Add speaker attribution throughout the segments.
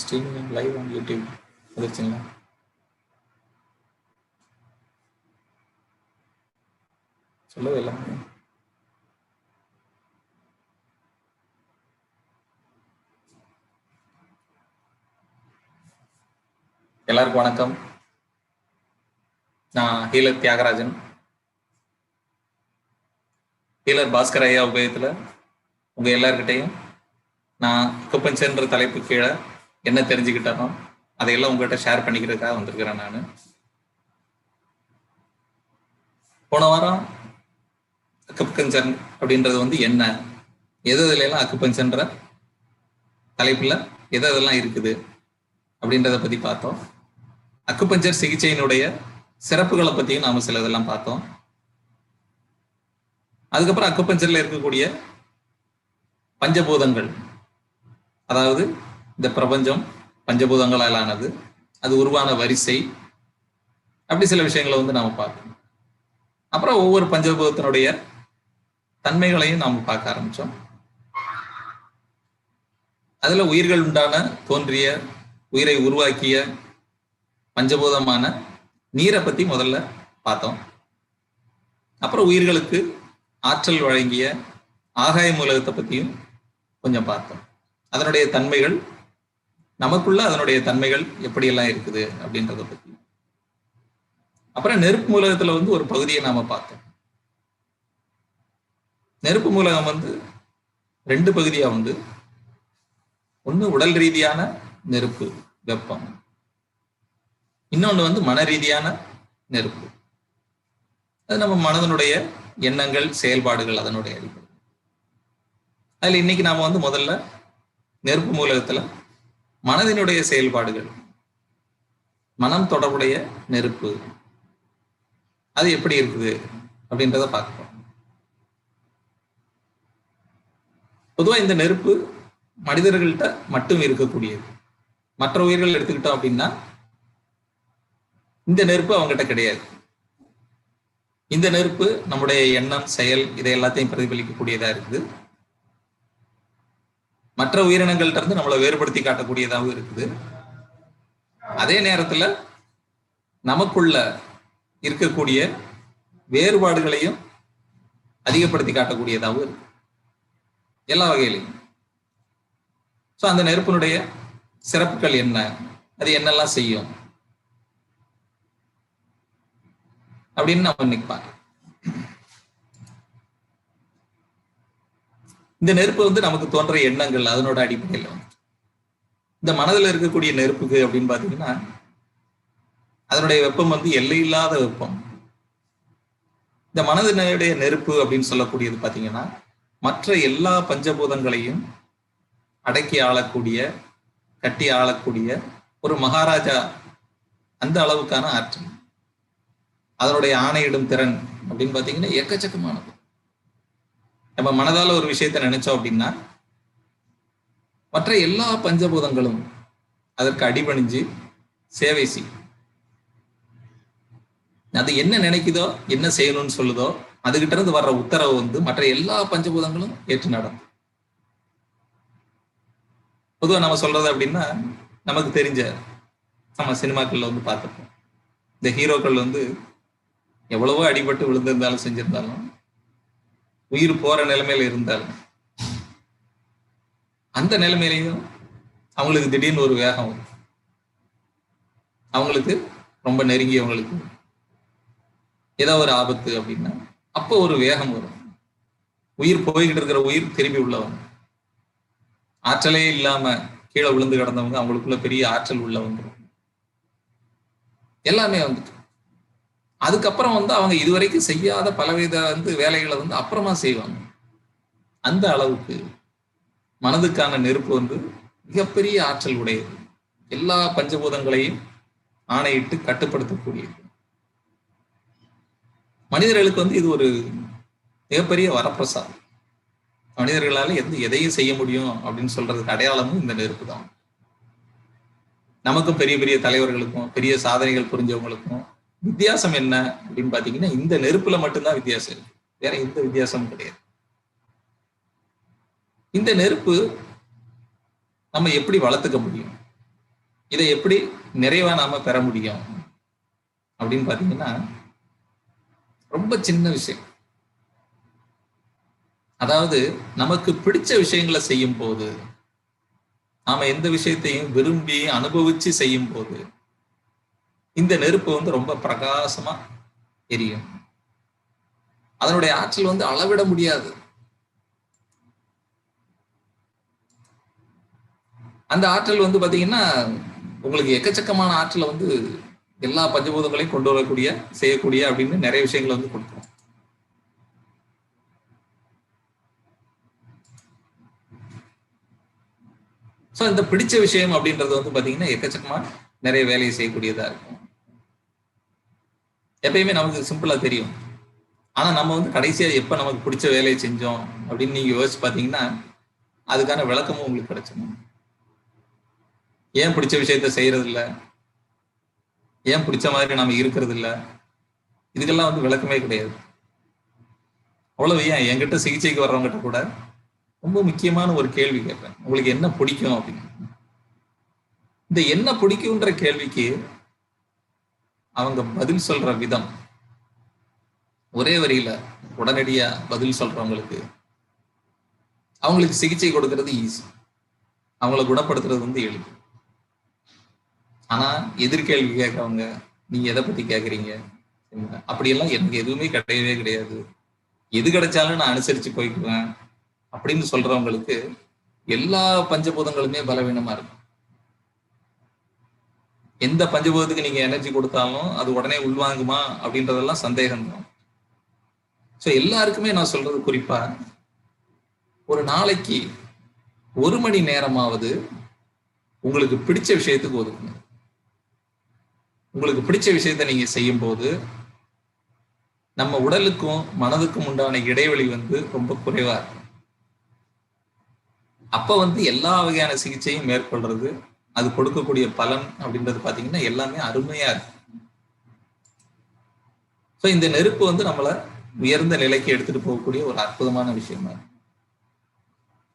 Speaker 1: Streaming live on YouTube வந்துருச்சுங்களா? சொல்லவே இல்லை. எல்லாருக்கும் வணக்கம். நான் ஹீலர் தியாகராஜன். ஹீலர் பாஸ்கர் ஐயா உபயோகத்தில் உங்கள் எல்லாருக்கிட்டையும் நான் அக்குபஞ்சர்ன்ற தலைப்பு கீழே என்ன தெரிஞ்சுக்கிட்டனோ அதையெல்லாம் உங்கள்கிட்ட ஷேர் பண்ணிக்கிறதுக்காக வந்திருக்கிறேன். நான் போன வாரம் அக்குபஞ்சர் அப்படின்றது என்ன, எதுலாம் அக்குபஞ்சர்ன்ற தலைப்பில் எதெல்லாம் இருக்குது அப்படின்றத பற்றி பார்த்தோம். அக்குபஞ்சர் சிகிச்சையினுடைய சிறப்புகளை பற்றியும் நாம் சில இதெல்லாம் பார்த்தோம். அதுக்கப்புறம் அக்குபஞ்சர்ல இருக்கக்கூடிய பஞ்சபூதங்கள், அதாவது இந்த பிரபஞ்சம் பஞ்சபூதங்களால் ஆனது, அது உருவான வரிசை, அப்படி சில விஷயங்களை நாம பார்க்கணும். அப்புறம் ஒவ்வொரு பஞ்சபூதத்தினுடைய தன்மைகளையும் நாம பார்க்க ஆரம்பிச்சோம். அதுல உயிர்கள் உண்டான தோன்றிய உயிரை உருவாக்கிய பஞ்சபூதமான நீரை பத்தி முதல்ல பார்த்தோம். அப்புறம் உயிர்களுக்கு ஆற்றல் வழங்கிய ஆகாய மூலகத்தை பத்தியும் கொஞ்சம் பார்த்தோம். அதனுடைய தன்மைகள், நமக்குள்ள அதனுடைய தன்மைகள் எப்படியெல்லாம் இருக்குது அப்படின்றத பத்தி. அப்புறம் நெருப்பு மூலகத்துல ஒரு பகுதியை நாம பார்த்தோம். நெருப்பு மூலகம் ரெண்டு பகுதியா உண்டு. ஒண்ணு உடல் ரீதியான நெருப்பு, வெப்பம். இன்னொன்று மன ரீதியான நெருப்பு. அது நம்ம மனதனுடைய எண்ணங்கள், செயல்பாடுகள், அதனுடைய அடிப்படை. அதுல இன்னைக்கு நாம முதல்ல நெருப்பு மூலகத்துல மனதினுடைய செயல்பாடுகள், மனம் தொடர்புடைய நெருப்பு, அது எப்படி இருக்குது அப்படின்றத பார்க்கிறோம். பொதுவா இந்த நெருப்பு மனிதர்கள்ட்ட மட்டும் இருக்கக்கூடியது. மற்ற உயிர்கள் எடுத்துக்கிட்டோம் அப்படின்னா இந்த நெருப்பு அவங்ககிட்ட கிடையாது. இந்த நெருப்பு நம்முடைய எண்ணம், செயல், இதை எல்லாத்தையும் பிரதிபலிக்கக்கூடியதா இருக்குது. மற்ற உயிரினங்கள்ட்ட இருந்து நம்மளை வேறுபடுத்தி காட்டக்கூடியதாகவும் இருக்குது. அதே நேரத்துல நமக்குள்ள இருக்கக்கூடிய வேறுபாடுகளையும் அதிகப்படுத்தி காட்டக்கூடியதாகவும் இருக்கு, எல்லா வகையிலையும். ஸோ அந்த நெருப்பினுடைய சிறப்புகள் என்ன, அது என்னெல்லாம் செய்யும் அப்படின்னு நம்ம இன்னைக்கு பார்க்கலாம். இந்த நெருப்பு நமக்கு தோன்ற எண்ணங்கள், அதனோட அடிப்படையில் இந்த மனதில் இருக்கக்கூடிய நெருப்புக்கு அப்படின்னு பாத்தீங்கன்னா அதனுடைய வெப்பம் எல்லையில்லாத வெப்பம். இந்த மனதினுடைய நெருப்பு அப்படின்னு சொல்லக்கூடியது பாத்தீங்கன்னா மற்ற எல்லா பஞ்சபூதங்களையும் அடக்கி ஆளக்கூடிய, கட்டி ஆளக்கூடிய ஒரு மகாராஜா, அந்த அளவுக்கான ஆற்றல். அதனுடைய ஆணையிடும் திறன் அப்படின்னு பாத்தீங்கன்னா எக்கச்சக்கமானது. நம்ம மனதால ஒரு விஷயத்த நினைச்சோம் அப்படின்னா மற்ற எல்லா பஞ்சபூதங்களும் அதற்கு அடிபணிஞ்சு சேவை செய்யும். அது என்ன நினைக்குதோ, என்ன செய்யணும்னு சொல்லுதோ, அதுகிட்ட இருந்து வர்ற உத்தரவு மற்ற எல்லா பஞ்சபூதங்களும் ஏற்று நடக்கும். பொதுவாக நம்ம சொல்றது அப்படின்னா நமக்கு தெரிஞ்ச நம்ம சினிமாக்கள்ல பார்த்துப்போம். இந்த ஹீரோக்கள் எவ்வளவோ அடிபட்டு விழுந்திருந்தாலும், செஞ்சிருந்தாலும், உயிர் போற நிலைமையில இருந்தாலும், அந்த நிலைமையிலையும் அவங்களுக்கு திடீர்னு ஒரு வேகம் வரும். அவங்களுக்கு ரொம்ப நெருங்கியவங்களுக்கு ஏதோ ஒரு ஆபத்து அப்படின்னா அப்போ ஒரு வேகம் வரும். உயிர் போய்கிட்டு இருக்கிற உயிர் திரும்பி உள்ளவங்க, ஆற்றலே இல்லாம கீழே விழுந்து கிடந்தவங்க, அவங்களுக்குள்ள பெரிய ஆற்றல் உள்ள வந்துடும். எல்லாமே அதுக்கப்புறம் அவங்க இதுவரைக்கும் செய்யாத பலவித வேலைகளை அப்புறமா செய்வாங்க. அந்த அளவுக்கு மனதுக்கான நெருப்பு மிகப்பெரிய ஆற்றல் உடையது. எல்லா பஞ்சபூதங்களையும் ஆணையிட்டு கட்டுப்படுத்தக்கூடியது. மனிதர்களுக்கு இது ஒரு மிகப்பெரிய வரப்பிரசாதம். மனிதர்களால எதையும் செய்ய முடியும் அப்படின்னு சொல்றதுக்கு அடையாளமும் இந்த நெருப்பு தான். நமக்கும் பெரிய பெரிய தலைவர்களுக்கும் பெரிய சாதனைகள் புரிஞ்சவங்களுக்கும் வித்தியாசம் என்ன அப்படின்னு பாத்தீங்கன்னா இந்த நெருப்புல மட்டும்தான் வித்தியாசம் இருக்கு, வேற எந்த வித்தியாசமும் கிடையாது. இந்த நெருப்பு நம்ம எப்படி வளர்த்துக்க முடியும், இதை எப்படி நிறைவா நாம பெற முடியும் அப்படின்னு பாத்தீங்கன்னா, ரொம்ப சின்ன விஷயம். அதாவது நமக்கு பிடிச்ச விஷயங்களை செய்யும் போது, நாம எந்த விஷயத்தையும் விரும்பி அனுபவிச்சு செய்யும் போது, இந்த நெருப்பு ரொம்ப பிரகாசமா எரியும். அதனுடைய ஆற்றல் அளவிட முடியாது. அந்த ஆற்றல் பாத்தீங்கன்னா, உங்களுக்கு எக்கச்சக்கமான ஆற்றலை எல்லா பஞ்சபூதங்களையும் கொண்டு வரக்கூடிய, செய்யக்கூடிய அப்படின்னு நிறைய விஷயங்களை கொடுக்கும். ஸோ இந்த பிடிச்ச விஷயம் அப்படின்றது பாத்தீங்கன்னா எக்கச்சக்கமா நிறைய வேலையை செய்யக்கூடியதா இருக்கும். எப்பயுமே நமக்கு சிம்பிளா தெரியும். ஆனா நம்ம கடைசியா எப்ப நமக்கு பிடிச்ச வேலையை செஞ்சோம் அப்படின்னு நீங்க யோசிச்சு பாத்தீங்கன்னா, அதுக்கான விளக்கமும் உங்களுக்கு கிடைச்சிடும். ஏன் பிடிச்ச விஷயத்த செய்யறது இல்லை, ஏன் பிடிச்ச மாதிரி நாம இருக்கிறது இல்லை, இதுக்கெல்லாம் விளக்கமே கிடையாது. அவ்வளவு ஏன் என்கிட்ட சிகிச்சைக்கு வர்றவங்ககிட்ட கூட ரொம்ப முக்கியமான ஒரு கேள்வி கேட்பேன், உங்களுக்கு என்ன பிடிக்கும் அப்படின்னு. இந்த என்ன பிடிக்கும்ன்ற கேள்விக்கு அவங்க பதில் சொல்ற விதம், ஒரே வரியில உடனடியா பதில் சொல்றவங்களுக்கு அவங்களுக்கு சிகிச்சை கொடுக்கறது ஈஸி, அவங்கள குணப்படுத்துறது எளிது. ஆனா எதிர்கேள்வி கேட்கறவங்க, நீங்க எதை பத்தி கேட்குறீங்க, அப்படியெல்லாம் எனக்கு எதுவுமே கிடையவே கிடையாது, எது கிடைச்சாலும் நான் அனுசரிச்சு போய்க்குவேன் அப்படின்னு சொல்றவங்களுக்கு எல்லா பஞ்சபூதங்களுமே பலவீனமா இருக்கும். எந்த பஞ்சபூதத்துக்கு நீங்க எனர்ஜி கொடுத்தாலும் அது உடனே உள்வாங்குமா அப்படின்றதெல்லாம் சந்தேகம் தான். ஸோ எல்லாருக்குமே நான் சொல்றது குறிப்பா, ஒரு நாளைக்கு 1 மணி நேரமாவது உங்களுக்கு பிடிச்ச விஷயத்துக்கு ஒதுக்குங்க. உங்களுக்கு பிடிச்ச விஷயத்த நீங்க செய்யும் போது நம்ம உடலுக்கும் மனதுக்கும் உண்டான இடைவெளி ரொம்ப குறைவா இருக்கும். அப்ப எல்லா வகையான சிகிச்சையும் மேற்கொள்றது, அது கொடுக்கக்கூடிய பலன் அப்படின்றது பாத்தீங்கன்னா எல்லாமே அருமையா இருக்கு. ஸோ இந்த நெருப்பு நம்மள உயர்ந்த நிலைக்கு எடுத்துட்டு போகக்கூடிய ஒரு அற்புதமான விஷயமா இருக்கு.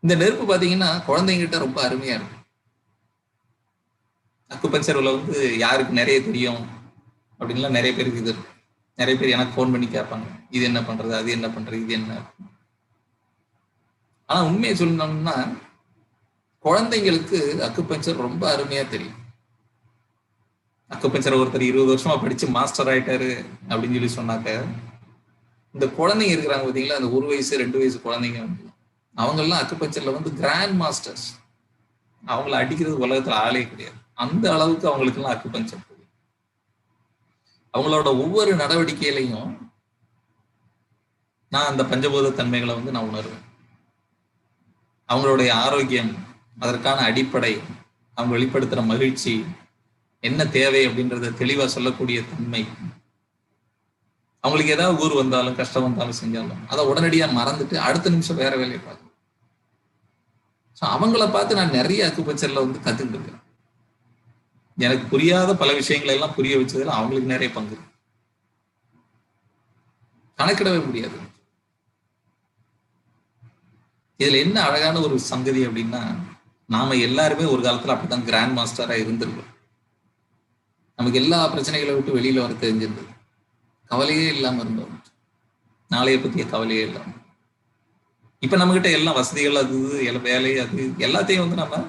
Speaker 1: இந்த நெருப்பு பாத்தீங்கன்னா குழந்தைங்கிட்ட ரொம்ப அருமையா இருக்கு. அக்குபஞ்சர்ல யாருக்கு நிறைய தெரியும் அப்படின்லாம் நிறைய பேருக்கு இது இருக்கு. நிறைய பேர் எனக்கு ஃபோன் பண்ணி கேட்பாங்க, இது என்ன பண்றது, அது என்ன பண்றது, இது என்ன. ஆனா உண்மையை சொல்லணும்னா குழந்தைங்களுக்கு அக்குபஞ்சர் ரொம்ப அருமையா தெரியும். அக்குபஞ்சர் ஒருத்தர் 20 வருஷமா படிச்சு மாஸ்டர் ஆயிட்டாரு அப்படின்னு சொல்லி சொன்னாக்க, இந்த குழந்தைங்க இருக்கிறாங்க பார்த்தீங்களா, அந்த 1 வயசு 2 வயசு குழந்தைங்க அவங்க எல்லாம் அக்குபஞ்சர்ல கிராண்ட் மாஸ்டர்ஸ். அவங்கள அடிக்கிறது உலகத்துல ஆளே கிடையாது. அந்த அளவுக்கு அவங்களுக்கு எல்லாம் அக்குபஞ்சர் தெரியும். அவங்களோட ஒவ்வொரு நடவடிக்கையிலையும் நான் அந்த பஞ்சபூத தன்மைகளை நான் உணர்வேன். அவங்களுடைய ஆரோக்கியம், அதற்கான அடிப்படை, அவங்க வெளிப்படுத்துற மகிழ்ச்சி, என்ன தேவை அப்படின்றத தெளிவா சொல்லக்கூடிய தன்மை, அவங்களுக்கு ஏதாவது ஊர் வந்தாலும் கஷ்டம் வந்தாலும் செஞ்சாலும் அதை உடனடியா மறந்துட்டு அடுத்த நிமிஷம் வேற வேலையை பார்க்கணும். அவங்கள பார்த்து நான் நிறைய அக்குபஞ்சர்ல கத்துக்கிட்டு இருக்கேன். எனக்கு புரியாத பல விஷயங்களை எல்லாம் புரிய வச்சதுல அவங்களுக்கு நிறைய பங்கு, கணக்கிடவே முடியாது. இதுல என்ன அழகான ஒரு சங்கதி அப்படின்னா, நாம எல்லாருமே ஒரு காலத்துல அப்படித்தான் கிராண்ட் மாஸ்டரா இருந்திருக்கோம். நமக்கு எல்லா பிரச்சனைகளை விட்டு வெளியில வர தெரிஞ்சிருந்தது, கவலையே இல்லாம இருந்தோம், நாளைய பத்திய கவலையே இல்லாம. இப்ப நம்ம கிட்ட எல்லாம் வசதிகள், அது வேலை, அது எல்லாத்தையும் நம்ம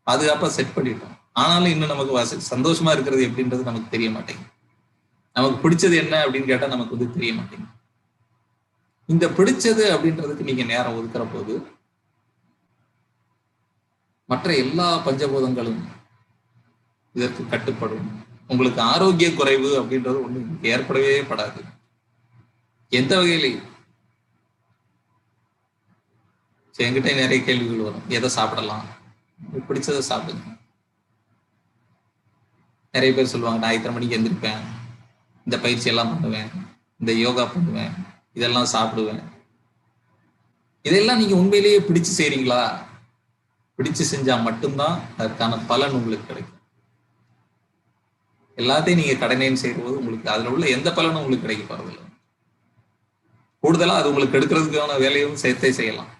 Speaker 1: பாதுகாப்பா செட் பண்ணிட்டோம். ஆனாலும் இன்னும் நமக்கு சந்தோஷமா இருக்கிறது எப்படின்றது நமக்கு தெரிய மாட்டேங்குது. நமக்கு பிடிச்சது என்ன அப்படின்னு கேட்டா நமக்கு தெரிய மாட்டேங்குது. இந்த பிடிச்சது அப்படின்றதுக்கு நீங்க நேரம் ஒதுக்குற போது மற்ற எல்லா பஞ்சபூதங்களும் இதற்கு கட்டுப்படும். உங்களுக்கு ஆரோக்கிய குறைவு அப்படின்றது ஒண்ணு ஏற்படவே படாது. எந்த வகையிலையும். என்கிட்ட நிறைய கேள்விகள் வரும், எதை சாப்பிடலாம், பிடிச்சதை சாப்பிடுங்க. நிறைய பேர் சொல்லுவாங்க, நான் இத்தனை மணிக்கு எந்திரிப்பேன், இந்த பயிற்சி எல்லாம் பண்ணுவேன், இந்த யோகா பண்ணுவேன், இதெல்லாம் சாப்பிடுவேன். இதெல்லாம் நீங்க உண்மையிலேயே பிடிச்சு செய்றீங்களா? பிடிச்சு செஞ்சா மட்டும்தான் அதற்கான பலன் உங்களுக்கு கிடைக்கும். எல்லாத்தையும் நீங்க கடனேன்னு செய்யும்போது உங்களுக்கு அதுல உள்ள எந்த பலனும் உங்களுக்கு கிடைக்க போறதில்லை. கூடுதலா அது உங்களுக்கு எடுக்கிறதுக்கான வேலையும் சேர்த்தே செய்யலாம்.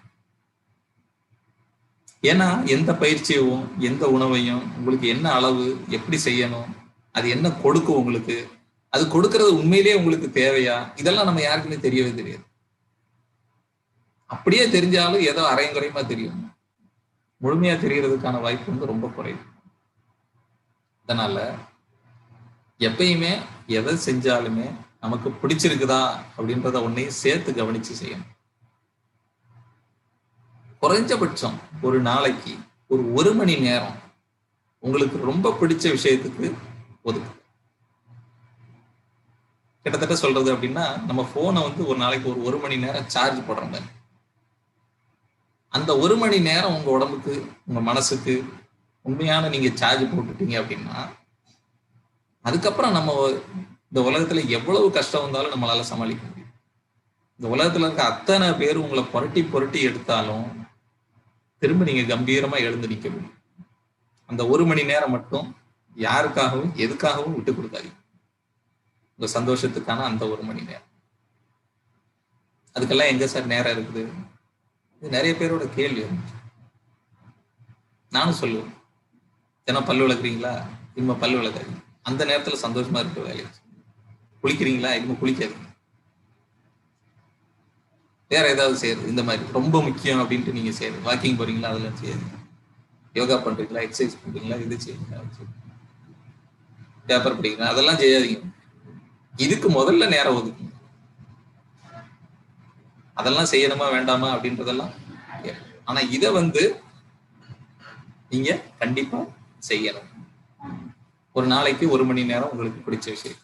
Speaker 1: ஏன்னா எந்த பயிற்சியவும் எந்த உணவையும் உங்களுக்கு என்ன அளவு எப்படி செய்யணும், அது என்ன கொடுக்கும் உங்களுக்கு, அது கொடுக்கறது உண்மையிலேயே உங்களுக்கு தேவையா, இதெல்லாம் நம்ம யாருக்குமே தெரியவே தெரியாது. அப்படியே தெரிஞ்சாலும் ஏதோ அரையும் குறையுமா தெரியும். முழுமையா தெரியறதுக்கான வாய்ப்பு வந்து ரொம்ப குறைவு. அதனால எப்பயுமே எதை செஞ்சாலுமே நமக்கு பிடிச்சிருக்குதா அப்படின்றத ஒன்னையும் சேர்த்து கவனிச்சு செய்யணும். குறைஞ்சபட்சம் ஒரு நாளைக்கு ஒரு மணி நேரம் உங்களுக்கு ரொம்ப பிடிச்ச விஷயத்துக்கு ஒதுக்கு. கிட்டத்தட்ட சொல்றது அப்படின்னா, நம்ம போனை வந்து ஒரு நாளைக்கு ஒரு மணி நேரம் சார்ஜ் போடுற மாதிரி. அந்த ஒரு மணி நேரம் உங்க உடம்புக்கு உங்க மனசுக்கு உண்மையான நீங்க சார்ஜ் போட்டுட்டீங்க அப்படின்னா, அதுக்கப்புறம் நம்ம இந்த உலகத்துல எவ்வளவு கஷ்டம் வந்தாலும் நம்மளால சமாளிக்க முடியும். இந்த உலகத்துல இருக்க அத்தனை பேர் உங்களை புரட்டி புரட்டி எடுத்தாலும் திரும்ப நீங்க கம்பீரமா எழுந்து நிக்க முடியும். அந்த ஒரு மணி நேரம் மட்டும் யாருக்காகவும் எதுக்காகவும் விட்டு கொடுக்காதீங்க. உங்க சந்தோஷத்துக்கான அந்த ஒரு மணி நேரம். அதுக்கெல்லாம் எங்க சார் நேரம் இருக்குது? இது நிறைய பேரோட கேள்வி. நானும் சொல்லுவேன், தினம் பல்லு விளக்குறீங்களா, இனிமே பல்லு விளக்காதீங்க. அந்த நேரத்துல சந்தோஷமா இருக்க வேலை. குளிக்கிறீங்களா, இனிமே குளிக்காதீங்க. வேற ஏதாவது செய்யுது இந்த மாதிரி ரொம்ப முக்கியம் அப்படின்ட்டு நீங்க செய்யுது. வாக்கிங் போறீங்களா, அதெல்லாம் செய்யுது. யோகா பண்றீங்களா, எக்ஸசைஸ் பண்றீங்களா, இது செய்யுங்க. பேப்பர் படிக்கிறீங்களா, அதெல்லாம் செய்யாதீங்க. இதுக்கு முதல்ல நேரம் ஒதுக்குங்க. அதெல்லாம் செய்யணுமா வேண்டாமா அப்படின்றதெல்லாம். ஆனா இத வந்து நீங்க கண்டிப்பா செய்யணும். ஒரு நாளைக்கு ஒரு மணி நேரம் உங்களுக்கு பிடிச்ச விஷயம்.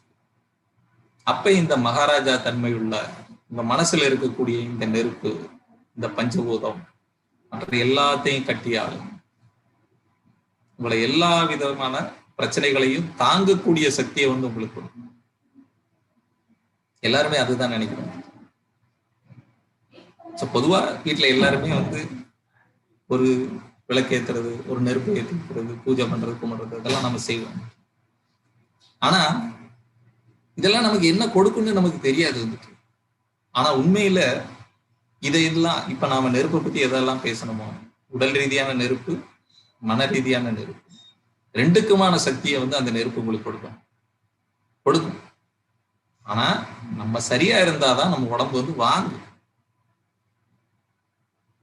Speaker 1: அப்ப இந்த மகாராஜா தன்மை உள்ள உங்க மனசுல இருக்கக்கூடிய இந்த நெருப்பு, இந்த பஞ்சபூதம் மற்ற எல்லாத்தையும் கட்டியாலும் உங்களை எல்லா விதமான பிரச்சனைகளையும் தாங்கக்கூடிய சக்தியை வந்து உங்களுக்கு கொடுக்கும். எல்லாருமே அதுதான் நினைக்கிறோம். பொதுவா வீட்டுல எல்லாருமே வந்து ஒரு விளக்கு ஒரு நெருப்பு ஏற்றுறது, பூஜை பண்றது, கும்பிடுறது, இதெல்லாம் நம்ம செய்வோம். ஆனா இதெல்லாம் நமக்கு என்ன கொடுக்குன்னு நமக்கு தெரியாது வந்துட்டு. ஆனா உண்மையில இதையெல்லாம் இப்ப நாம நெருப்பை பத்தி எதெல்லாம் பேசணுமோ, உடல் ரீதியான நெருப்பு, மன ரீதியான நெருப்பு, ரெண்டுக்குமான சக்தியை வந்து அந்த நெருப்பு உங்களுக்கு கொடுக்கும். ஆனா நம்ம சரியா இருந்தாதான் நம்ம உடம்பு வந்து வாங்கும்.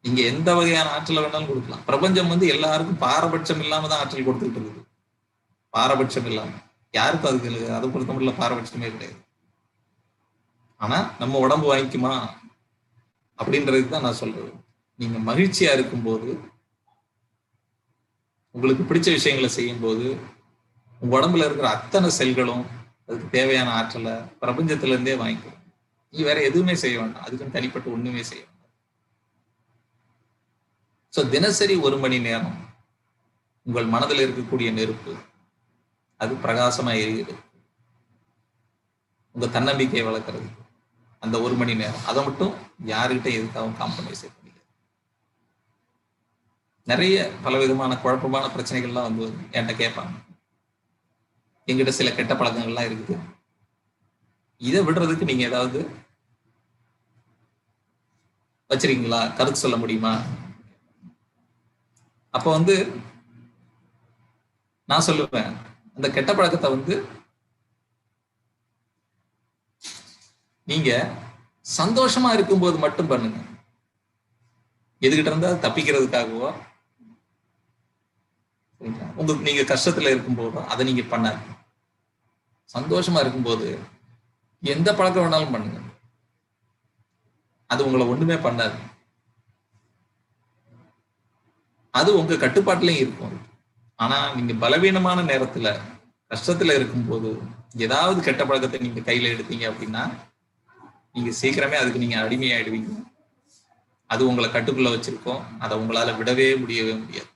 Speaker 1: நீங்க எந்த வகையான ஆற்றலை வேணாலும் கொடுக்கலாம். பிரபஞ்சம் வந்து எல்லாருக்கும் பாரபட்சம் இல்லாம தான் ஆற்றல் கொடுத்துட்டு இருக்குது. பாரபட்சம் இல்லாம யாருக்கும் அதுக்கு அதை பொறுத்த மட்டும் பாரபட்சமே கிடையாது. ஆனா நம்ம உடம்பு வாங்கிக்குமா அப்படின்றதுக்கு தான் நான் சொல்றது. நீங்க மகிழ்ச்சியா இருக்கும்போது, உங்களுக்கு பிடிச்ச விஷயங்களை செய்யும் போது, உங்க உடம்புல இருக்கிற அத்தனை செல்களும் அதுக்கு தேவையான ஆற்றலை பிரபஞ்சத்துல இருந்தே வாங்கிக்கும். நீ வேற எதுவுமே செய்ய வேண்டாம். அதுக்குன்னு தனிப்பட்ட ஒண்ணுமே செய்ய வேண்டாம். சோ தினசரி ஒரு மணி நேரம் உங்கள் மனதில் இருக்கக்கூடிய நெருப்பு அது பிரகாசமா எரியுது. உங்க தன்னம்பிக்கையை வளர்க்கறது அந்த ஒரு மணி நேரம். அதை மட்டும் யாருக்கிட்ட எதுக்காகவும் காம்ப்ரமைஸ் பண்ணி. நிறைய பலவிதமான குழப்பமான பிரச்சனைகள்லாம் வந்து என்கிட்ட கேட்பாங்க. எங்கிட்ட சில கெட்ட பழக்கங்கள்லாம் இருக்குது, இதை விடுறதுக்கு நீங்க ஏதாவது வச்சிருக்கீங்களா, கருத்து சொல்ல முடியுமா? அப்ப வந்து நான் சொல்லுவேன், அந்த கெட்ட பழக்கத்தை வந்து நீங்க சந்தோஷமா இருக்கும்போது மட்டும் பண்ணுங்க. எதுகிட்ட இருந்தா தப்பிக்கிறதுக்காகவோ, உங்களுக்கு நீங்க கஷ்டத்துல இருக்கும் போதும் அதை நீங்க பண்ணாது. சந்தோஷமா இருக்கும்போது எந்த பழக்கம் வேணாலும் பண்ணுங்க, அது உங்களை ஒண்ணுமே பண்ணாது. அது உங்க கட்டுப்பாட்டுலயும் இருக்கும். ஆனா நீங்க பலவீனமான நேரத்துல கஷ்டத்துல இருக்கும்போது ஏதாவது கெட்ட பழக்கத்தை நீங்க கையில எடுத்தீங்க அப்படின்னா நீங்க சீக்கிரமே அதுக்கு நீங்க அடிமையாயிடுவீங்க. அது உங்களை கட்டுக்குள்ள வச்சிருக்கோம், அதை உங்களால விடவே முடியவே முடியாது.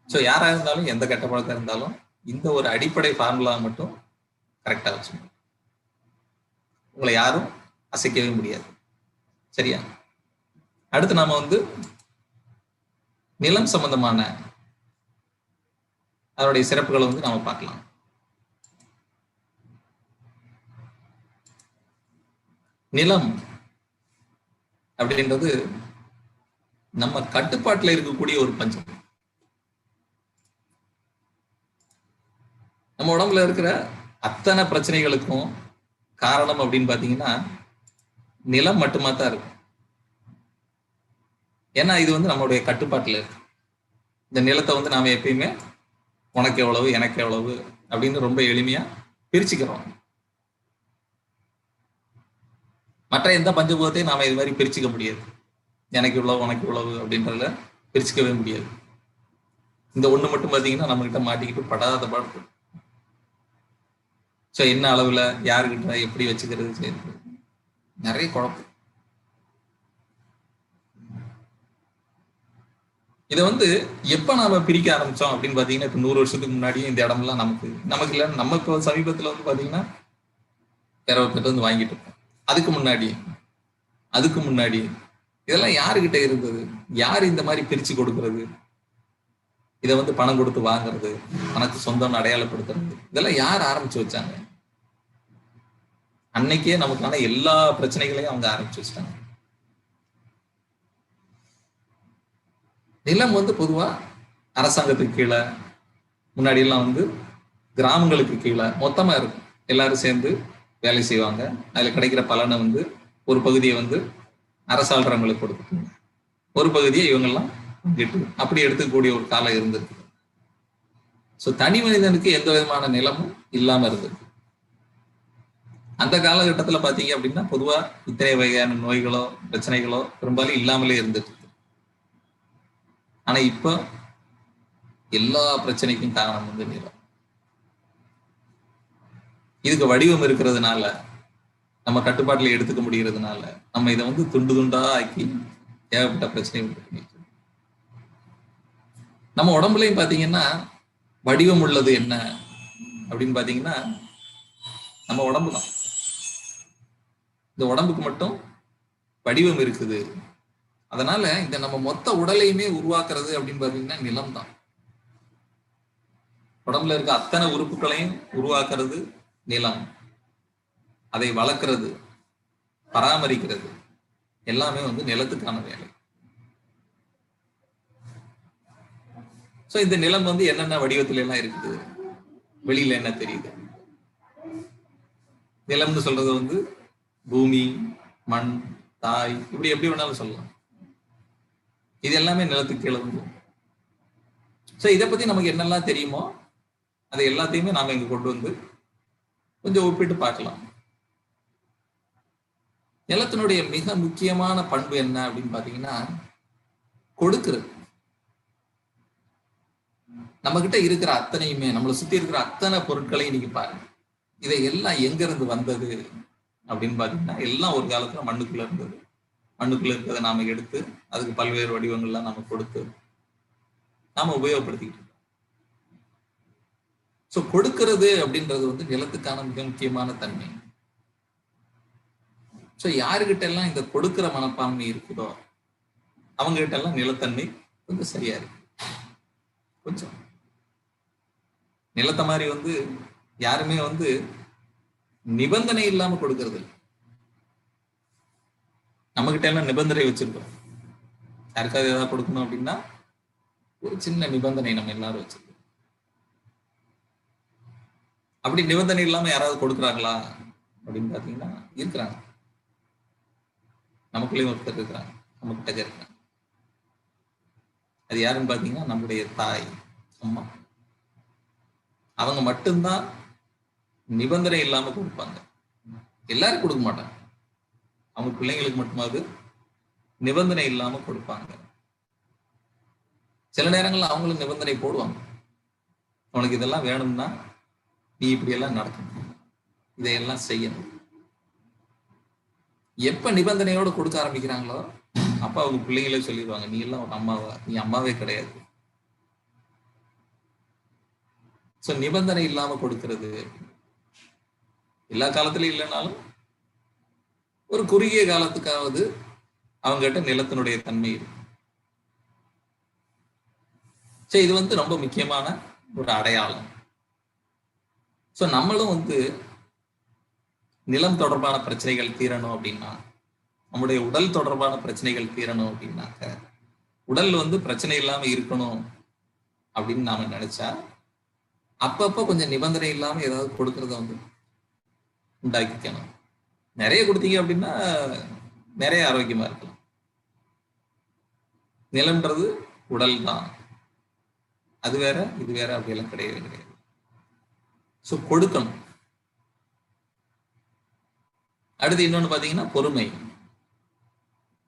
Speaker 1: ஸோ யாரா இருந்தாலும் எந்த கெட்ட பழக்கம் இருந்தாலும் இந்த ஒரு அடிப்படை ஃபார்முலா மட்டும் கரெக்டா வச்சுக்கணும். உங்களை யாரும் அசைக்கவே முடியாது. சரியா? அடுத்து நாம வந்து நிலம் சம்பந்தமான அதனுடைய சிறப்புகளை வந்து நாம பார்க்கலாம். நிலம் அப்படின்றது நம்ம கட்டுப்பாட்டுல இருக்கக்கூடிய ஒரு பஞ்சம். நம்ம உடம்புல இருக்கிற அத்தனை பிரச்சனைகளுக்கும் காரணம் அப்படின்னு பாத்தீங்கன்னா நிலம் மட்டுமா தான் இருக்கும். ஏன்னா இது வந்து நம்மளுடைய கட்டுப்பாட்டுல இருக்கு. இந்த நிலத்தை வந்து நாம எப்பயுமே உனக்கு எவ்வளவு எனக்கு எவ்வளவு அப்படின்னு ரொம்ப எளிமையா பிரிச்சுக்கிறோம். மற்ற எந்த பஞ்சபூதத்தையும் நாம இது மாதிரி பிரிச்சுக்க முடியாது. எனக்கு இவ்வளவு உனக்கு இவ்வளவு அப்படின்றத பிரிச்சுக்கவே முடியாது. இந்த ஒண்ணு மட்டும் பாத்தீங்கன்னா நம்ம கிட்ட மாட்டிக்கிட்டு படாத பாடு. ஸோ என்ன அளவுல யாருக்கிட்ட எப்படி வச்சுக்கிறது செய்யுது, நிறைய குழப்பம். இதை வந்து எப்ப நாம பிரிக்க ஆரம்பிச்சோம் அப்படின்னு பாத்தீங்கன்னா இப்ப 100 வருஷத்துக்கு முன்னாடியே இந்த இடம்லாம் நமக்கு இல்ல. நம்ம இப்போ சமீபத்துல வந்து பாத்தீங்கன்னா பிறவர்கிட்ட வந்து வாங்கிட்டு இருக்கோம். அதுக்கு முன்னாடி இதெல்லாம் யாருகிட்ட இருந்தது? யாரு இந்த மாதிரி பிரிச்சு கொடுக்கறது? இதை வந்து பணம் கொடுத்து வாங்குறது, தனக்கு சொந்தம் அடையாளப்படுத்துறது, இதெல்லாம் யார் ஆரம்பிச்சு வச்சாங்க? அன்னைக்கே நமக்கான எல்லா பிரச்சனைகளையும் அவங்க ஆரம்பிச்சு வச்சிட்டாங்க. நிலம் வந்து பொதுவா அரசாங்கத்துக்கு கீழே, முன்னாடி எல்லாம் வந்து கிராமங்களுக்கு கீழே மொத்தமா இருக்கும். எல்லாரும் சேர்ந்து வேலை செய்வாங்க. அதுல கிடைக்கிற பலனை வந்து ஒரு பகுதியை வந்து அரசாள்றவங்களுக்கு கொடுத்துட்டு ஒரு பகுதியை இவங்கெல்லாம் அப்படி எடுத்துக்கூடிய ஒரு காலம் இருந்திருக்கு. ஸோ தனி மனிதனுக்கு எந்த விதமான நிலமும் இல்லாம இருந்தது. அந்த காலகட்டத்துல பாத்தீங்க அப்படின்னா பொதுவா இத்தனை வகையான நோய்களோ பிரச்சனைகளோ பெரும்பாலும் இல்லாமலே இருந்துட்டு. ஆனா இப்ப எல்லா பிரச்சனைக்கும் காரணம் வந்து நிலம். இதுக்கு வடிவம் இருக்கிறதுனால, நம்ம கட்டுப்பாட்டுல எடுத்துக்க முடிகிறதுனால நம்ம இதை வந்து துண்டு துண்டா ஆக்கி ஏகப்பட்ட பிரச்சனை உண்டு. நம்ம உடம்புலையும் பாத்தீங்கன்னா வடிவம் உள்ளது என்ன அப்படின்னு பாத்தீங்கன்னா நம்ம உடம்பு தான். இந்த உடம்புக்கு மட்டும் வடிவம் இருக்குது. அதனால இந்த நம்ம மொத்த உடலையுமே உருவாக்குறது அப்படின்னு பாத்தீங்கன்னா நிலம் தான். உடம்புல இருக்க அத்தனை உறுப்புகளையும் உருவாக்குறது நிலம். அதை வளர்க்கிறது, பராமரிக்கிறது எல்லாமே வந்து நிலத்துக்கான வேலை. சோ இந்த நிலம் வந்து என்னென்ன வடிவத்துல எல்லாம் இருக்குது, வெளியில என்ன தெரியுது? நிலம்னு சொல்றது வந்து பூமி, மண், தாய், இப்படி எப்படி வேணாலும் சொல்லலாம். இது எல்லாமே நிலத்துக்கு கீழே வந்து. சோ இதை பத்தி நமக்கு என்னெல்லாம் தெரியுமோ அதை எல்லாத்தையுமே நாம இங்க கொண்டு வந்து கொஞ்சம் ஒப்பிட்டு பார்க்கலாம். நிலத்தினுடைய மிக முக்கியமான பண்பு என்ன அப்படின்னு பாத்தீங்கன்னா கொடுக்கிறது. நம்ம கிட்ட இருக்கிற அத்தனையுமே, நம்மளை சுத்தி இருக்கிற அத்தனை பொருட்களையும் நீங்க பாருங்க. இதை எல்லாம் எங்க இருந்து வந்தது அப்படின்னு பாத்தீங்கன்னா எல்லாம் ஒரு காலத்துல மண்ணுக்குள்ள இருந்தது. மண்ணுக்குள்ள இருக்கிறத நாம எடுத்து அதுக்கு பல்வேறு வடிவங்கள்லாம் நாம கொடுத்து நாம உபயோகப்படுத்திக்கிட்டு இருக்கோம். ஸோ கொடுக்கிறது அப்படின்றது வந்து நிலத்துக்கான மிக முக்கியமான தன்மை. ஸோ யாருகிட்ட எல்லாம் இந்த கொடுக்கிற மனப்பான்மை இருக்குதோ அவங்க கிட்ட எல்லாம் நிலத்தன்மை கொஞ்சம் சரியா இருக்கு. கொஞ்சம் நிலத்தை மாதிரி வந்து யாருமே வந்து நிபந்தனை இல்லாம கொடுக்கறது இல்லை. நம்ம கிட்ட எல்லாம் நிபந்தனை வச்சிருக்கோம். யாருக்காவது ஏதாவது கொடுக்கணும் அப்படின்னா ஒரு சின்ன நிபந்தனை நம்ம எல்லாரும் வச்சிருக்கோம். அப்படி நிபந்தனை இல்லாம யாராவது கொடுக்குறாங்களா அப்படின்னு பாத்தீங்கன்னா இருக்கிறாங்க. நமக்குள்ளேயும் ஒருத்தர் இருக்கிறாங்க, நம்ம கிட்ட இருக்கிறாங்க. அது யாருன்னு பாத்தீங்கன்னா நம்முடைய தாய், அம்மா. அவங்க மட்டும்தான் நிபந்தனை இல்லாம கொடுப்பாங்க. எல்லாரும் கொடுக்க மாட்டாங்க. அவங்க பிள்ளைங்களுக்கு மட்டுமாவது நிபந்தனை இல்லாம கொடுப்பாங்க. சில நேரங்கள்ல அவங்களும் நிபந்தனை போடுவாங்க. உனக்கு இதெல்லாம் வேணும்னா நீ இப்படி எல்லாம் நடக்கணும், இதையெல்லாம் செய்யணும். எப்ப நிபந்தனையோட கொடுக்க ஆரம்பிக்கிறாங்களோ அப்ப அவங்க பிள்ளைங்களே சொல்லிடுவாங்க, நீ எல்லாம் ஒரு அம்மாவா? நீ அம்மாவே கிடையாது. சோ நிபந்தனை இல்லாம கொடுக்கிறது எல்லா காலத்திலயும் இல்லைனாலும் ஒரு குறுகிய காலத்துக்காவது அவங்க கிட்ட நிலத்தினுடைய தன்மை இருக்கு. சரி, இது வந்து ரொம்ப முக்கியமான ஒரு அடையாளம். சோ நம்மளும் வந்து நிலம் தொடர்பான பிரச்சனைகள் தீரணும் அப்படின்னா, நம்முடைய உடல் தொடர்பான பிரச்சனைகள் தீரணும் அப்படின்னாக்க உடல் வந்து பிரச்சனை இல்லாம இருக்கணும் அப்படின்னு நாம நினைச்சா அப்பப்ப கொஞ்சம் நிபந்தனை இல்லாம ஏதாவது கொடுக்கறத வந்து உண்டாக்கிக்கணும். நிறைய கொடுத்தீங்க அப்படின்னா நிறைய ஆரோக்கியமா இருக்கலாம். நிலம்ன்றது உடல் தான், அது வேற இது வேற அப்படியெல்லாம் கிடையவே கிடையாது. ஸோ கொடுக்கணும். அடுத்து இன்னொன்னு பாத்தீங்கன்னா பொறுமை.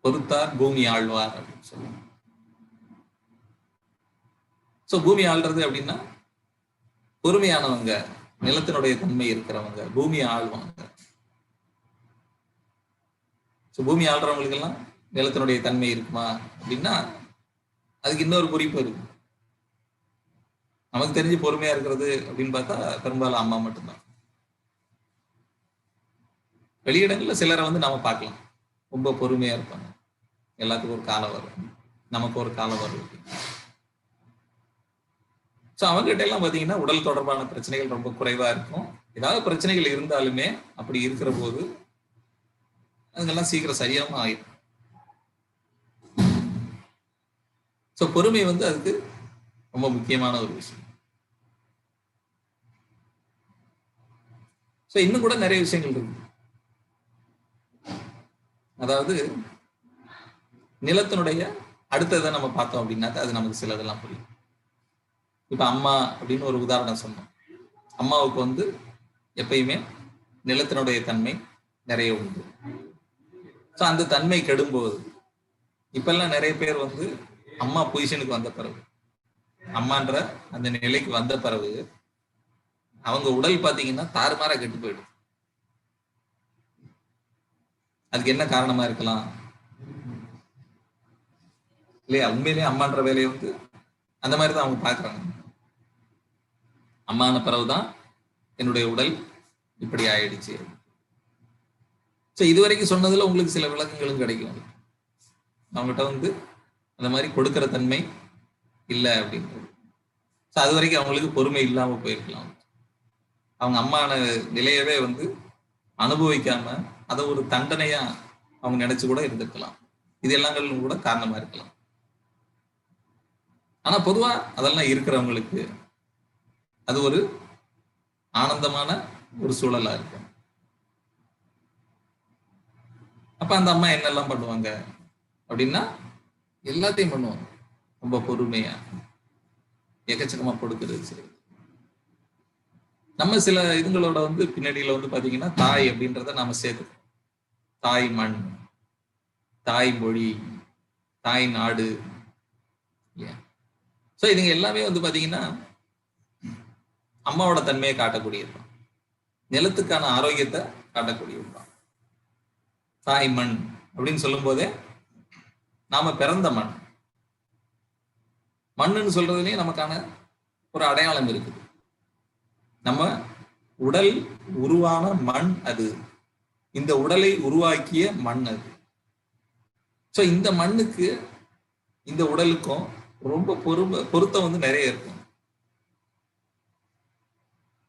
Speaker 1: பொறுத்தார் பூமி ஆழ்வார் அப்படின்னு சொல்லுவாங்க. ஸோ பூமி ஆள்றது அப்படின்னா பொறுமையானவங்க, நிலத்தினுடைய தன்மை இருக்கிறவங்க பூமியை ஆள்வாங்க. ஸோ பூமி ஆள்றவங்களுக்கு எல்லாம் நிலத்தினுடைய தன்மை இருக்குமா அப்படின்னா அதுக்கு இன்னொரு குறிப்பு இருக்கு. நமக்கு தெரிஞ்சு பொறுமையா இருக்கிறது அப்படின்னு பார்த்தா பெரும்பாலும் அம்மா மட்டும்தான். வெளியிடங்கள்ல சிலரை வந்து நாம பார்க்கலாம், ரொம்ப பொறுமையா இருப்பாங்க. எல்லாத்துக்கும் ஒரு காலம் வரும், நமக்கு ஒரு காலம் வரும். ஸோ அவங்ககிட்ட எல்லாம் பார்த்தீங்கன்னா உடல் தொடர்பான பிரச்சனைகள் ரொம்ப குறைவா இருக்கும். ஏதாவது பிரச்சனைகள் இருந்தாலுமே அப்படி இருக்கிற போது அதுங்கெல்லாம் சீக்கிரம் சரியாம ஆயிடும். ஸோ பொறுமை வந்து அதுக்கு ரொம்ப முக்கியமான ஒரு விஷயம். ஸோ இன்னும் கூட நிறைய விஷயங்கள் இருக்கு. அதாவது நிலத்தினுடைய அடுத்ததை நம்ம பார்த்தோம் அப்படின்னாக்கா அது நமக்கு சிலதெல்லாம் புரியும். இப்ப அம்மா அப்படின்னு ஒரு உதாரணம் சொன்னோம். அம்மாவுக்கு வந்து எப்பயுமே நிலத்தினுடைய தன்மை நிறைய உண்டு. ஸோ அந்த தன்மை கெடும்போது இப்பெல்லாம் நிறைய பேர் வந்து அம்மா பொசிஷனுக்கு வந்த பிறகு, அம்மான்ற அந்த நிலைக்கு வந்த பிறகு அவங்க உடல் பார்த்தீங்கன்னா தாறுமாறா கெட்டு போயிடும். அதுக்கு என்ன காரணமா இருக்கலாம் இல்லையா? உண்மையிலேயே அம்மான்ற வேலையை வந்து அந்த மாதிரி தான் அவங்க பாக்குறாங்க. அம்மான பிறகுதான் என்னுடைய உடல் இப்படி ஆயிடுச்சு. ஸோ இதுவரைக்கும் சொன்னதுல உங்களுக்கு சில விளக்கங்களும் கிடைக்கும். அவங்ககிட்ட வந்து அந்த மாதிரி கொடுக்கிற தன்மை இல்லை அப்படின்றது. ஸோ அது வரைக்கும் அவங்களுக்கு பொறுமை இல்லாம போயிருக்கலாம். அவங்க அம்மான நிலையவே வந்து அனுபவிக்காம அதை ஒரு தண்டனையா அவங்க நினைச்சு கூட இருந்திருக்கலாம். இது எல்லாங்களும் கூட காரணமா இருக்கலாம். ஆனா பொதுவா அதெல்லாம் இருக்கிறவங்களுக்கு அது ஒரு ஆனந்தமான ஒரு சூழலா இருக்கும். அப்ப அந்த அம்மா என்னெல்லாம் பண்ணுவாங்க அப்படின்னா எல்லாத்தையும் பண்ணுவாங்க. ரொம்ப பொறுமையா எக்கச்சக்கமா கொடுக்குறது. சரி, நம்ம சில இதுங்களோட வந்து பின்னாடியில வந்து பாத்தீங்கன்னா தாய் அப்படின்றத நாம சேர்த்துக்கணும். தாய் மண், தாய் மொழி, தாய் நாடு. ஸோ இதுங்க எல்லாமே வந்து பாத்தீங்கன்னா அம்மாவோட தன்மையை காட்டக்கூடியதுதான், நிலத்துக்கான ஆரோக்கியத்தை காட்டக்கூடியதுதான். தாய் மண் அப்படின்னு சொல்லும் போதே நாம பிறந்த மண், மண்ணுன்னு சொல்றதுலயே நமக்கான ஒரு அடையாளம் இருக்குது. நம்ம உடல் உருவான மண் அது, இந்த உடலை உருவாக்கிய மண் அது. ஸோ இந்த மண்ணுக்கு இந்த உடலுக்கும் ரொம்ப பொருத்தம் வந்து நிறைய இருக்கும்.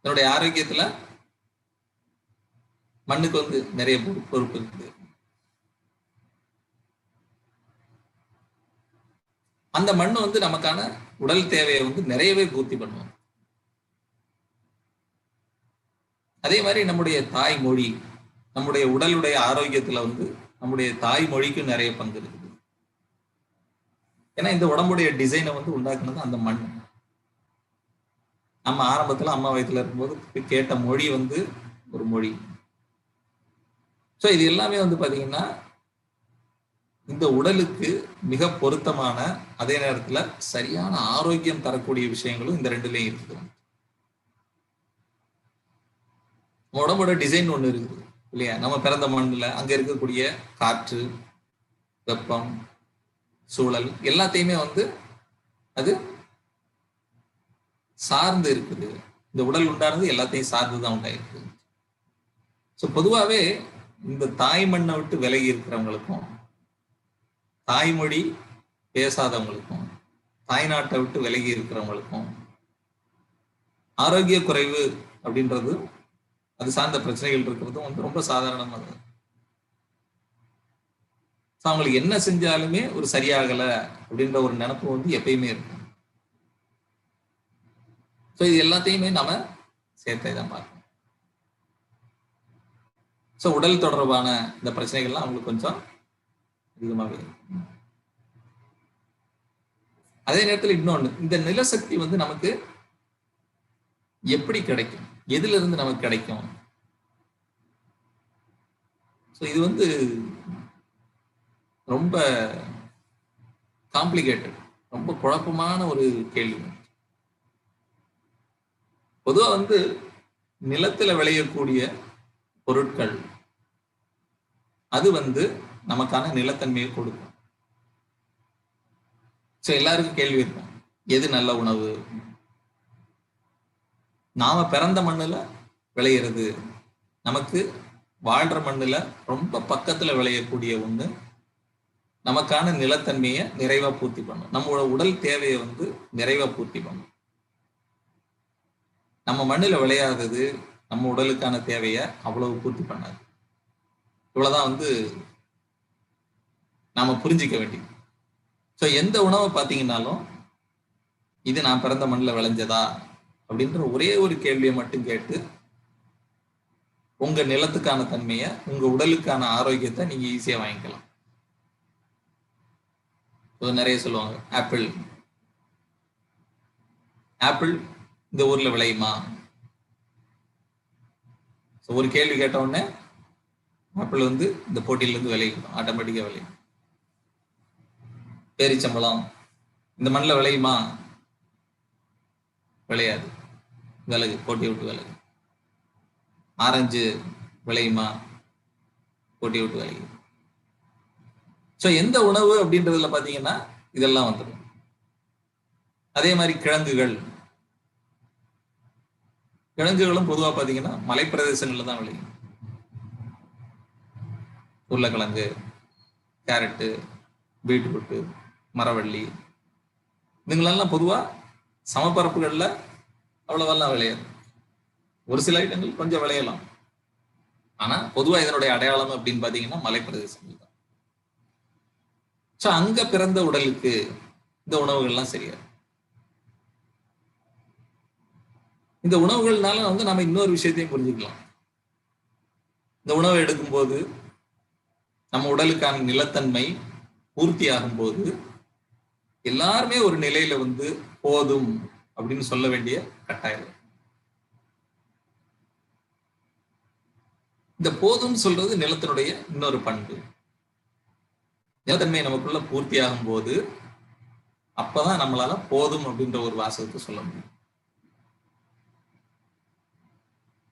Speaker 1: என்னுடைய ஆரோக்கியத்துல மண்ணுக்கு வந்து நிறைய பொறுப்பு இருக்குது. அந்த மண் வந்து நமக்கான உடல் தேவையை வந்து நிறையவே பூர்த்தி பண்ணுவோம். அதே மாதிரி நம்முடைய தாய்மொழி, நம்முடைய உடலுடைய ஆரோக்கியத்துல வந்து நம்முடைய தாய்மொழிக்கு நிறைய பங்கு இருக்குது. ஏன்னா இந்த உடம்புடைய டிசைனை வந்து உண்டாக்குனது அந்த மண். நம்ம ஆரம்பத்துல அம்மா வயிற்றுல இருக்கும்போது கேட்ட மொழி வந்து ஒரு மொழி. ஸோ இது எல்லாமே வந்து பாத்தீங்கன்னா இந்த உடலுக்கு மிக பொருத்தமான, அதே நேரத்துல சரியான ஆரோக்கியம் தரக்கூடிய விஷயங்களும் இந்த ரெண்டுலயும் இருக்குது. உடம்போட டிசைன் ஒண்ணு இருக்குது இல்லையா? நம்ம பிறந்த மண்ணுல அங்க இருக்கக்கூடிய காற்று, வெப்பம், சூழல் எல்லாத்தையுமே வந்து அது சார்ந்து இருக்குது. இந்த உடல் உண்டானது எல்லாத்தையும் சார்ந்துதான் உண்டாயிருக்கு. ஸோ பொதுவாகவே இந்த தாய் மண்ணை விட்டு விலகி இருக்கிறவங்களுக்கும், தாய்மொழி பேசாதவங்களுக்கும், தாய்நாட்டை விட்டு விலகி இருக்கிறவங்களுக்கும் ஆரோக்கிய குறைவு அப்படின்றது, அது சார்ந்த பிரச்சனைகள் இருக்கிறதும் வந்து ரொம்ப சாதாரணமானது. அவங்களுக்கு என்ன செஞ்சாலுமே ஒரு சரியாகல அப்படின்ற ஒரு நினைப்பு வந்து எப்பயுமே இருக்கும். ஸோ இது எல்லாத்தையுமே நம்ம சேர்த்தே தான் பார்க்கணும். ஸோ உடல் தொடர்பான இந்த பிரச்சனைகள்லாம் அவங்களுக்கு கொஞ்சம் அதிகமாகவே இருக்கும். அதே நேரத்தில் இன்னொன்று, இந்த நிலசக்தி வந்து நமக்கு எப்படி கிடைக்கும், எதுல இருந்து நமக்கு கிடைக்கும்? ஸோ இது வந்து ரொம்ப காம்ப்ளிகேட்டட், ரொம்ப குழப்பமான ஒரு கேள்வி. பொதுவா வந்து நிலத்துல விளையக்கூடிய பொருட்கள் அது வந்து நமக்கான நிலத்தன்மையை கொடுக்கும். ஸோ எல்லாருக்கும் கேள்வி இருக்கும், எது நல்ல உணவு? நாம பிறந்த மண்ணுல விளையிறது, நமக்கு வாழ்ற மண்ணுல ரொம்ப பக்கத்துல விளையக்கூடிய ஒண்ணு நமக்கான நிலத்தன்மையை நிறைவா பூர்த்தி பண்ணும். நம்மளோட உடல் தேவையை வந்து நிறைவா பூர்த்தி பண்ணும். நம்ம மண்ணுல விளையாதது நம்ம உடலுக்கான தேவையை அவ்வளவு பூர்த்தி பண்ணாது. இவ்வளவுதான் வந்து நாம புரிஞ்சிக்க வேண்டியது. ஸோ எந்த உணவை பார்த்தீங்கன்னாலும் இது நான் பிறந்த மண்ணில் விளைஞ்சதா அப்படின்ற ஒரே ஒரு கேள்வியை மட்டும் கேட்டு உங்க நிலத்துக்கான தன்மையை, உங்க உடலுக்கான ஆரோக்கியத்தை நீங்க ஈஸியா வாங்கிக்கலாம். நிறைய சொல்லுவாங்க, ஆப்பிள் ஆப்பிள் இந்த ஊர்ல விளையுமா? ஒரு கேள்வி கேட்ட உடனே ஆப்பிள் வந்து இந்த போட்டியில இருந்து விளையும், ஆட்டோமேட்டிக்கா விளையும். பேரிச்சம்பளம் இந்த மண்ணில் விளையுமா? விளையாது, விலகு, போட்டி விட்டு விலகு. ஆரஞ்சு விளையுமா? போட்டி விட்டு விலகு. ஸோ எந்த உணவு அப்படின்றதுல பார்த்தீங்கன்னா இதெல்லாம் வந்துடும். அதே மாதிரி கிழங்குகளும் பொதுவாக பார்த்தீங்கன்னா மலைப்பிரதேசங்கள்ல தான் விளையும். உருளைக்கிழங்கு, கேரட்டு, பீட்ரூட்டு, மரவள்ளி, இதுங்களெல்லாம் பொதுவாக சமப்பரப்புகளில் அவ்வளவெல்லாம் விளையாது. ஒரு சில ஐட்டங்கள் கொஞ்சம் விளையலாம், ஆனா பொதுவா இதனுடைய அடையாளம் அப்படின்னு பாத்தீங்கன்னா மலைப்பிரதேசங்கள் தான். ஸோ அங்க பிறந்த உடலுக்கு இந்த உணவுகள்லாம் சரியா. இந்த உணவுகள்னால வந்து நம்ம இன்னொரு விஷயத்தையும் புரிஞ்சுக்கலாம். இந்த உணவை எடுக்கும்போது நம்ம உடலுக்கான நிலத்தன்மை பூர்த்தி ஆகும் போது எல்லாருமே ஒரு நிலையில வந்து போதும் அப்படின்னு சொல்ல வேண்டிய கட்டாயம். இந்த போதும் சொல்றது நிலத்தினுடைய இன்னொரு பண்பு. நிலத்தன்மை நமக்குள்ள பூர்த்தி ஆகும் போது அப்பதான் நம்மளால போதும் அப்படின்ற ஒரு வாசகத்தை சொல்ல முடியும்.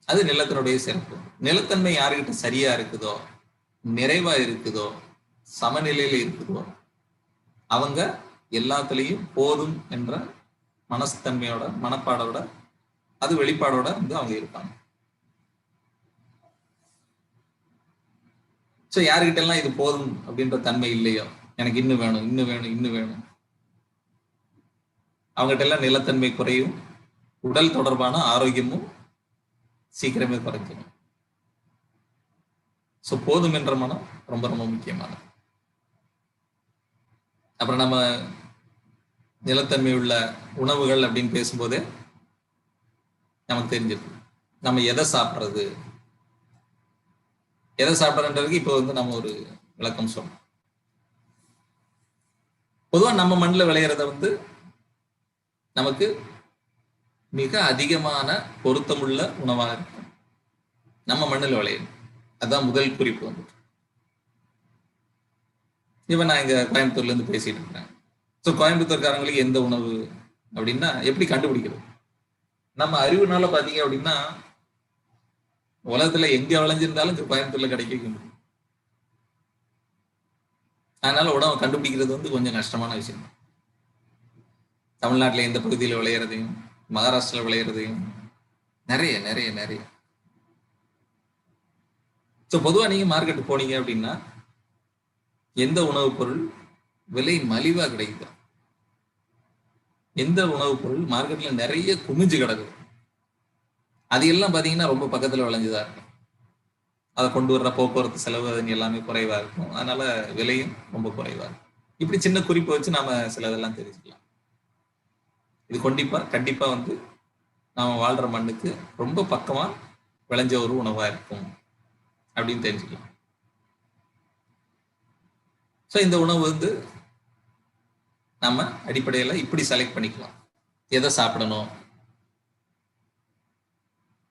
Speaker 1: அது நிலத்தினுடைய சிறப்பு. நிலத்தன்மை யாருக்கிட்ட சரியா இருக்குதோ, நிறைவா இருக்குதோ, சமநிலையில இருக்குதோ, அவங்க எல்லாத்துலயும் போதும் என்ற மனஸ்தன்மையோட, மனப்பாடோட, அது வெளிப்பாடோட வந்து அவங்க இருப்பாங்க. ஸோ யாருக்கிட்ட எல்லாம் இது போதும் அப்படின்ற தன்மை இல்லையோ, எனக்கு இன்னும் வேணும், இன்னும் வேணும், இன்னும் வேணும், அவங்ககிட்ட எல்லாம் நிலத்தன்மை குறையும், உடல் தொடர்பான ஆரோக்கியமும் சீக்கிரமே குறைஞ்சிடும். ஸோ போதும் என்ற மனம் ரொம்ப ரொம்ப முக்கியமானது. அப்புறம் நம்ம நிலத்தன்மை உள்ள உணவுகள் அப்படின்னு பேசும்போதே நமக்கு தெரிஞ்சிருக்கு நம்ம எதை சாப்பிட்றது, எதை சாப்பிட்றதுக்கு இப்போ வந்து நம்ம ஒரு விளக்கம் சொல்லணும். பொதுவாக நம்ம மண்ணில் விளையிறத வந்து நமக்கு மிக அதிகமான பொருத்தமுள்ள உணவாக இருக்கும். நம்ம மண்ணில் விளையும், அதுதான் முதல் குறிப்பு வந்து. இவன் நான் இங்க கோயம்புத்தூர்ல இருந்து பேசிட்டு இருக்கிறேன். ஸோ கோயம்புத்தூர்காரங்களுக்கு எந்த உணவு அப்படின்னா எப்படி கண்டுபிடிக்கிறது? நம்ம அறிவுனால பாத்தீங்க அப்படின்னா உலகத்துல எங்க விளைஞ்சிருந்தாலும் கோயம்புத்தூர்ல கிடைக்க முடியும். அதனால உணவை கண்டுபிடிக்கிறது வந்து கொஞ்சம் கஷ்டமான விஷயம். தமிழ்நாட்டில் எந்த பகுதியில் விளையிறதையும், மகாராஷ்டிராவில் விளையிறதையும் நிறைய நிறைய நிறைய. ஸோ பொதுவாக நீங்க மார்க்கெட்டு போனீங்க அப்படின்னா எந்த உணவுப் பொருள் விலை மலிவா கிடைக்குது, எந்த உணவுப் பொருள் மார்க்கெட்ல நிறைய குமிஞ்சு கிடக்குது, அது எல்லாம் பாத்தீங்கன்னா ரொம்ப பக்கத்துல விளைஞ்சுதான் இருக்கும். அதை கொண்டு வர்ற போக்குவரத்து செலவு அது எல்லாமே குறைவா இருக்கும். அதனால விலையும் ரொம்ப குறைவா இருக்கும். இப்படி சின்ன குறிப்பை வச்சு நாம சிலதெல்லாம் தெரிஞ்சுக்கலாம். இது கண்டிப்பா வந்து நாம வாழ்ற மண்ணுக்கு ரொம்ப பக்கமா விளைஞ்ச ஒரு உணவா இருக்கும் அப்படின்னு தெரிஞ்சுக்கலாம். ஸோ இந்த உணவு வந்து நம்ம அடிப்படையில் இப்படி செலக்ட் பண்ணிக்கலாம். எதை சாப்பிடணும்,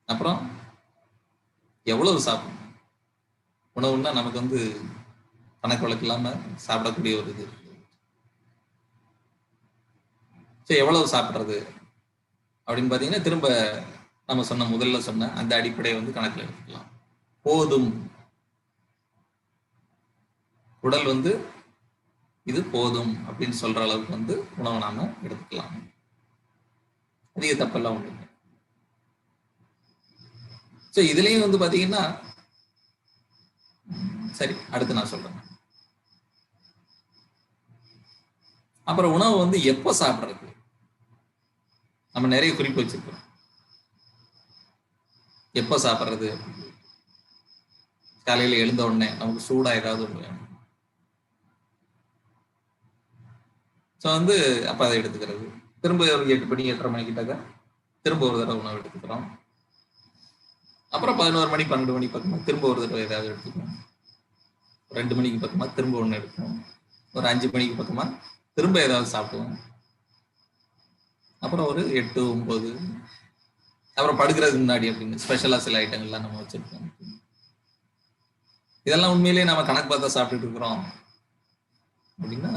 Speaker 1: அப்புறம் எவ்வளவு சாப்பிடணும். உணவுன்னா நமக்கு வந்து கணக்கு வழக்கு இல்லாம சாப்பிடக்கூடிய ஒரு இது. ஸோ எவ்வளவு சாப்பிட்றது அப்படின்னு பார்த்தீங்கன்னா, திரும்ப நம்ம முதல்ல சொன்ன அந்த அடிப்படையை வந்து கணக்கில் எடுத்துக்கலாம். போதும், உடல் வந்து இது போதும் அப்படின்னு சொல்ற அளவுக்கு வந்து உணவை நாம எடுத்துக்கலாம். அதிக தப்பெல்லாம் ஒண்ணு. ஸோ இதுலயும் வந்து பாத்தீங்கன்னா, சரி அடுத்து நான் சொல்றேன். அப்புறம் உணவு வந்து எப்போ சாப்பிட்றது, நம்ம நிறைய குறிப்பு வச்சிருக்கோம். எப்போ சாப்பிட்றது, காலையில எழுந்த உடனே நமக்கு சூடா ஏதாவது ஒன்று வேணும். ஸோ வந்து அப்போ அதை எடுத்துக்கிறது. திரும்ப ஒரு 8 மணி 8:30 மணிக்கிட்டாக்க திரும்ப ஒரு தடவை உணவு எடுத்துக்கிறோம். அப்புறம் 11 மணி 12 மணி பக்கமா திரும்ப ஒரு தடவை ஏதாவது எடுத்துக்கணும். 2 மணிக்கு பக்கமா திரும்ப ஒன்று எடுக்கணும். ஒரு 5 மணிக்கு பக்கமா திரும்ப ஏதாவது சாப்பிடுவோம். அப்புறம் ஒரு 8 9 அப்புறம் படுக்கிறதுக்கு முன்னாடி அப்படின்னு ஸ்பெஷலா சில ஐட்டங்கள்லாம் நம்ம வச்சிருக்கோம். இதெல்லாம் உண்மையிலேயே நம்ம கணக்கு பார்த்தா சாப்பிட்டுட்டு இருக்கிறோம் அப்படின்னா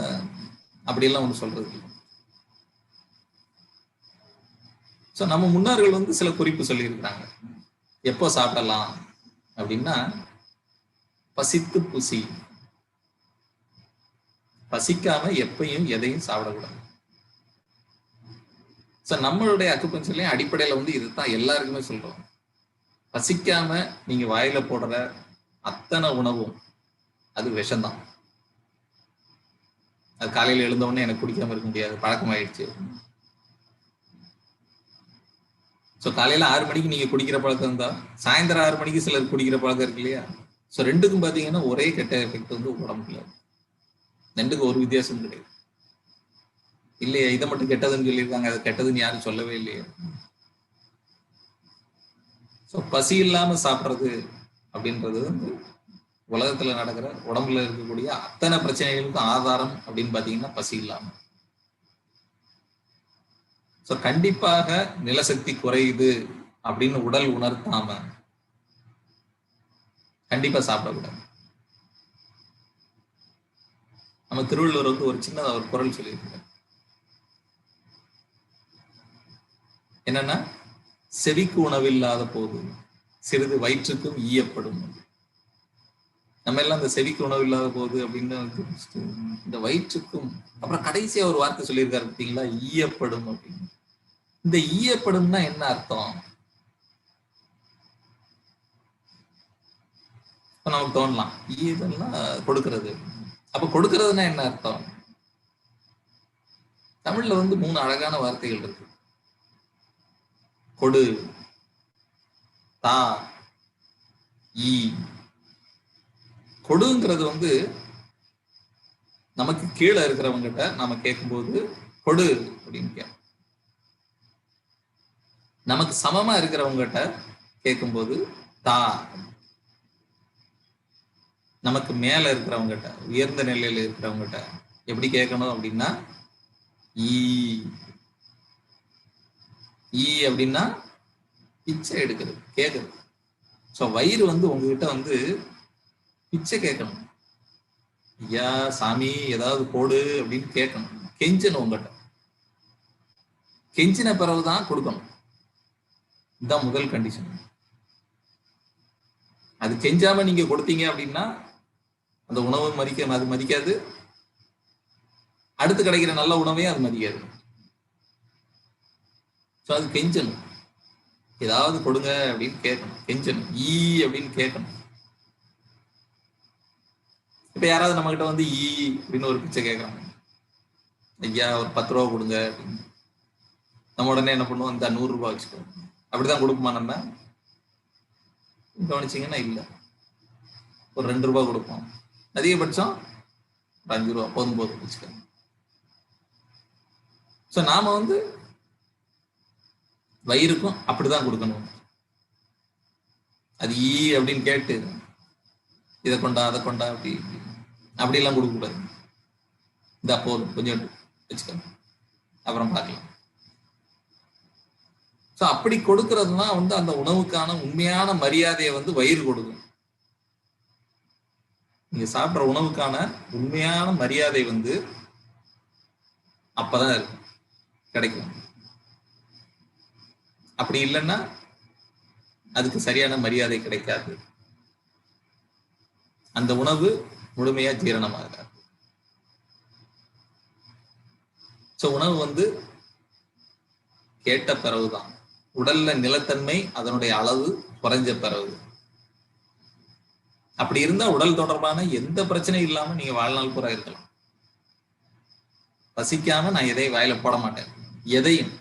Speaker 1: அப்படியெல்லாம் ஒன்று சொல்றது இல்லை. ஸோ நம்ம முன்னோர்கள் வந்து சில குறிப்பு சொல்லியிருக்கிறாங்க. எப்போ சாப்பிடலாம் அப்படின்னா, பசித்து புசி. பசிக்காம எப்பயும் எதையும் சாப்பிடக்கூடாது. ஸோ நம்மளுடைய அக்குபஞ்சர்லயும் அடிப்படையில வந்து இதுதான் எல்லாருக்குமே சொல்றோம். பசிக்காம நீங்க வாயில போடுற அத்தனை உணவும் அது விஷம்தான். அது காலையில எழுந்த உடனே எனக்கு குடிக்காம இருக்க முடியாது, பழக்கமாயிடுச்சு. ஸோ காலையில 6 மணிக்கு நீங்க குடிக்கிற பழக்கம் இருந்தா சாயந்தரம் 6 மணிக்கு சிலர் குடிக்கிற பழக்கம் இருக்கு இல்லையா? ஸோ ரெண்டுக்கும் பாத்தீங்கன்னா ஒரே கெட்ட எஃபெக்ட் வந்து உடம்புல. ரெண்டுக்கும் ஒரு வித்தியாசம் கிடையாது இல்லையா? இதை மட்டும் கெட்டதுன்னு சொல்லியிருக்காங்க, அது கெட்டதுன்னு யாரும் சொல்லவே இல்லையா? ஸோ பசி இல்லாம சாப்பிட்றது அப்படின்றது வந்து உலகத்துல நடக்கிற உடம்புல இருக்கக்கூடிய அத்தனை பிரச்சனைகளுக்கும் ஆதாரம் அப்படின்னு பாத்தீங்கன்னா பசி இல்லாம. ஸோ கண்டிப்பாக நிலசக்தி குறையுது அப்படின்னு உடல் உணர்த்தாம கண்டிப்பா சாப்பிடக்கூடாது. நம்ம திருவள்ளுவர் வந்து ஒரு சின்ன ஒரு குறள் சொல்லியிருக்காரு. என்னன்னா, செவிக்கு உணவில்லாத போது சிறிது வயிற்றுக்கும் ஈயப்படும். நம்ம எல்லாம் இந்த செவிக்கு உணவு இல்லாத போது அப்படின்னு இந்த வயிற்றுக்கும், அப்புறம் கடைசியா ஒரு வார்த்தை சொல்லியிருக்காரு பார்த்தீங்களா, ஈயப்படும் அப்படின்னு. இந்த ஈயப்படும்னா என்ன அர்த்தம்? நமக்கு தோணலாம், ஈயதெல்லாம் கொடுக்கறது. அப்ப கொடுக்கறதுன்னா என்ன அர்த்தம்? தமிழ்ல வந்து 3 அழகான வார்த்தைகள் இருக்கு. கொடு, தா, ஈ. கொடுங்கிறது வந்து நமக்கு கீழே இருக்கிறவங்கிட்ட நாம கேட்கும்போது கொடு அப்படின்னு கேட்கும். நமக்கு சமமா இருக்கிறவங்கிட்ட கேட்கும்போது தா. நமக்கு மேல இருக்கிறவங்கிட்ட, உயர்ந்த நிலையில இருக்கிறவங்கிட்ட எப்படி கேட்கணும் அப்படின்னா ஈ. ஈ அப்படின்னா பிச்சை எடுக்கிறது, கேட்கறது. ஸோ வயிறு வந்து உங்ககிட்ட வந்து பிச்சை கேட்கணும். ஐயா சாமி ஏதாவது போடு அப்படின்னு கேட்கணும், கெஞ்சணும். உங்ககிட்ட கெஞ்சின பிறகுதான் கொடுக்கணும். இதுதான் முதல் கண்டிஷன். அது கெஞ்சாம நீங்க கொடுத்தீங்க அப்படின்னா அந்த உணவு அது மதிக்காது. அடுத்து கிடைக்கிற நல்ல உணவையும் அது மதிக்காது. ஸோ அது கெஞ்சணும், ஏதாவது கொடுங்க அப்படின்னு கேட்கணும், கெஞ்சணும், ஈ அப்படின்னு கேட்கணும். இப்ப யாராவது நம்ம கிட்ட வந்து ஈ அப்படின்னு ஒரு பிச்சை கேட்கறாங்க, ஐயா ஒரு 10 ரூபா கொடுங்க அப்படின்னு. நம்ம உடனே என்ன பண்ணுவோம், இந்த 100 ரூபாய் வச்சுக்கோ. அப்படிதான் கொடுக்குமா நம்ம? கவனிச்சிங்கன்னா இல்லை. ஒரு 2 ரூபாய் கொடுப்போம், அதிகபட்சம் ஒரு 5 ரூபா போதும் வச்சுக்கோங்க. ஸோ நாம வந்து வயிறுக்கும் அப்படிதான் கொடுக்கணும். அது அப்படின்னு கேட்டு இதை கொண்டா அதை கொண்டா அப்படிலாம் கொடுக்கக்கூடாது. இதா போதும் கொஞ்சம் வச்சுக்கோங்க, அப்புறம் பார்க்கலாம். ஸோ அப்படி கொடுக்கறதுனா வந்து அந்த உணவுக்கான உண்மையான மரியாதையை வந்து வயிறு கொடுக்கும். நீங்க சாப்பிட்ற உணவுக்கான உண்மையான மரியாதை வந்து அப்பதான் இருக்கும், கிடைக்கும். அப்படி இல்லைன்னா அதுக்கு சரியான மரியாதை கிடைக்காது, அந்த உணவு முழுமையா ஜீரணமாகாது. ஸோ உணவு வந்து கேட்ட பிறகுதான், உடல்ல நிலத்தன்மை அதனுடைய அளவு குறைஞ்ச பிறகு. அப்படி இருந்தா உடல் தொடர்பான எந்த பிரச்சனையும் இல்லாம நீங்க வாழ்நாள் பூரா இருக்கலாம். பசிக்காம நான் எதையும் வாயில போட மாட்டேன், எதையும்.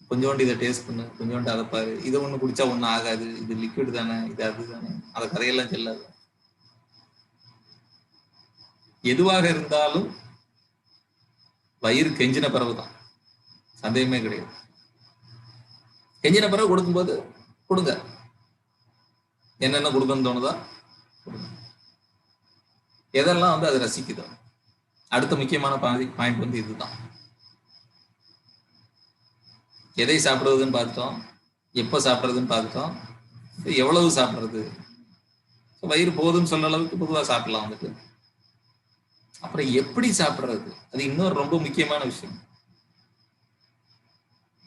Speaker 1: கொஞ்சோண்டு இதை டேஸ்ட் பண்ணு, கொஞ்சோண்டு அதை பாரு, இதை ஒண்ணு குடிச்சா ஒன்னும் ஆகாது, இது லிக்விட் தானே, இது அது தானே, அதை கதையெல்லாம் செல்லாது. எதுவாக இருந்தாலும் வயிறு கெஞ்சின பிறகுதான், சந்தேகமே கிடையாது. கெஞ்சின பிறகு கொடுக்கும்போது கொடுங்க, என்னென்ன கொடுக்கணும்னு தோணுதா கொடுங்க. எதெல்லாம் வந்து அதை ரசிக்குதோ. அடுத்த முக்கியமான பாயிண்ட் வந்து இதுதான். எதை சாப்பிடுறதுன்னு பார்த்துட்டோம், எப்போ சாப்பிட்றதுன்னு பார்த்துட்டோம், எவ்வளவு சாப்பிட்றது. வயிறு போதுன்னு சொல்ற அளவுக்கு பொதுவாக சாப்பிடலாம் வந்துட்டு. அப்புறம் எப்படி சாப்பிட்றது, அது இன்னொரு ரொம்ப முக்கியமான விஷயம்.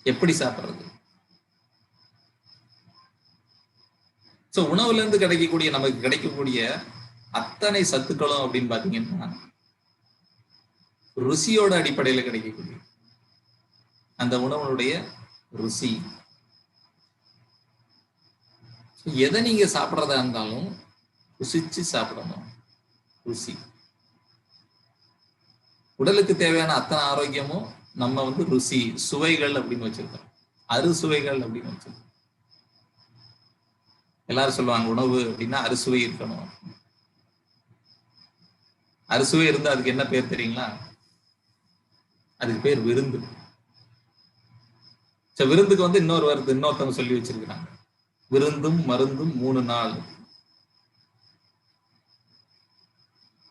Speaker 1: எப்படி சாப்பிட்றது? ஸோ உணவுல இருந்து கிடைக்கக்கூடிய, நமக்கு கிடைக்கக்கூடிய அத்தனை சத்துக்களும் அப்படின்னு பாத்தீங்கன்னா ருசியோட அடிப்படையில கிடைக்கக்கூடிய அந்த உணவுடைய ருசி. எதை நீங்க சாப்பிட்றதா இருந்தாலும் ருசிச்சு சாப்பிடணும். ருசி உடலுக்கு தேவையான அத்தனை ஆரோக்கியமும் நம்ம வந்து ருசி, சுவைகள் அப்படின்னு வச்சிருக்கோம், அறுசுவைகள் அப்படின்னு வச்சிருக்கோம். எல்லாரும் சொல்லுவாங்க உணவு அப்படின்னா அறுசுவை இருக்கணும். அறுசுவை இருந்தா அதுக்கு என்ன பேர் தெரியுங்களா? அதுக்கு பேர் விருந்து. விருந்துக்கு வந்து இன்னொரு வருது, இன்னொருத்தவங்க சொல்லி வச்சிருக்கிறாங்க, விருந்தும் மருந்தும் 3 நாள்.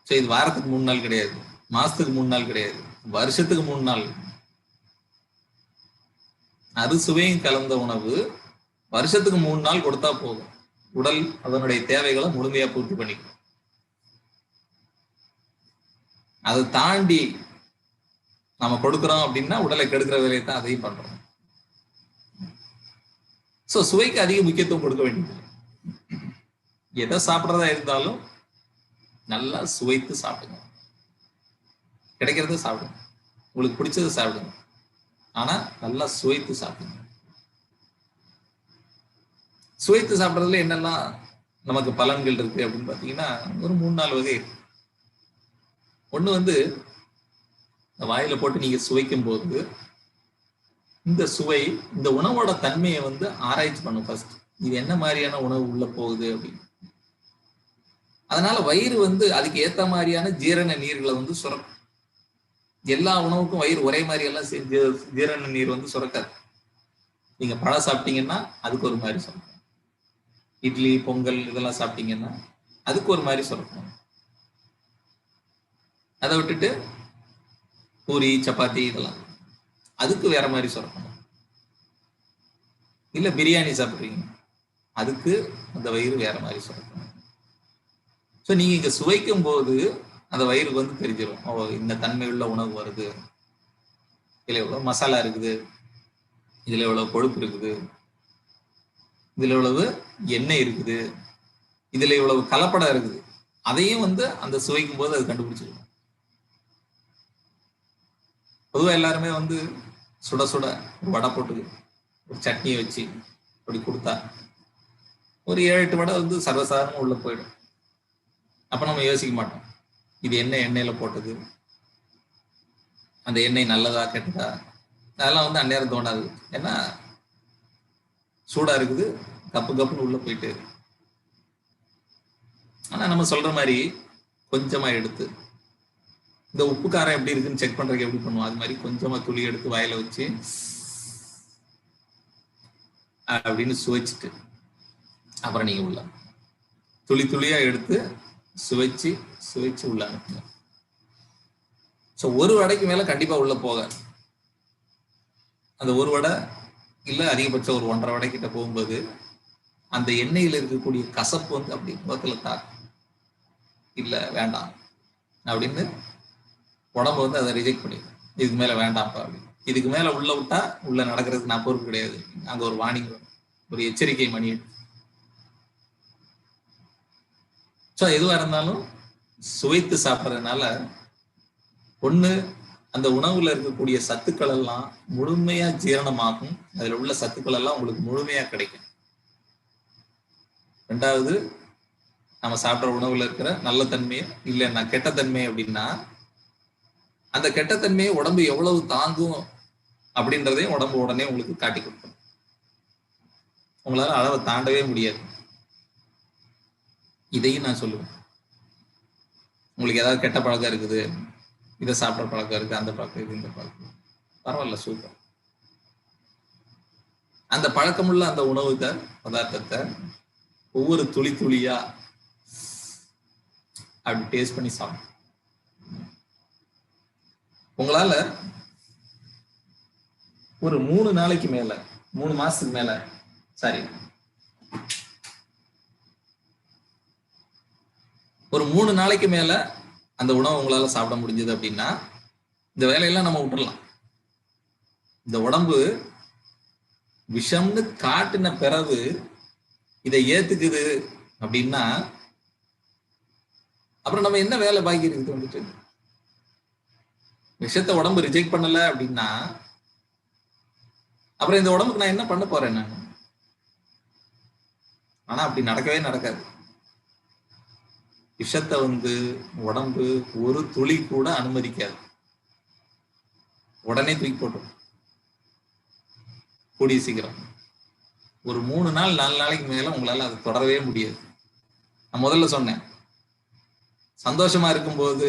Speaker 1: இது வாரத்துக்கு 3 நாள் கிடையாது, மாசத்துக்கு 3 நாள் கிடையாது, வருஷத்துக்கு 3 நாள். அறுசுவையும் கலந்த உணவு வருஷத்துக்கு 3 நாள் கொடுத்தா போதும், உடல் அதனுடைய தேவைகளை முழுமையா பூர்த்தி பண்ணிக்கும். அதை தாண்டி நம்ம கொடுக்கிறோம் அப்படின்னா உடலை கெடுக்கிற வேலையை தான் அதையும் பண்றோம். சோ சுவைக்கு அதிக முக்கியத்துவம் கொடுக்க வேண்டியது. எதை சாப்பிட்றதா இருந்தாலும் நல்லா சுவைத்து சாப்பிடுங்க, கிடைக்கிறத சாப்பிடுங்க, உங்களுக்கு பிடிச்சதை சாப்பிடுங்க, ஆனா நல்லா சுவைத்து சாப்பிடுங்க. சுவைத்து சாப்பிட்றதுல என்னெல்லாம் நமக்கு பலன்கள் இருக்கு அப்படின்னு பாத்தீங்கன்னா ஒரு 3-4 வகை இருக்கு. ஒண்ணு வந்து வாயில போட்டு நீங்க சுவைக்கும் போது இந்த சுவை, இந்த உணவோட தன்மையை வந்து ஆராய்ச்சி பண்ணும் ஃபர்ஸ்ட். இது என்ன மாதிரியான உணவு உள்ள போகுது அப்படின்னு. அதனால வயிறு வந்து அதுக்கு ஏத்த மாதிரியான ஜீரண நீர்களை வந்து சுரக்கும். எல்லா உணவுக்கும் வயிறு ஒரே மாதிரி எல்லாம் ஜீரண நீர் வந்து சுரக்காது. நீங்க பழம் சாப்பிட்டீங்கன்னா அதுக்கு ஒரு மாதிரி சுரக்கும், இட்லி பொங்கல் இதெல்லாம் சாப்பிட்டீங்கன்னா அதுக்கு ஒரு மாதிரி சுரக்கும். அதை விட்டுட்டு பூரி சப்பாத்தி இதெல்லாம் அதுக்கு வேற மாதிரி சுரக்கணும். இல்ல பிரியாணி சாப்பிட்றீங்க, அதுக்கு அந்த வயிறு வேற மாதிரி சுரக்கணும். ஸோ நீங்க இங்க சுவைக்கும் போது அந்த வயிறுக்கு வந்து தெரிஞ்சிடும், ஓ இந்த தன்மை உள்ள உணவு வருது, இதுல எவ்வளவு மசாலா இருக்குது, இதுல எவ்வளவு கொழுப்பு இருக்குது, இதுல எவ்வளவு எண்ணெய் இருக்குது, இதுல எவ்வளவு கலப்படம் இருக்குது, அதையும் வந்து அந்த சுவைக்கும் போது அது கண்டுபிடிச்சிடும். பொதுவாக எல்லாருமே வந்து சுட சுட ஒரு வடை போட்டு ஒரு சட்னியை வச்சு அப்படி கொடுத்தா ஒரு 7-8 வடை வந்து சர்வசாதாரணமாக உள்ள போயிடும். அப்ப நம்ம யோசிக்க மாட்டோம் இது என்ன எண்ணெயில போட்டது, அந்த எண்ணெய் நல்லதா கெட்டதா, அதெல்லாம் வந்து அந்நேரம் தோணாது. ஏன்னா சூடா இருக்குது, கப்பு கப்புன்னு உள்ள போயிட்டு. ஆனா நம்ம சொல்ற மாதிரி கொஞ்சமா எடுத்து, இந்த உப்பு காரம் எப்படி இருக்குன்னு செக் பண்றதுக்கு எப்படி பண்ணுவோம், அது மாதிரி கொஞ்சமா துளி எடுத்து வாயில வச்சு அப்படின்னு சுவைச்சிட்டு அப்புறம் நீங்க உள்ள துளி துளியா எடுத்து சுவைச்சு சுவைச்சு உள்ள அனுப்புங்க. ஸோ ஒரு வடைக்கு மேல கண்டிப்பா உள்ள போக, அந்த ஒரு வடை இல்ல அதிகபட்சம் ஒரு 1.5 வடை கிட்ட போகும்போது அந்த எண்ணெயில இருக்கக்கூடிய கசப்பு வந்து அப்படி முகத்துல தாக்கும். இல்ல வேண்டாம் அப்படின்னு உடம்பு வந்து அதை ரிஜெக்ட் பண்ணிடும். இதுக்கு மேல வேண்டாம்ப்பா அப்படின்னு. இதுக்கு மேல உள்ள விட்டா உள்ள நடக்கிறதுக்கு நான் பொறுப்பு கிடையாது. அங்க ஒரு வார்னிங், ஒரு எச்சரிக்கை மணி. ஸோ எதுவா இருந்தாலும் சுவைத்து சாப்பிட்றதுனால ஒண்ணு அந்த உணவுல இருக்கக்கூடிய சத்துக்கள் எல்லாம் முழுமையா ஜீரணமாகும். அதுல உள்ள சத்துக்கள் எல்லாம் உங்களுக்கு முழுமையா கிடைக்கும். ரெண்டாவது, நம்ம சாப்பிட்ற உணவுல இருக்கிற நல்ல தன்மையை இல்லைன்னா கெட்ட தன்மை அப்படின்னா அந்த கெட்ட தன்மையை உடம்பு எவ்வளவு தாங்கும் அப்படின்றதையும் உடம்பு உடனே உங்களுக்கு காட்டி கொடுக்கும். உங்களால அளவை தாண்டவே முடியாது. இதையும் நான் சொல்லுவேன். உங்களுக்கு ஏதாவது கெட்ட பழக்கம் இருக்குது, இதை சாப்பிட்ற பழக்கம் இருக்கு, அந்த பழக்கம் இருக்கு, இந்த பழக்கம், பரவாயில்ல, சூப்பர். அந்த பழக்கமுள்ள அந்த உணவுக்கு பதார்த்தத்தை ஒவ்வொரு துளி துளியா அப்படி டேஸ்ட் பண்ணி சாப்பிடும். உங்களால ஒரு 3 நாளைக்கு மேல, 3 மாசத்துக்கு மேல, சாரி, ஒரு 3 நாளைக்கு மேல அந்த உணவு உங்களால சாப்பிட முடிஞ்சது அப்படின்னா இந்த வேலையெல்லாம் நம்ம விட்டுறலாம். இந்த உடம்பு விஷம்னு காட்டின பிறகு இதை ஏத்துக்குது அப்படின்னா அப்புறம் நம்ம என்ன வேலை பாக்கி இருக்குது? வந்துட்டு விஷத்தை உடம்பு ரிஜெக்ட் பண்ணல அப்படின்னா அப்புறம் இந்த உடம்புக்கு நான் என்ன பண்ண போறேன் நான்? ஆனா அப்படி நடக்கவே நடக்காது. விஷத்தை வந்து உடம்பு ஒரு துளி கூட அனுமதிக்காது. உடனே தூக்கி போட்டோம். கூடிய சீக்கிரம் ஒரு 3 நாள் 4 நாளைக்கு மேல உங்களால அதை தொடரவே முடியாது. நான் முதல்ல சொன்னேன், சந்தோஷமா இருக்கும்போது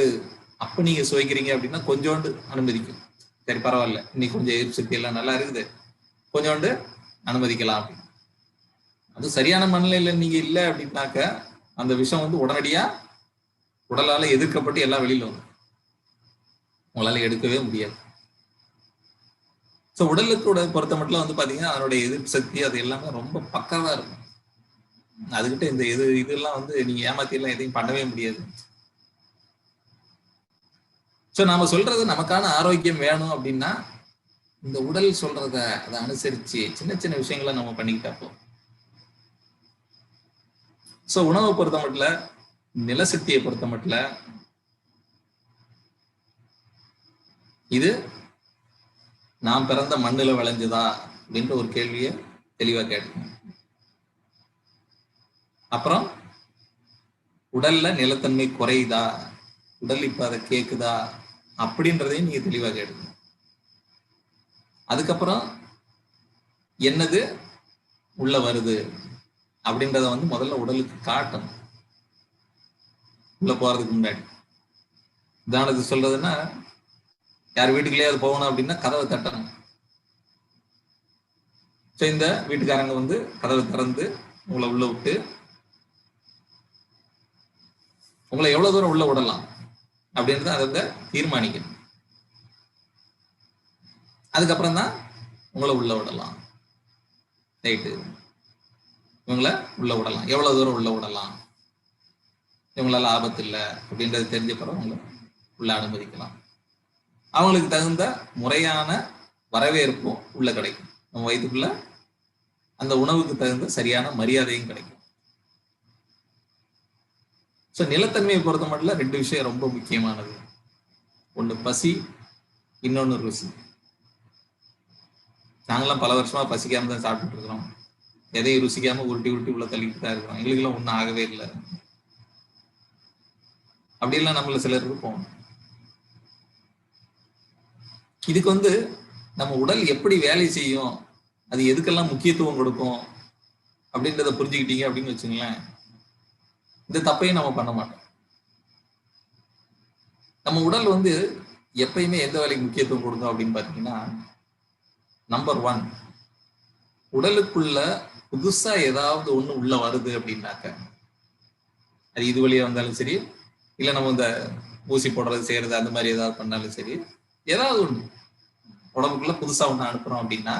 Speaker 1: அப்ப நீங்க சுவைக்கிறீங்க அப்படின்னா கொஞ்சோண்டு அனுமதிக்கும். சரி பரவாயில்ல, இன்னைக்கு கொஞ்சம் எதிர்ப்பு சக்தி எல்லாம் நல்லா இருக்குது, கொஞ்சோண்டு அனுமதிக்கலாம் அப்படின்னு. அது சரியான மனநிலையில நீங்க இல்லை அப்படின்னாக்க அந்த விஷம் வந்து உடனடியா உடலால எதிர்க்கப்பட்டு எல்லாம் வெளியில வரும். உங்களால எடுக்கவே முடியாது. ஸோ உடலுக்கு பொறுத்த மட்டும் வந்து பாத்தீங்கன்னா அதனுடைய எதிர்ப்பு சக்தி அது எல்லாமே ரொம்ப பக்காவா இருக்கும். அதுகிட்ட இந்த இதெல்லாம் வந்து நீங்க ஏமாத்தி எல்லாம் எதையும் பண்ணவே முடியாது. ஸோ நாம சொல்றது நமக்கான ஆரோக்கியம் வேணும் அப்படின்னா இந்த உடல் சொல்றத அதை அனுசரிச்சு சின்ன சின்ன விஷயங்களை நம்ம பண்ணிக்கிட்டப்போ. ஸோ உணவை பொறுத்த மட்டும், நிலசக்தியை பொறுத்த மட்டும் இது நாம் பிறந்த மண்ணுல விளைஞ்சதா அப்படின்ற ஒரு கேள்வியை தெளிவா கேட்கணும். அப்புறம் உடல்ல நிலத்தன்மை குறையுதா, உடல் இப்ப அதை கேக்குதா அப்படின்றதையும் நீங்க தெளிவா கேட்கணும். அதுக்கப்புறம் என்னது உள்ள வருது அப்படின்றத வந்து முதல்ல உடலுக்கு காட்டணும் உள்ள போறதுக்கு முன்னாடி. உதாரணத்துக்கு சொல்றதுன்னா, யார் வீட்டுக்குள்ளே அது போகணும் அப்படின்னா கதவை தட்டணும். ஸோ இந்த வீட்டுக்காரங்க வந்து கதவை திறந்து உங்களை உள்ள விட்டு உங்களை எவ்வளவு தூரம் உள்ள விடலாம் அப்படின்றத அதை தீர்மானிக்கணும். அதுக்கப்புறம் தான் உங்களை உள்ள விடலாம். ரைட்டு, இவங்களை உள்ள விடலாம், எவ்வளவு தூரம் உள்ள விடலாம், இவங்களால ஆபத்து இல்லை அப்படின்றது தெரிஞ்ச பிறகு உங்களை உள்ள அனுமதிக்கலாம். அவங்களுக்கு தகுந்த முறையான வரவேற்பும் உள்ள கிடைக்கும். நம்ம வயிற்றுக்குள்ள அந்த உணவுக்கு தகுந்த சரியான மரியாதையும் கிடைக்கும். ஸோ நிலத்தன்மையை பொறுத்த மட்டும் 2 விஷயம் ரொம்ப முக்கியமானது. ஒன்று பசி, இன்னொன்று ருசி. நாங்களாம் பல வருஷமா பசிக்காம தான் சாப்பிட்டுட்டு இருக்கிறோம். எதையும் ருசிக்காம உருட்டி உருட்டி உள்ள தள்ளிட்டு தான் இருக்கிறோம். எங்களுக்கெல்லாம் ஒன்றும் ஆகவே இல்லை. அப்படிலாம் நம்மள சிலர் இருப்போம். இதுக்கு வந்து நம்ம உடல் எப்படி வேலை செய்யும், அது எதுக்கெல்லாம் முக்கியத்துவம் கொடுக்கும் அப்படின்றத புரிஞ்சுக்கிட்டீங்க அப்படின்னு வச்சுங்களேன், இந்த தப்பையும் நம்ம பண்ண மாட்டோம். நம்ம உடல் வந்து எப்பயுமே எந்த வேலைக்கு முக்கியத்துவம் கொடுக்கும் அப்படின்னு பாத்தீங்கன்னா, நம்பர் 1, உடலுக்குள்ள புதுசா ஏதாவது ஒண்ணு உள்ள வருது அப்படின்னாக்க, அது இது வழியா வந்தாலும் சரி, இல்ல நம்ம இந்த ஊசி போடுறது செய்யறது அந்த மாதிரி ஏதாவது பண்ணாலும் சரி, ஏதாவது ஒண்ணு உடம்புக்குள்ள புதுசா ஒண்ணு அனுப்புறோம் அப்படின்னா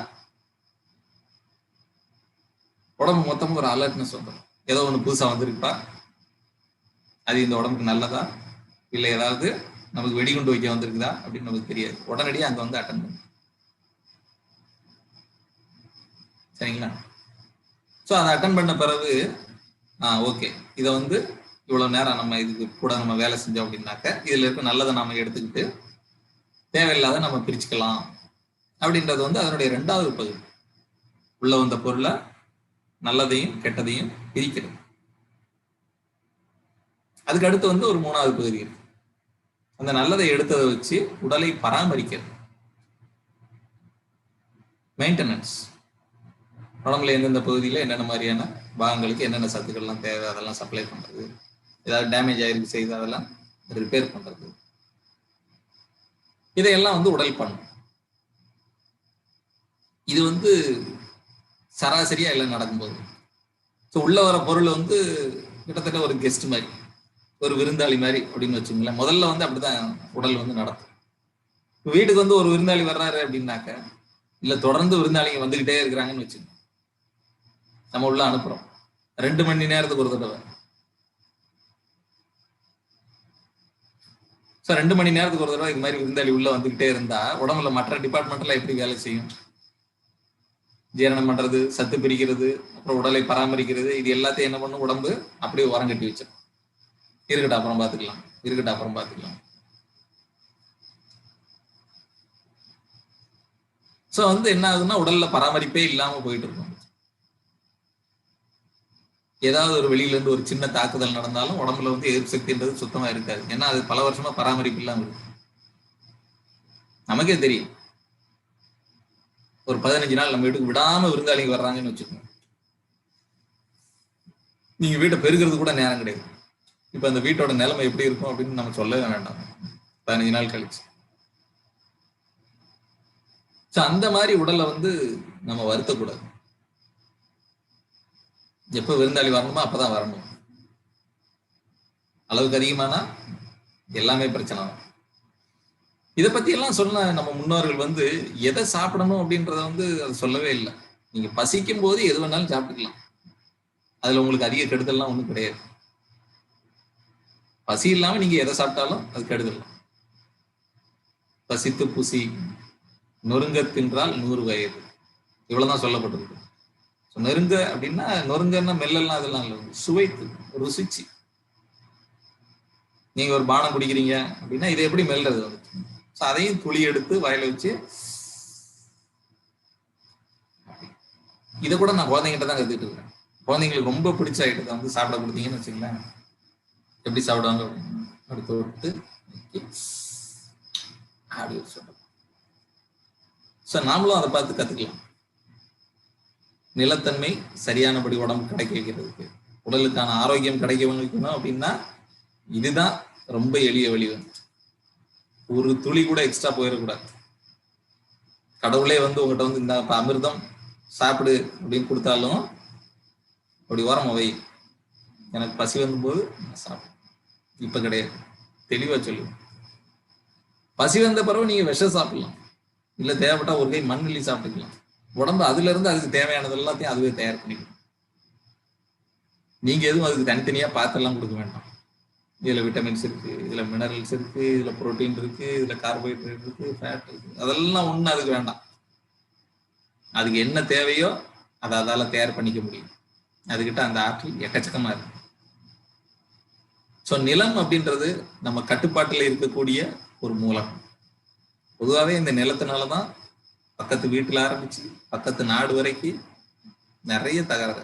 Speaker 1: உடம்பு மொத்தமும் ஒரு அலர்ட்னஸ் வந்துடும். ஏதோ ஒண்ணு புதுசா வந்திருப்பா, அது இந்த உடம்புக்கு நல்லதா இல்ல ஏதாவது நமக்கு வெடிகுண்டு வைக்க வந்திருக்குதா அப்படின்னு நமக்கு தெரியாது. உடனடியாக அங்க வந்து அட்டன் பண்ணும். சரிங்களா? ஸோ அதை அட்டன் பண்ண பிறகு ஓகே, இதை வந்து இவ்வளவு நேரம் நம்ம இதுக்கு கூட நம்ம வேலை செஞ்சோம் அப்படின்னாக்க இதுல இருக்க நல்லதை நாம எடுத்துக்கிட்டு தேவையில்லாத நம்ம பிரிச்சுக்கலாம் அப்படின்றது வந்து அதனுடைய 2வது பகுதி. உள்ள வந்த பொருளை நல்லதையும் கெட்டதையும் பிரிக்கிறது. அதுக்கு அடுத்து வந்து ஒரு 3வது பகுதி இருக்கு. அந்த நல்லதை எடுத்ததை வச்சு உடலை பராமரிக்கிறது, மெயின்டெனன்ஸ். உடம்புல எந்தெந்த பகுதியில் என்னென்ன மாதிரியான பாகங்களுக்கு என்னென்ன சத்துக்கள்லாம் தேவை அதெல்லாம் சப்ளை பண்றது, ஏதாவது டேமேஜ் ஆயிருக்கு செய்து அதெல்லாம் ரிப்பேர் பண்றது, இதையெல்லாம் வந்து உடல் பண்ணும். இது வந்து சராசரியா எல்லாம் நடக்கும்போது ஸோ உள்ள வர பொருள் வந்து கிட்டத்தட்ட ஒரு கெஸ்ட் மாதிரி, ஒரு விருந்தாளி மாதிரி அப்படின்னு வச்சுங்களேன். முதல்ல வந்து அப்படிதான் உடல் வந்து நடக்கும். வீட்டுக்கு வந்து ஒரு விருந்தாளி வர்றாரு அப்படின்னாக்க, இல்ல தொடர்ந்து விருந்தாளிங்க வந்துகிட்டே இருக்கிறாங்கன்னு வச்சுக்கோங்க, நம்ம உள்ள அனுப்புறோம் 2 மணி நேரத்துக்கு ஒரு தடவை. ஸோ 2 மணி நேரத்துக்கு ஒரு தடவை இது மாதிரி விருந்தாளி உள்ள வந்துகிட்டே இருந்தா உடம்புல மற்ற டிபார்ட்மெண்ட்ல எப்படி வேலை செய்யும்? ஜீரணம் பண்றது, சத்து பிரிக்கிறது, அப்புறம் உடலை பராமரிக்கிறது, இது எல்லாத்தையும் என்ன பண்ணும்? உடம்பு அப்படியே உரம் கட்டி வச்சிடும். இருக்கட்டும் அப்புறம் பார்த்துக்கலாம், இருக்கட்டும் அப்புறம் பார்த்துக்கலாம். ஸோ வந்து என்ன ஆகுதுன்னா உடல்ல பராமரிப்பே இல்லாம போயிட்டு இருக்கும். ஏதாவது ஒரு வெளியில இருந்து ஒரு சின்ன தாக்குதல் நடந்தாலும் உடம்புல வந்து எதிர்ப்பு சக்தின்றது சுத்தமா இருக்காது. ஏன்னா அது பல வருஷமா பராமரிப்பு இல்லாம இருக்கு. நமக்கே தெரியும், ஒரு 15 நாள் நம்ம வீட்டுக்கு விடாம விருந்தாளிங்க வர்றாங்கன்னு வச்சுக்கோங்க, நீங்க வீட்டை பெருகிறது கூட நேரம் கிடையாது. இப்ப அந்த வீட்டோட நிலைமை எப்படி இருக்கும் அப்படின்னு நம்ம சொல்லவே வேண்டாம் 15 நாள் கழிச்சு. அந்த மாதிரி உடலை வந்து நம்ம வருத்தக்கூடாது. எப்ப விருந்தாளி வரணுமோ அப்பதான் வரணும். அளவுக்கு அதிகமானா எல்லாமே பிரச்சனை தான். இதை பத்தி எல்லாம் சொன்ன நம்ம முன்னோர்கள் வந்து எதை சாப்பிடணும் அப்படின்றத வந்து அது சொல்லவே இல்லை. நீங்க பசிக்கும் போது எது வேணாலும் சாப்பிட்டுக்கலாம், அதுல உங்களுக்கு அதிக கெடுதல்லாம் ஒண்ணும் கிடையாது. பசி இல்லாம நீங்க எதை சாப்பிட்டாலும் அது கெடுதல். பசித்து புசி நொறுங்க தின்றால் 100 வயது, இவ்வளவுதான் சொல்லப்பட்டிருக்கு. நெருங்க அப்படின்னா நொறுங்கன்னா மெல்லலாம் அதெல்லாம் இல்லை, சுவைத்து ருசிச்சு. நீங்க ஒரு பானம் குடிக்கிறீங்க அப்படின்னா இதை எப்படி மெல்றது? அதையும் துளி எடுத்து வாயில வச்சு, இதை கூட நான் குழந்தைங்கிட்ட தான் கத்துக்கிட்டு இருக்கேன். குழந்தைங்களுக்கு ரொம்ப பிடிச்ச ஐட்டத்தை வந்து சாப்பிட கொடுத்தீங்கன்னு வச்சுங்களேன், எப்படி சாப்பிடுவாங்க? அப்படி தொட்டு அப்படி சொல்றோம். நாமளும் அதை பார்த்து கத்துக்கலாம். நிலத்தன்மை சரியானபடி உடம்பு கிடைக்க வைக்கிறதுக்கு, உடலுக்கான ஆரோக்கியம் கிடைக்க வைக்கணும் அப்படின்னா இதுதான் ரொம்ப எளிய வழி. ஒரு துளி கூட எக்ஸ்ட்ரா போயிடக்கூடாது. கடவுளே வந்து உங்ககிட்ட வந்து இந்த அமிர்தம் சாப்பிடு அப்படின்னு கொடுத்தாலும் அப்படி ஓரமா வை, எனக்கு பசி வந்தபோது நான் சாப்பிடு, இப்ப கிடையாது. தெளிவா சொல்லு. பசி வந்த பிறகு நீங்க விஷம் சாப்பிடலாம், இல்ல தேவைப்பட்டா ஒரு கை மண்ணெல்லி சாப்பிட்டுக்கலாம். உடம்பு அதுல இருந்து அதுக்கு தேவையானது எல்லாத்தையும் அதுவே தயார் பண்ணிக்கும். நீங்க எதுவும் அதுக்கு தனித்தனியா பாத்திரம்லாம் கொடுக்க வேண்டாம். இதுல விட்டமின்ஸ் இருக்கு, இதுல மினரல்ஸ் இருக்கு, இதுல புரோட்டீன் இருக்கு, இதுல கார்போஹைட்ரேட் இருக்கு, ஃபேட் இருக்கு, அதெல்லாம் ஒண்ணு அதுக்கு வேண்டாம். அதுக்கு என்ன தேவையோ அதை அதால தயார் பண்ணிக்க முடியும். அதுகிட்ட அந்த ஆற்றல் எக்கச்சக்கமா இருக்கு. நிலம் அப்படின்றது நம்ம கட்டுப்பாட்டுல இருக்கக்கூடிய ஒரு மூலம். பொதுவாகவே இந்த நிலத்தினாலதான் பக்கத்து வீட்டுல ஆரம்பிச்சு பக்கத்து நாடு வரைக்கும் நிறைய தகராறு,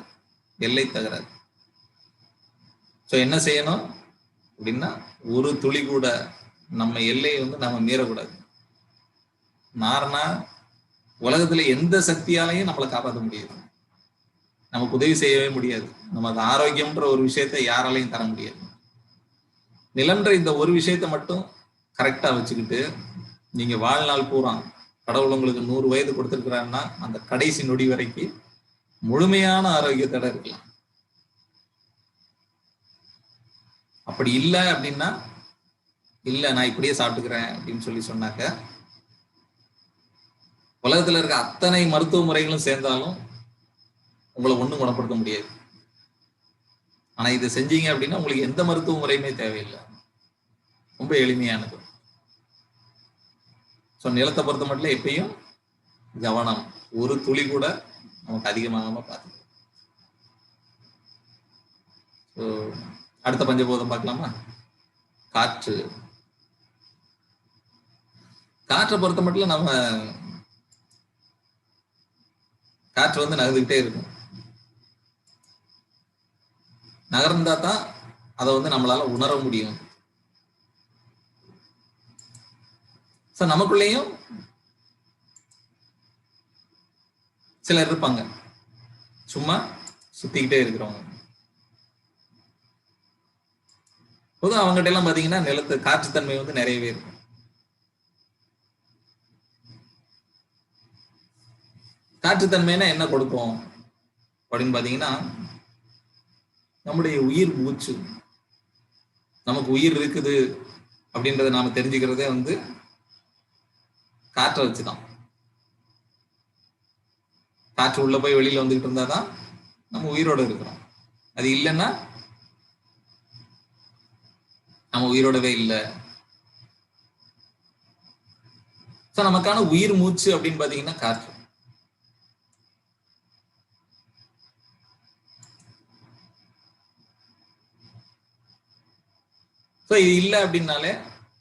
Speaker 1: எல்லை தகராறு. என்ன செய்யணும் அப்படின்னா ஒரு துளி கூட நம்ம எல்லையை வந்து நம்ம மீறக்கூடாது. மாறினா உலகத்துல எந்த சக்தியாலையும் நம்மளை காப்பாற்ற முடியாது. நமக்கு உதவி செய்யவே முடியாது. நமக்கு ஆரோக்கியம்ன்ற ஒரு விஷயத்த யாராலையும் தர முடியாது. நிலன்ற இந்த ஒரு விஷயத்த மட்டும் கரெக்டா வச்சுக்கிட்டு நீங்க வாழ்நாள் பூரா கடவுள் உங்களுக்கு 100 வயது கொடுத்திருக்கிறாருன்னா அந்த கடைசி நொடி வரைக்கும் முழுமையான ஆரோக்கியத்தோட இருக்கலாம். அப்படி இல்லை அப்படின்னா, இல்ல நான் இப்படியே சாப்பிட்டுக்கிறேன் அப்படின்னு சொல்லி சொன்னாக்க, உலகத்துல இருக்க அத்தனை மருத்துவ முறைகளும் சேர்ந்தாலும் உங்களை ஒண்ணும் குணப்படுத்த முடியாது. ஆனா இதை செஞ்சீங்க அப்படின்னா உங்களுக்கு எந்த மருத்துவ முறையுமே தேவையில்லை. ரொம்ப எளிமையானது. ஸோ நிலத்தை பொறுத்த மட்டும் எப்பயும் கவனம், ஒரு துளி கூட நமக்கு அதிகமாகாம பார்த்துக்கணும். ஸோ அடுத்த பஞ்சபூதம் பார்க்கலாமா? காற்று. காற்றை பொறுத்த மட்டும் நம்ம காற்று வந்து நகர்ந்துகிட்டே இருக்கும். நகர்ந்தா தான் அதை வந்து நம்மளால உணர முடியும். நமக்குள்ளேயும் சிலர் இருப்பாங்க சும்மா சுத்திக்கிட்டே இருக்கிறவங்க. பொதுவாக அவங்ககிட்ட எல்லாம் பாத்தீங்கன்னா நிலத்து காற்றுத்தன்மை வந்து நிறையவே இருக்கும். காற்றுத்தன்மைனா என்ன கொடுக்கும் அப்படின்னு பாத்தீங்கன்னா, நம்முடைய உயிர் மூச்சு, நமக்கு உயிர் இருக்குது அப்படின்றத நாம தெரிஞ்சுக்கிறதே வந்து காற்றை வச்சுதான். காற்று உள்ள போய் வெளியில வந்துகிட்டு இருந்தாதான் நம்ம உயிரோட இருக்கிறோம். அது இல்லைன்னா நம்ம உயிரோடவே இல்லை. நமக்கான உயிர் மூச்சு அப்படின்னு பாத்தீங்கன்னா காற்று. இது இல்லை அப்படின்னாலே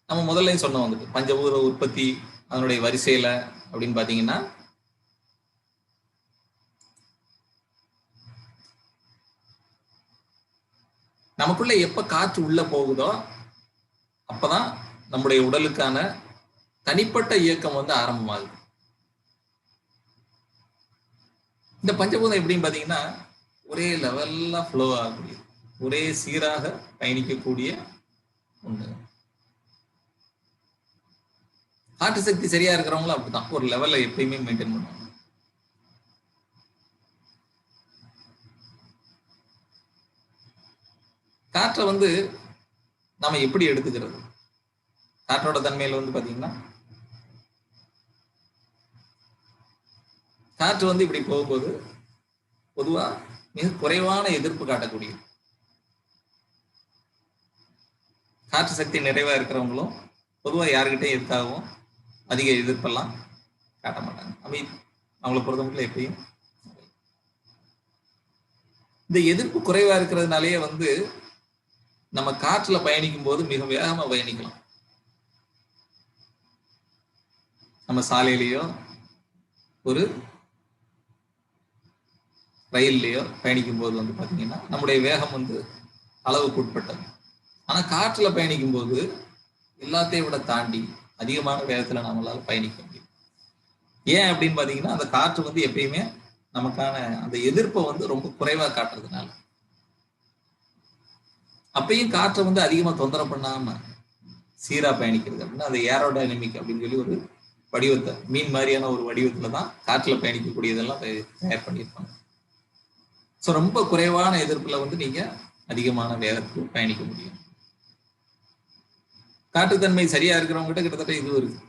Speaker 1: நம்ம முதல்ல சொன்னோம் வந்துட்டு பஞ்சபூத உற்பத்தி அதனுடைய வரிசையில அப்படின்னு பாத்தீங்கன்னா, நமக்குள்ள எப்ப காற்று உள்ள போகுதோ அப்பதான் நம்முடைய உடலுக்கான தனிப்பட்ட இயக்கம் வந்து ஆரம்பமாகுது. இந்த பஞ்சபூதம் எப்படின்னு பாத்தீங்கன்னா ஒரே லெவல்ல ஃப்ளோ ஆகக்கூடிய, ஒரே சீராக பயணிக்கக்கூடிய ஒண்ணு. காற்று சக்தி சரியா இருக்கிறவங்களும் அப்படிதான் ஒரு லெவல்ல எப்பயுமே மெயின்டைன் பண்ணுவாங்க. காற்றை வந்து நாம எப்படி எடுத்துக்கிறது? காற்றோட தன்மையில வந்து பாத்தீங்கன்னா, காற்று வந்து இப்படி போகும்போது பொதுவா மிக குறைவான எதிர்ப்பு காட்டக்கூடிய, காற்று சக்தி நிறைவா இருக்கிறவங்களும் பொதுவா யாருக்கிட்டையும் எதிர்த்தாகவும் அதிக எதிர்ப்பெல்லாம் காட்ட மாட்டாங்க. அவங்களை பொறுத்த மட்டும் எப்பயும் இந்த எதிர்ப்பு குறைவா இருக்கிறதுனாலேயே வந்து நம்ம காற்றுல பயணிக்கும் போது மிக வேகமா பயணிக்கலாம். நம்ம சாலையிலேயோ ஒரு ரயில்லையோ பயணிக்கும் போது வந்து பாத்தீங்கன்னா நம்முடைய வேகம் வந்து அளவுக்கு உட்பட்டது. ஆனா காற்றுல பயணிக்கும் போது எல்லாத்தையும் விட தாண்டி அதிகமான வேகத்துல நம்மளால பயணிக்க முடியும். ஏன் அப்படின்னு பாத்தீங்கன்னா அந்த காற்று வந்து எப்பயுமே நமக்கான அந்த எதிர்ப்பை வந்து ரொம்ப குறைவா காட்டுறதுனால. அப்பயும் காற்றை வந்து அதிகமா தொந்தரவு பண்ணாம சீரா பயணிக்கிறது அப்படின்னா அது ஏரோடைனமிக் அப்படின்னு சொல்லி ஒரு வடிவத்தை, மீன் மாதிரியான ஒரு வடிவத்துலதான் காற்றுல பயணிக்கக்கூடியதெல்லாம் தயார் பண்ணியிருப்பாங்க. ஸோ ரொம்ப குறைவான எதிர்ப்புல வந்து நீங்க அதிகமான வேகத்துக்கு பயணிக்க முடியும். காற்றுத்தன்மை சரியா இருக்கிறவங்க கிட்டத்தட்ட இது இருக்கு.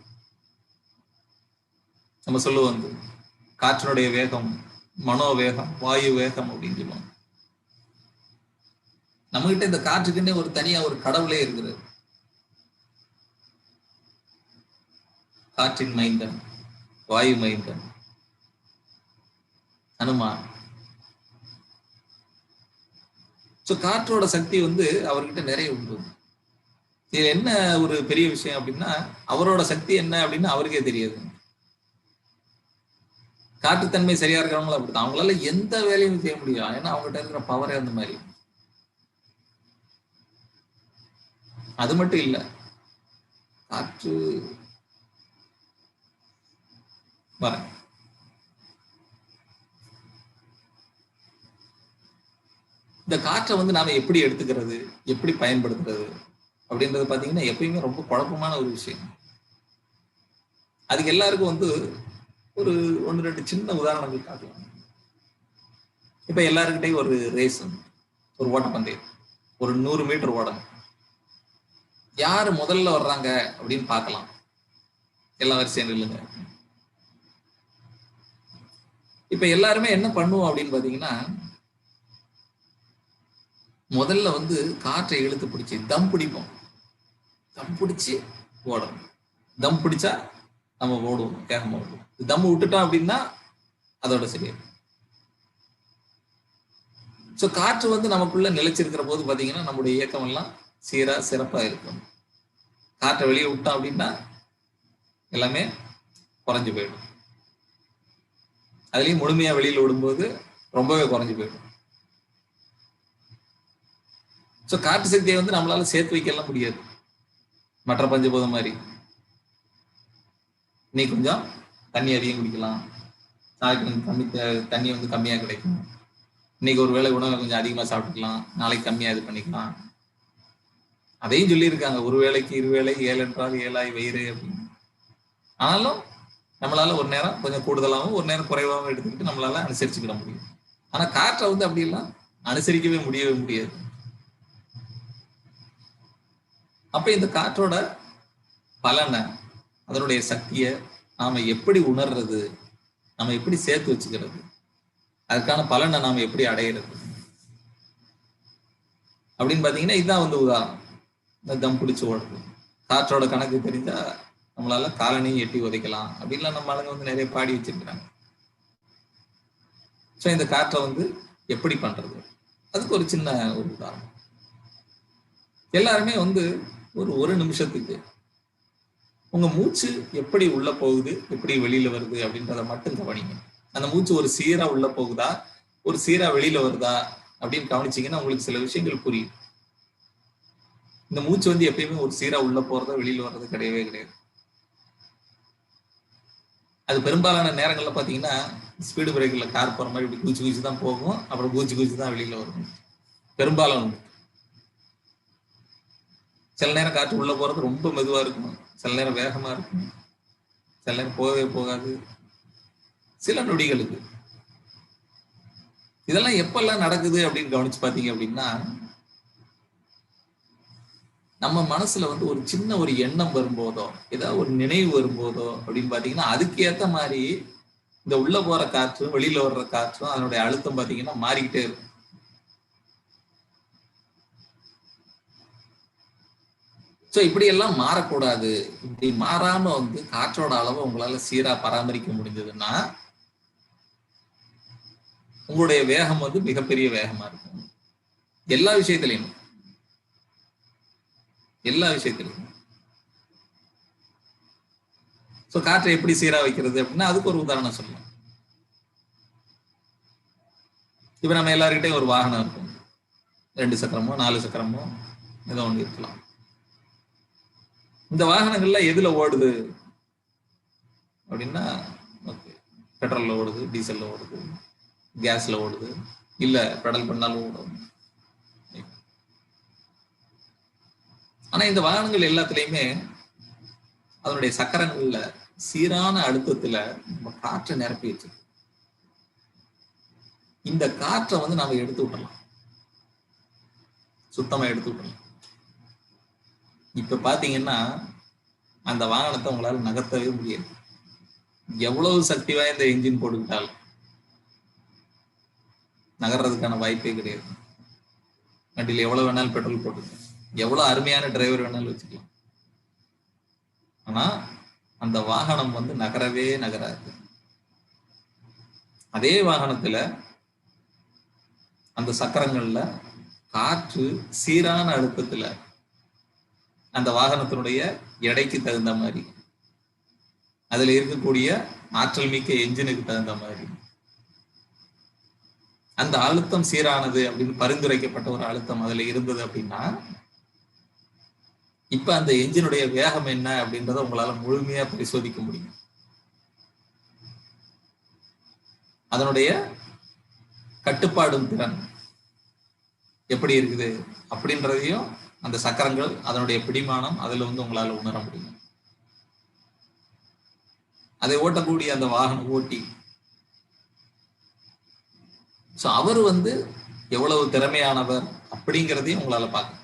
Speaker 1: நம்ம சொல்லுவோம் வந்து காற்றினுடைய வேகம் மனோவேகம், வாயு வேகம் அப்படின்னு சொல்லுவோம். நம்ம கிட்ட இந்த காற்றுக்குன்னே ஒரு தனியா ஒரு கடவுளே இருக்குது. காற்றின் மைந்தன், வாயு மைந்தன் அனுமான். காற்றோட சக்தி வந்து அவர்கிட்ட நிறைய உண்டு. இது என்ன ஒரு பெரிய விஷயம் அப்படின்னா அவரோட சக்தி என்ன அப்படின்னு அவருக்கே தெரியாது. காற்றுத்தன்மை சரியா இருக்கிறவங்களும் அப்படித்தான். அவங்களால எந்த வேலையும் செய்ய முடியும். ஏன்னா அவங்ககிட்ட இருக்கிற பவரே அந்த மாதிரி. அது மட்டும் இல்ல, காற்று வர இந்த காற்றை வந்து நாம எப்படி எடுத்துக்கிறது, எப்படி பயன்படுத்துறது அப்படின்றது பாத்தீங்கன்னா எப்பயுமே ரொம்ப குழப்பமான ஒரு விஷயம். அதுக்கு எல்லாருக்கும் வந்து ஒரு 1-2 சின்ன உதாரணங்கள் காட்டலாம். இப்ப எல்லாருக்கிட்டையும் ஒரு ரேஸ், ஒரு ஓட்டப்பந்தயம், ஒரு 100 மீட்டர் ஓடணும். யாரு முதல்ல வர்றாங்க அப்படின்னு பார்க்கலாம். எல்லா வரிசையும் நில்லுங்க. இப்ப எல்லாருமே என்ன பண்ணுவோம் அப்படின்னு பாத்தீங்கன்னா, முதல்ல வந்து காற்றை இழுத்து பிடிச்சி தம் பிடிப்போம். தம் பிடிச்சி ஓடணும். தம் பிடிச்சா நம்ம ஓடுவோம், வேகமா ஓடுவோம். தம் விட்டுட்டோம் அப்படின்னா அதோட சரியாயிடும். ஸோ காற்று வந்து நமக்குள்ள நிலைச்சிருக்கிற போது பாத்தீங்கன்னா நம்முடைய இயக்கம் எல்லாம் சீரா சிறப்பா இருக்கும். காற்றை வெளியே விட்டோம் அப்படின்னா எல்லாமே குறைஞ்சு போயிடும். அதுலயும் முழுமையா வெளியில விடும்போது ரொம்பவே குறைஞ்சு போயிடும். ஸோ காற்று சக்தியை வந்து நம்மளால சேர்த்து வைக்கலாம் முடியாது. மற்ற பஞ்சபூதம் மாதிரி நீ கொஞ்சம் தண்ணி அதிகம் குடிக்கலாம், நாளைக்கு கம்மி தண்ணி வந்து கம்மியா கிடைக்கும், இன்னைக்கு ஒரு வேளை உணவை கொஞ்சம் அதிகமா சாப்பிட்டுக்கலாம், நாளைக்கு கம்மியா இது பண்ணிக்கலாம். அதையும் சொல்லியிருக்காங்க, ஒரு வேளைக்கு 2 வேளை 7 என்றால் 7ஆய் வயிறு அப்படின்னு. ஆனாலும் நம்மளால ஒரு நேரம் கொஞ்சம் கூடுதலாகவும் ஒரு நேரம் குறைவாகவும் எடுத்துக்கிட்டு நம்மளால அனுசரிச்சுக்கிட முடியும். ஆனா காற்றை வந்து அப்படி எல்லாம் அனுசரிக்கவே முடியாது. அப்ப இந்த காற்றோட பலனை, அதனுடைய சக்தியை நாம எப்படி உணர்றது, நாம எப்படி சேர்த்து வச்சுக்கிறது, அதுக்கான பலனை நாம எப்படி அடையிறது அப்படின்னு பாத்தீங்கன்னா இதுதான் வந்து உதாரணம். இந்த தம் பிடிச்சு ஓடுறது, காற்றோட கணக்கு தெரிஞ்சா நம்மளால காலனையும் எட்டி உதைக்கலாம் அப்படின்லாம் நம்ம ஆளுங்க வந்து நிறைய பாடி வச்சிருக்கிறாங்க. ஸோ இந்த காற்றை வந்து எப்படி பண்றது, அதுக்கு ஒரு சின்ன ஒரு உதாரணம். எல்லாருமே வந்து ஒரு நிமிஷத்துக்கு உங்க மூச்சு எப்படி உள்ள போகுது, எப்படி வெளியில வருது அப்படின்றத மட்டும் கவனிங்க. அந்த மூச்சு ஒரு சீரா உள்ள போகுதா, ஒரு சீரா வெளியில வருதா அப்படின்னு கவனிச்சீங்கன்னா உங்களுக்கு சில விஷயங்கள் புரியும். இந்த மூச்சு வந்து எப்பயுமே ஒரு சீரா உள்ள போறதோ வெளியில வர்றது கிடையவே கிடையாது. அது பெரும்பாலான நேரங்கள்ல பாத்தீங்கன்னா ஸ்பீடு பிரேக்ல கார் போற மாதிரி இப்படி குச்சி தான் போகும், அப்புறம் குச்சி தான் வெளியில வரும். பெரும்பாலும் சில நேரம் காற்று உள்ள போறது ரொம்ப மெதுவா இருக்கும், சில நேரம் வேகமா இருக்கும், சில நேரம் போகவே போகாது, சில நொடிகளுக்கு. இதெல்லாம் எப்பெல்லாம் நடக்குது அப்படின்னு கவனிச்சு பாத்தீங்க அப்படின்னா, நம்ம மனசுல வந்து ஒரு சின்ன ஒரு எண்ணம் வரும்போதோ, ஏதாவது ஒரு நினைவு வரும்போதோ அப்படின்னு பாத்தீங்கன்னா அதுக்கு ஏத்த மாதிரி இந்த உள்ள போற காற்றும் வெளியில வர்ற காற்றும் அதனுடைய அழுத்தம் பாத்தீங்கன்னா மாறிக்கிட்டே இருக்கும். ஸோ இப்படி எல்லாம் மாறக்கூடாது. இப்படி மாறாம வந்து காற்றோட அளவை உங்களால சீரா பராமரிக்க முடிஞ்சதுன்னா உங்களுடைய வேகம் வந்து மிகப்பெரிய வேகமா இருக்கும். எல்லா விஷயத்திலையும். ஸோ காற்றை எப்படி சீரா வைக்கிறது அப்படின்னா அதுக்கு ஒரு உதாரணம் சொல்லலாம். இப்ப நம்ம எல்லாருக்கிட்டையும் ஒரு வாகனம் இருக்கும், 2 சக்கரமோ 4 சக்கரமோ ஏதோ ஒன்று இருக்கலாம். இந்த வாகனங்கள்ல எதுல ஓடுது அப்படின்னா பெட்ரோல்ல ஓடுது, டீசல்ல ஓடுது, கேஸ்ல ஓடுது, இல்ல பெடல் பண்ணாலும் ஓடும். ஆனா இந்த வாகனங்கள் எல்லாத்துலயுமே அதனுடைய சக்கரங்கள்ல சீரான அழுத்தத்துல நம்ம காற்றை நிரப்பி வச்சு இந்த காற்றை வந்து நாம எடுத்து விடலாம், சுத்தமா எடுத்து விடலாம். இப்ப பாத்தீங்கன்னா அந்த வாகனத்தை உங்களால நகர்த்தவே முடியாது. எவ்வளவு சக்தி வாய்ந்த என்ஜின் போட்டுக்கிட்டாலும் நகர்றதுக்கான வாய்ப்பே கிடையாது. வண்டியில எவ்வளவு வேணாலும் பெட்ரோல் போட்டுக்கலாம், எவ்வளவு அருமையான டிரைவர் வேணாலும் வச்சுக்கலாம், ஆனா அந்த வாகனம் வந்து நகரவே நகராது. அதே வாகனத்துல அந்த சக்கரங்கள்ல காற்று சீரான அழுத்தத்துல அந்த வாகனத்தினுடைய எடைக்கு தகுந்த மாதிரி, அதுல இருக்கக்கூடிய ஆற்றல் மிக்க என்ஜினுக்கு தகுந்த மாதிரி அந்த அழுத்தம் சீரானது அப்படின்னு பரிந்துரைக்கப்பட்ட ஒரு அழுத்தம் அதுல இருந்தது அப்படின்னா இப்ப அந்த என்ஜினுடைய வேகம் என்ன அப்படின்றத உங்களால முழுமையா பரிசோதிக்க முடியும். அதனுடைய கட்டுப்பாடும் திறன், எப்படி இருக்குது அப்படின்றதையும் அந்த சக்கரங்கள் அதனுடைய பிடிமானம் அதுல வந்து உங்களால உணர முடியும். அதை ஓட்டக்கூடிய அந்த வாகன ஓட்டி அவர் வந்து எவ்வளவு திறமையானவர் அப்படிங்கிறதையும் உங்களால பார்க்க.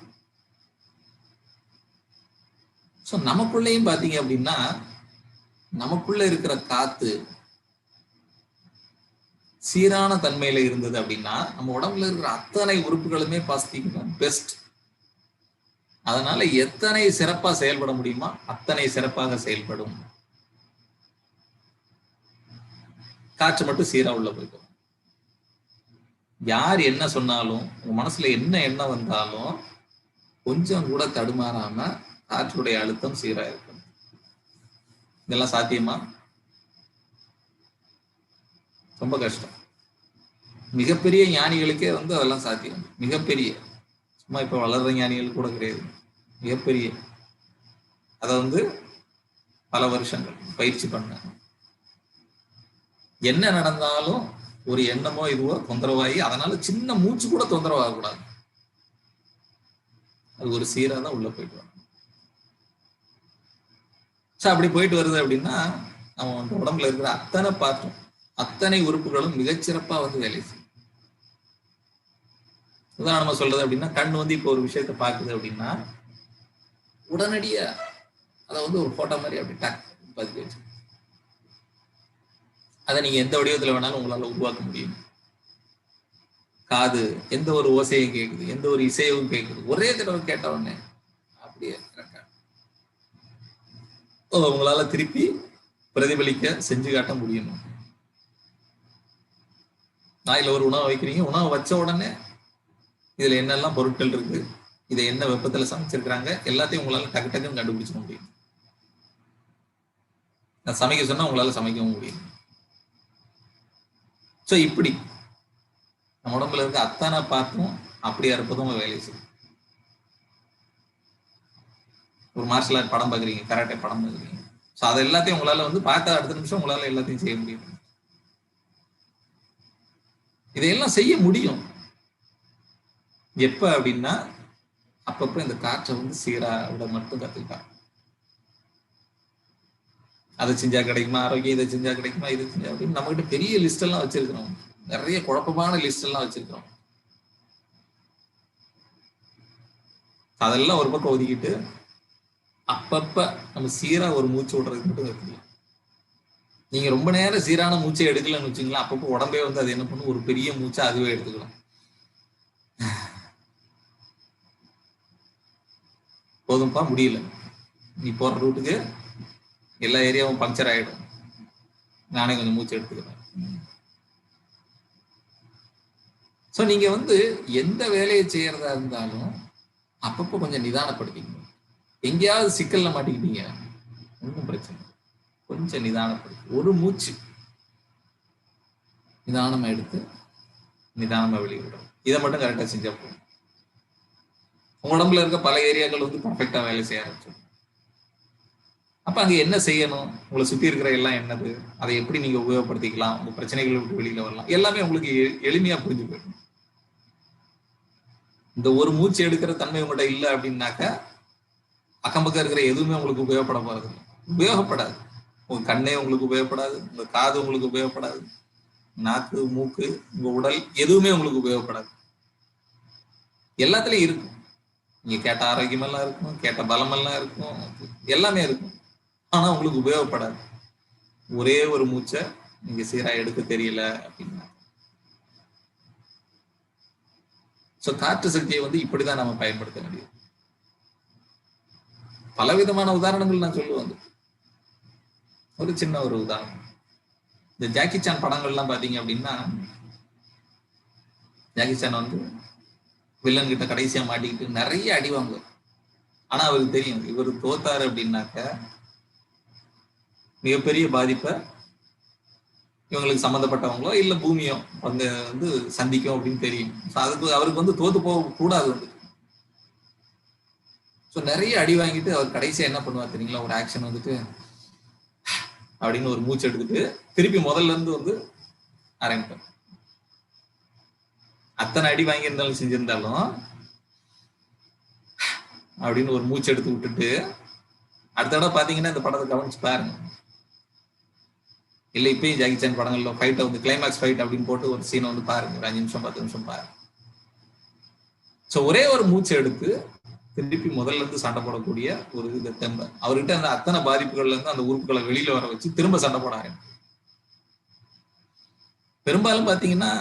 Speaker 1: நமக்குள்ளேயும் பாத்தீங்க அப்படின்னா நமக்குள்ள இருக்கிற காத்து சீரான தன்மையில இருந்தது அப்படின்னா நம்ம உடம்புல இருக்கிற அத்தனை உறுப்புகளுமே பாசிட்டிவ் பெஸ்ட். அதனால எத்தனை சிறப்பா செயல்பட முடியுமா அத்தனை சிறப்பாக செயல்படும். காற்று மட்டும் சீரா உள்ள போய்க்கும். யார் என்ன சொன்னாலும் உங்க மனசுல என்ன எண்ணம் வந்தாலும் கொஞ்சம் கூட தடுமாறாம காற்றுடைய அழுத்தம் சீரா இருக்கும். இதெல்லாம் சாத்தியமா? ரொம்ப கஷ்டம். மிகப்பெரிய ஞானிகளுக்கே வந்து அதெல்லாம் சாத்தியம். மிகப்பெரிய சும்மா இப்ப வளர்ற ஞானிகள் கூட கிடையாது. மிகப்பெரிய அத வந்து பல வருஷங்கள் பயிற்சி பண்ண என்ன நடந்தாலும் ஒரு எண்ணமோ இதுவோ தொந்தரவாகி அதனால சின்ன மூச்சு கூட தொந்தரவாகக்கூடாது. அது ஒரு சீரா தான் உள்ள போயிட்டு வரும். அப்படி போயிட்டு வருது அப்படின்னா நம்ம உடம்புல இருக்கிற அத்தனை பார்ட்டும் அத்தனை உறுப்புகளும் மிகச்சிறப்பா வந்து வேலை செய்யும். உதாரணமா சொல்றது அப்படின்னா கண் வந்து இப்போ ஒரு விஷயத்த பாக்குது அப்படின்னா உடனடியா அதை வந்து ஒரு போட்டோ மாதிரி அப்படி டக் பதிக்க வச்சு அதை நீங்க எந்த வடிவத்துல வேணாலும் உங்களால உருவாக்க முடியும். காது எந்த ஒரு ஓசையும் கேட்குது, எந்த ஒரு இசையும் கேட்குது, ஒரே தடவை கேட்ட உடனே அப்படியே உங்களால திருப்பி பிரதிபலிக்க செஞ்சு காட்ட முடியும். நாயில ஒரு உணவை வைக்கிறீங்க, உணவை வச்ச உடனே இதுல என்னெல்லாம் பொருட்கள் இருக்கு, இதை என்ன வெப்பத்துல சமைச்சிருக்கிறாங்க, எல்லாத்தையும் உங்களால டக்கு டக்குன்னு கண்டுபிடிச்சிக்க முடியும். நான் சமைக்க சொன்னா உங்களால சமைக்கவும் முடியும். இப்படி நம்ம உடம்புல இருக்க அத்தனை பார்த்தும் அப்படியே இருப்பதும் வேலை செய்யும். ஒரு மார்ஷல் ஆர்ட் படம் பார்க்குறீங்க, கராட்டே படம் பார்க்குறீங்க, அது எல்லாத்தையும் உங்களால வந்து பார்த்த அடுத்த நிமிஷம் உங்களால எல்லாத்தையும் செய்ய முடியும். இதையெல்லாம் செய்ய முடியும் எப்ப அப்படின்னா அப்பப்ப இந்த காற்றை வந்து சீரா விட மட்டும் கத்துக்கிட்டா. அதை செஞ்சா கிடைக்குமா, ஆரோக்கியம் இதை செஞ்சா கிடைக்குமா, இதை செஞ்சா அப்படின்னு நம்ம கிட்ட பெரிய லிஸ்ட் எல்லாம் வச்சிருக்கிறோம். நிறைய குழப்பமான லிஸ்ட் எல்லாம் வச்சிருக்கிறோம். அதெல்லாம் ஒரு பக்கம் ஒதுக்கிட்டு அப்பப்ப நம்ம சீரா ஒரு மூச்சு விடுறதுக்கு மட்டும் எடுத்துக்கலாம். நீங்க ரொம்ப நேரம் சீரான மூச்சை எடுக்கலன்னு வச்சுங்களா, அப்பப்போ உடம்பே வந்து அது என்ன பண்ணும், ஒரு பெரிய மூச்சை அதுவே எடுத்துக்கலாம். போதும்பா முடியல, நீ போற ரூட்டுக்கு எல்லா ஏரியாவும் பஞ்சர் ஆயிடும், நானே கொஞ்சம் மூச்சு எடுத்துக்கிறேன். நீங்க வந்து எந்த வேலையை செய்யறதா இருந்தாலும் அப்பப்போ கொஞ்சம் நிதானப்படுத்திக்கணும். எங்கேயாவது சிக்கல்ல மாட்டிக்கிட்டீங்க, ஒன்றும் பிரச்சனை, கொஞ்சம் நிதானப்படுத்தி ஒரு மூச்சு நிதானமா எடுத்து நிதானமா வெளியிடும். இதை மட்டும் கரெக்டா செஞ்சா போதும். உங்க உடம்புல இருக்க பல ஏரியாக்கள் வந்து பர்ஃபெக்டா வேலை செய்ய ஆரம்பிச்சிடும். அப்ப அங்க என்ன செய்யணும், உங்களை சுத்தி இருக்கிற எல்லாம் என்னது, அதை எப்படி நீங்க உபயோகப்படுத்திக்கலாம், உங்க பிரச்சனைகளை விட்டு வெளியில வரலாம், எல்லாமே உங்களுக்கு எளிமையா புரிஞ்சு போயிடும். இந்த ஒரு மூச்சு எடுக்கிற தன்மை உங்கள்கிட்ட இல்லை அப்படின்னாக்க அக்கம் பக்கம் இருக்கிற எதுவுமே உங்களுக்கு உபயோகப்பட போறது, உபயோகப்படாது. உங்க கண்ணே உங்களுக்கு உபயோகப்படாது, உங்க காது உங்களுக்கு உபயோகப்படாது, நாக்கு மூக்கு உங்க உடல் எதுவுமே உங்களுக்கு உபயோகப்படாது. எல்லாத்துலயும் இருக்கும், நீங்க கேட்ட ஆரோக்கியம் எல்லாம் இருக்கும், கேட்ட பலம் எல்லாம் இருக்கும், எல்லாமே இருக்கும். ஆனா உங்களுக்கு உபயோகப்படாது. ஒரே ஒரு மூச்சை நீங்க சீரா எடுக்க தெரியல அப்படின்னா. காற்று சக்தியை வந்து இப்படிதான் நம்ம பயன்படுத்த முடியும். பலவிதமான உதாரணங்கள் நான் சொல்லுவேன். ஒரு சின்ன ஒரு உதாரணம், இந்த ஜாக்கி சான் படங்கள்லாம் பாத்தீங்க அப்படின்னா, ஜாக்கி சான் வந்து வில்லன் கிட்ட கடைசியா மாட்டிக்கிட்டு நிறைய அடி வாங்குவார். ஆனா அவருக்கு தெரியும் இவர் தோத்தாரு அப்படின்னாக்க மிகப்பெரிய பாதிப்பை இவங்களுக்கு சம்மந்தப்பட்டவங்களோ இல்ல பூமியோ வந்து சந்திக்கும் அப்படின்னு தெரியும். அதுக்கு அவருக்கு வந்து தோத்து போக கூடாது. நிறைய அடி வாங்கிட்டு அவர் கடைசியா என்ன பண்ணுவார் தெரியுங்களா, ஒரு ஆக்ஷன் வந்துட்டு அப்படின்னு ஒரு மூச்சு எடுத்துட்டு திருப்பி முதல்ல இருந்து வந்து ஆரம்பிப்பார். அத்தனை அத்தனை அடி வாங்கியிருந்தாலும் செஞ்சிருந்தாலும் அப்படின்னு ஒரு மூச்சு எடுத்து விட்டுட்டு அடுத்த தடவை பாத்தீங்கன்னா இந்த படத்தை கவனிச்சு பாருங்க. இல்ல இப்பயும் ஜாக்கி சான் படங்கள்ல ஃபைட்டை வந்து கிளைமேக்ஸ் ஃபைட் அப்படின்னு போட்டு ஒரு சீனை வந்து பாருங்க, ஒரு 5 நிமிஷம் 10 நிமிஷம் பாருங்க. சோ ஒரே ஒரு மூச்சு எடுத்து திருப்பி முதல்ல இருந்து சண்டை போடக்கூடிய ஒரு இதை தெம்ப அவர்கிட்ட அந்த அத்தனை பாதிப்புகள்ல இருந்து அந்த உறுப்புகளை வெளியில வர வச்சு திரும்ப சண்டை போட ஆரம்பிக்கும். பெரும்பாலும் பாத்தீங்கன்னா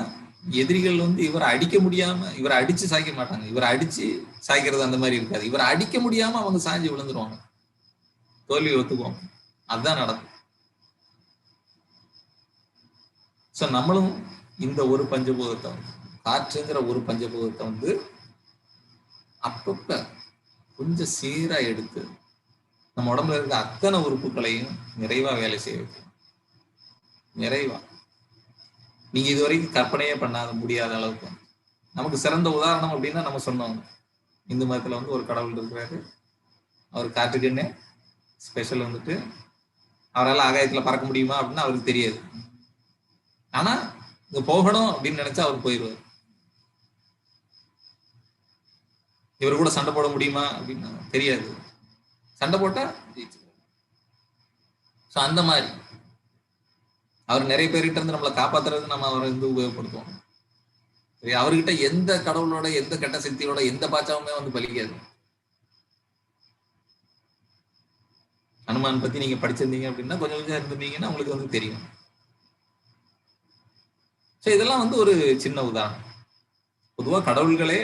Speaker 1: எதிரிகள் வந்து இவரை அடிக்க முடியாம, இவரை அடிச்சு சாய்க்க மாட்டாங்க, இவரை அடிச்சு சாய்க்கிறது அந்த மாதிரி இருக்காது. இவரை அடிக்க முடியாம அவங்க சாஞ்சி விழுந்துருவாங்க, தோல்வி ஒத்துக்குவாங்க. அதுதான் நடக்கும். சோ நம்மளும் இந்த ஒரு பஞ்சபூதத்தை காற்றுங்கிற ஒரு பஞ்சபூதத்தை வந்து அப்பப்ப கொஞ்சம் சீரா எடுத்து நம்ம உடம்புல இருக்க அத்தனை உறுப்புகளையும் நிறைவா வேலை செய்ய வைக்கணும். நிறைவா நீங்க இதுவரைக்கும் கற்பனையே பண்ணாத முடியாத அளவுக்கு. நமக்கு சிறந்த உதாரணம் அப்படின்னா நம்ம சொன்னோம், இந்து மதத்துல வந்து ஒரு கடவுள் இருக்கிறாரு, அவர் காற்றுக்குன்னே ஸ்பெஷல் வந்துட்டு அவரால் ஆகாயத்துல பறக்க முடியுமா அப்படின்னு அவருக்கு தெரியாது. ஆனா இங்க போகணும் அப்படின்னு நினைச்சா அவர் போயிடுவார். இவர் கூட சண்டை போட முடியுமா அப்படின்னா தெரியாது, சண்டை போட்டா ஜெயிச்சு. அந்த மாதிரி அவர் நிறைய பேர்கிட்ட இருந்து நம்மளை காப்பாத்துறது நம்ம அவரை வந்து உபயோகப்படுத்துவோம். சரி, அவர்கிட்ட எந்த கடவுளோட எந்த கெட்ட சக்தியோட எந்த பாச்சாவுமே வந்து பலிக்காது. ஹனுமான் பத்தி நீங்க படிச்சிருந்தீங்க அப்படின்னா கொஞ்சம் கொஞ்சம் இருந்திருந்தீங்கன்னா உங்களுக்கு வந்து தெரியும். இதெல்லாம் வந்து ஒரு சின்ன உதாரணம். பொதுவா கடவுள்களே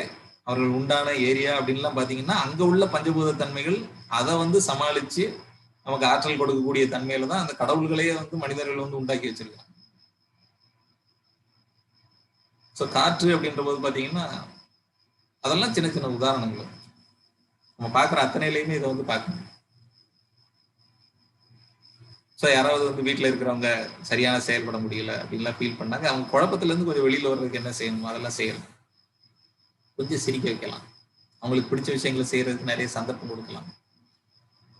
Speaker 1: அவர்கள் உண்டான ஏரியா அப்படின்லாம் பாத்தீங்கன்னா அங்க உள்ள பஞ்சபூத தன்மைகள் அதை வந்து சமாளிச்சு நமக்கு ஆற்றல் கொடுக்கக்கூடிய தன்மையில தான் அந்த கடவுள்களே வந்து மனிதர்கள் வந்து உண்டாக்கி வச்சிருக்காங்க. சோ காற்று அப்படின்ற போது பாத்தீங்கன்னா அதெல்லாம் சின்ன சின்ன உதாரணங்கள். நம்ம பாக்குற அத்தனையிலையுமே இதை வந்து பார்க்கணும். ஸோ யாராவது வந்து வீட்டில் இருக்கிறவங்க சரியான செயல்பட முடியல அப்படின்லாம் ஃபீல் பண்ணாங்க, அவங்க குழப்பத்துல இருந்து கொஞ்சம் வெளியில வர்றதுக்கு என்ன செய்யணும் அதெல்லாம் செய்யலாம். கொஞ்சம் சிரிக்க வைக்கலாம், அவங்களுக்கு பிடிச்ச விஷயங்களை செய்யறதுக்கு நிறைய சந்தர்ப்பம் கொடுக்கலாம்,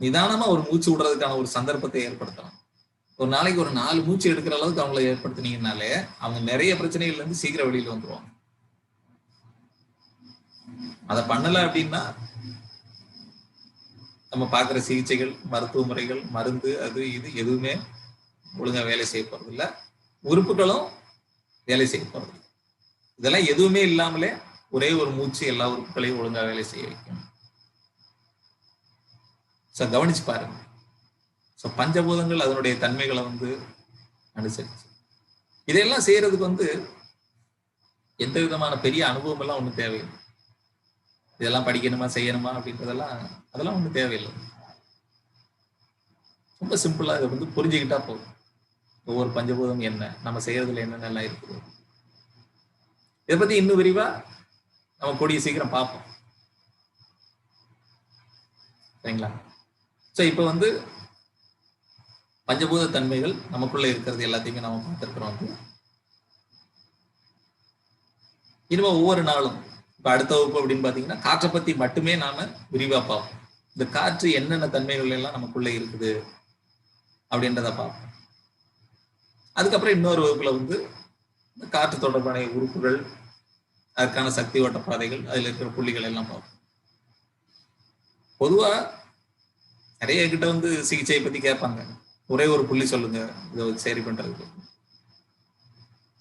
Speaker 1: நிதானமா ஒரு மூச்சு விடுறதுக்கான ஒரு சந்தர்ப்பத்தை ஏற்படுத்தலாம். ஒரு நாளைக்கு ஒரு 4 மூச்சு எடுக்கிற அளவுக்கு அவங்களை ஏற்படுத்தினீங்கனாலே அவங்க நிறைய பிரச்சனைகள்ல இருந்து சீக்கிரம் வெளியில வந்துருவாங்க. அதை பண்ணல அப்படின்னா நம்ம பார்க்குற சிகிச்சைகள், மருத்துவ முறைகள், மருந்து, அது இது எதுவுமே ஒழுங்கா வேலை செய்ய போறது இல்லை, உறுப்புகளும் வேலை செய்ய போறது. இதெல்லாம் எதுவுமே இல்லாமலே ஒரே ஒரு மூச்சு எல்லா உறுப்புகளையும் ஒழுங்கா வேலை செய்ய வைக்கும். ஸோ கவனிச்சு பாருங்க. ஸோ பஞ்சபூதங்கள் அதனுடைய தன்மைகளை வந்து அனுசரிச்சு இதையெல்லாம் செய்யறதுக்கு வந்து எந்த விதமான பெரிய அனுபவம் எல்லாம் ஒன்றும் தேவையில்லை. இதெல்லாம் படிக்கணுமா செய்யணுமா அப்படின்றதெல்லாம் அதெல்லாம் ஒன்றும் தேவையில்லை. ரொம்ப சிம்பிளா இதை வந்து புரிஞ்சுக்கிட்டா போதும். ஒவ்வொரு பஞ்சபூதம் என்ன, நம்ம செய்யறதுல என்னென்னலாம் இருக்குது, இதை பத்தி இன்னும் விரிவா நம்ம கூடிய சீக்கிரம் பார்ப்போம். சரிங்களா? ஸோ இப்போ வந்து பஞ்சபூத தன்மைகள் நமக்குள்ள இருக்கிறது எல்லாத்தையுமே நம்ம பார்த்துருக்கிறோம். இனிமே ஒவ்வொரு நாளும் இப்ப அடுத்த வகுப்பு அப்படின்னு பாத்தீங்கன்னா காற்றை பத்தி மட்டுமே நாம விரிவா பார்ப்போம். இந்த காற்று என்னென்ன தன்மைகள் எல்லாம் நமக்குள்ள இருக்குது அப்படின்றத பார்ப்போம். அதுக்கப்புறம் இன்னொரு வகுப்புல வந்து இந்த காற்று தொடர்பான உறுப்புகள், அதற்கான சக்தி ஓட்ட பாதைகள், அதுல இருக்கிற புள்ளிகள் எல்லாம் பார்ப்போம். பொதுவா நிறைய கிட்ட வந்து சிகிச்சையை பத்தி கேட்பாங்க, ஒரே ஒரு புள்ளி சொல்லுங்க இதை சரி பண்றதுக்கு.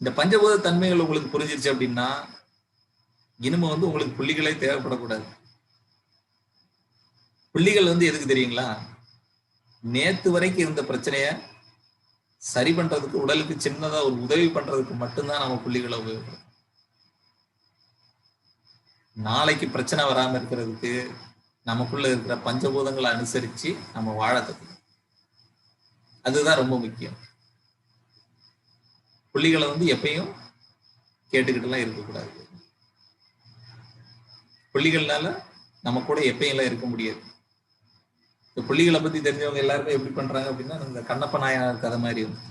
Speaker 1: இந்த பஞ்சபூத தன்மைகள் உங்களுக்கு புரிஞ்சிருச்சு அப்படின்னா இனிமே வந்து உங்களுக்கு புள்ளிகளே தேவைப்படக்கூடாது. புள்ளிகள் வந்து எதுக்கு தெரியுங்களா? நேத்து வரைக்கும் இருந்த பிரச்சனைய சரி பண்றதுக்கு, உடலுக்கு சின்னதா ஒரு உதவி பண்றதுக்கு மட்டும்தான் நம்ம புள்ளிகளை உபயோகப்படுறோம். நாளைக்கு பிரச்சனை வராம இருக்கிறதுக்கு நமக்குள்ள இருக்கிற பஞ்சபூதங்களை அனுசரிச்சு நம்ம வாழ கத்துக்கணும். அதுதான் ரொம்ப முக்கியம். புள்ளிகளை வந்து எப்பயும் கேட்டுக்கிட்டு எல்லாம் இருக்கக்கூடாது. புள்ளிகள்னால நம்ம கூட எப்பயும் எல்லாம் இருக்க முடியாது. இந்த புள்ளிகளை பத்தி தெரிஞ்சவங்க எல்லாருமே எப்படி பண்றாங்க அப்படின்னா, இந்த கண்ணப்ப நாயனார் கதை மாதிரி வந்து,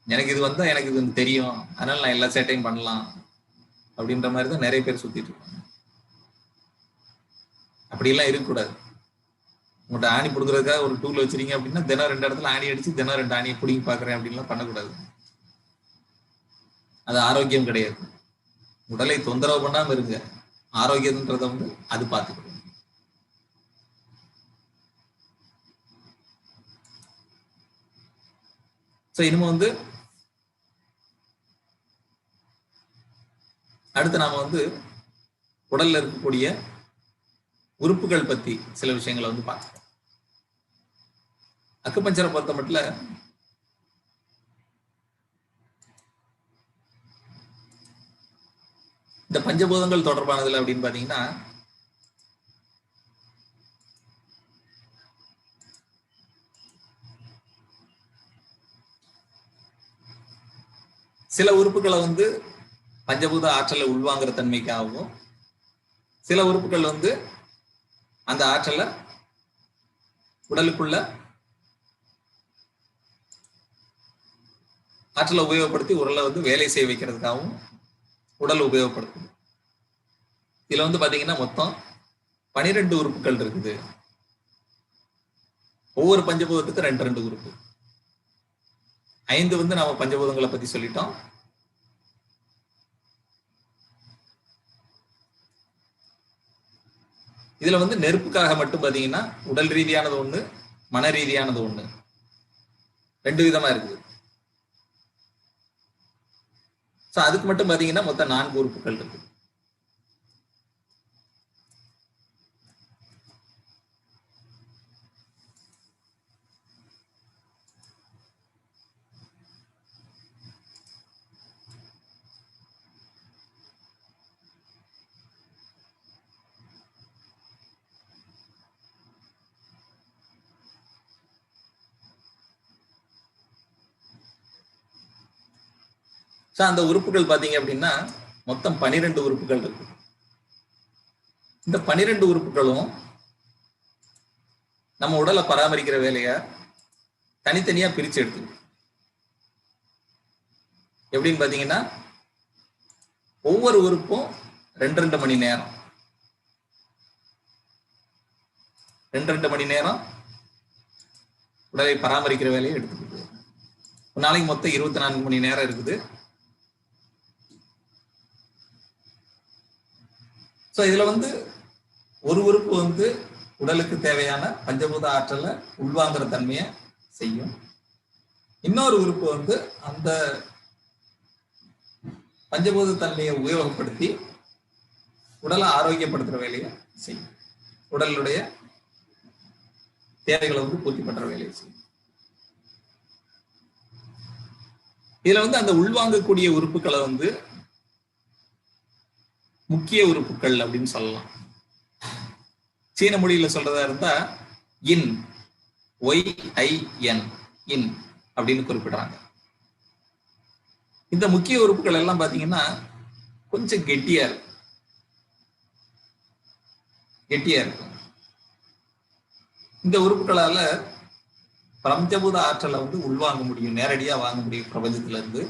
Speaker 1: எனக்கு இது வந்தா எனக்கு இது தெரியும், அதனால நான் எல்லா சேட்டையும் பண்ணலாம் அப்படின்ற மாதிரி தான் நிறைய பேர் சுத்திட்டு இருக்காங்க. அப்படியெல்லாம் இருக்கக்கூடாது. உங்கள்கிட்ட ஆணி பிடுக்கிறதுக்காக ஒரு டூல் வச்சிருக்கீங்க அப்படின்னா தினம் 2 இடத்துல ஆணி அடிச்சு தினம் 2 ஆணியை பிடிங்கி பாக்குறேன் அப்படின்லாம் பண்ணக்கூடாது. அது ஆரோக்கியம் கிடையாது. உடலை தொந்தரவு பண்ணாம இருங்க, ஆரோக்கியம்ன்றத வந்து அது பார்த்துக்கணும். இனிமே வந்து அடுத்து நாம வந்து உடல்ல இருக்கக்கூடிய உறுப்புகள் பத்தி சில விஷயங்களை வந்து பார்க்கலாம். அக்குபஞ்சரை பொறுத்த மட்டும் இந்த பஞ்சபூதங்கள் தொடர்பானதுல அப்படின்னு பாத்தீங்கன்னா, சில உறுப்புகளை வந்து பஞ்சபூத ஆற்றலை உள்வாங்குற தன்மைக்காகவும், சில உறுப்புகள் வந்து அந்த ஆற்றலை உடலுக்குள்ள ஆற்றலை உபயோகப்படுத்தி உடலை வந்து வேலை செய்ய வைக்கிறதுக்காகவும் உடல் உபயோகப்படுத்தும். இதுல வந்து பாத்தீங்கன்னா மொத்தம் 12 உறுப்புகள் இருக்குது. ஒவ்வொரு பஞ்சபூதத்துக்கு 2 உறுப்பு. 5 வந்து நாம பஞ்சபூதங்களை பத்தி சொல்லிட்டோம். இதுல வந்து நெருப்புக்காக மட்டும் பாத்தீங்கன்னா உடல் ரீதியானது ஒண்ணு, மன ரீதியானது ஒண்ணு, 2 விதமா இருக்குது. அதுக்கு மட்டும் பாத்தீங்கன்னா மொத்தம் 4 உறுப்புகள் இருக்கு. அந்த உறுப்புகள் பாத்தீங்க அப்படின்னா மொத்தம் 12 உறுப்புகள் இருக்கு. இந்த 12 உறுப்புகளும் நம்ம உடலை பராமரிக்கிற வேலைய தனித்தனியா பிரிச்சு எடுத்து எப்படின்னு பாத்தீங்கன்னா, ஒவ்வொரு உறுப்பும் 2 மணி நேரம் 2 மணி நேரம் உடலை பராமரிக்கிற வேலையை எடுத்துக்கிட்டு ஒரு நாளைக்கு மொத்தம் 24 மணி நேரம் இருக்குது. இதுல வந்து ஒரு உறுப்பு வந்து உடலுக்கு தேவையான பஞ்சபூத ஆற்றலை உள்வாங்குற தன்மையை செய்யும். இன்னொரு உறுப்பு வந்து அந்த பஞ்சபூத தன்மையை உபயோகப்படுத்தி உடலை ஆரோக்கியப்படுத்துற வேலையை செய்யும். உடலுடைய தேவைகளை வந்து பூர்த்தி பண்ற வேலையை செய்யும். இதுல வந்து அந்த உள்வாங்கக்கூடிய உறுப்புகளை வந்து முக்கிய உறுப்புகள் அப்படின்னு சொல்லலாம். சீன மொழியில சொல்றதா இருந்தா இன், OIN, இன் அப்படின்னு குறிப்பிடுறாங்க. இந்த முக்கிய உறுப்புகள் எல்லாம் பாத்தீங்கன்னா கொஞ்சம் கெட்டியா இருக்கும். இந்த உறுப்புகளால பஞ்சபூத ஆற்றலை வந்து உள்வாங்க முடியும், நேரடியா வாங்க முடியும் பிரபஞ்சத்துல இருந்து.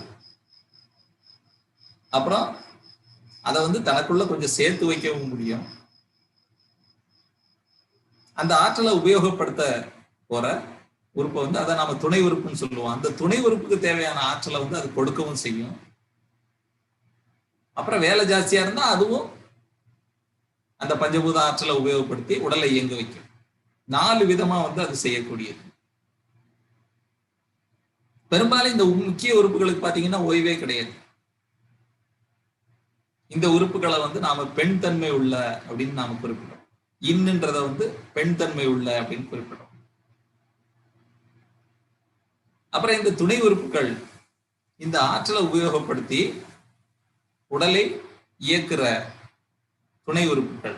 Speaker 1: அப்புறம் அதை வந்து தனக்குள்ள கொஞ்சம் சேர்த்து வைக்கவும் முடியும். அந்த ஆற்றலை உபயோகப்படுத்த போற உறுப்பை வந்து அதை நாம துணை உறுப்புன்னு சொல்லுவோம். அந்த துணை உறுப்புக்கு தேவையான ஆற்றலை வந்து அது கொடுக்கவும் செய்யும். அப்புறம் வேலை ஜாஸ்தியா இருந்தா அதுவும் அந்த பஞ்சபூத ஆற்றலை உபயோகப்படுத்தி உடலை இயங்க வைக்கும். 4 விதமா வந்து அது செய்யக்கூடியது. பெரும்பாலும் இந்த முக்கிய உறுப்புகளுக்கு பாத்தீங்கன்னா ஓய்வே கிடையாது. இந்த உறுப்புகளை வந்து நாம பெண் தன்மை உள்ள அப்படின்னு நாம குறிப்பிடுறோம். இன்னுன்றத வந்து பெண் தன்மை உள்ள அப்படின்னு குறிப்பிடுறோம். அப்புறம் இந்த துணை உறுப்புகள் இந்த ஆற்றலை உபயோகப்படுத்தி உடலை இயக்குற துணை உறுப்புகள்,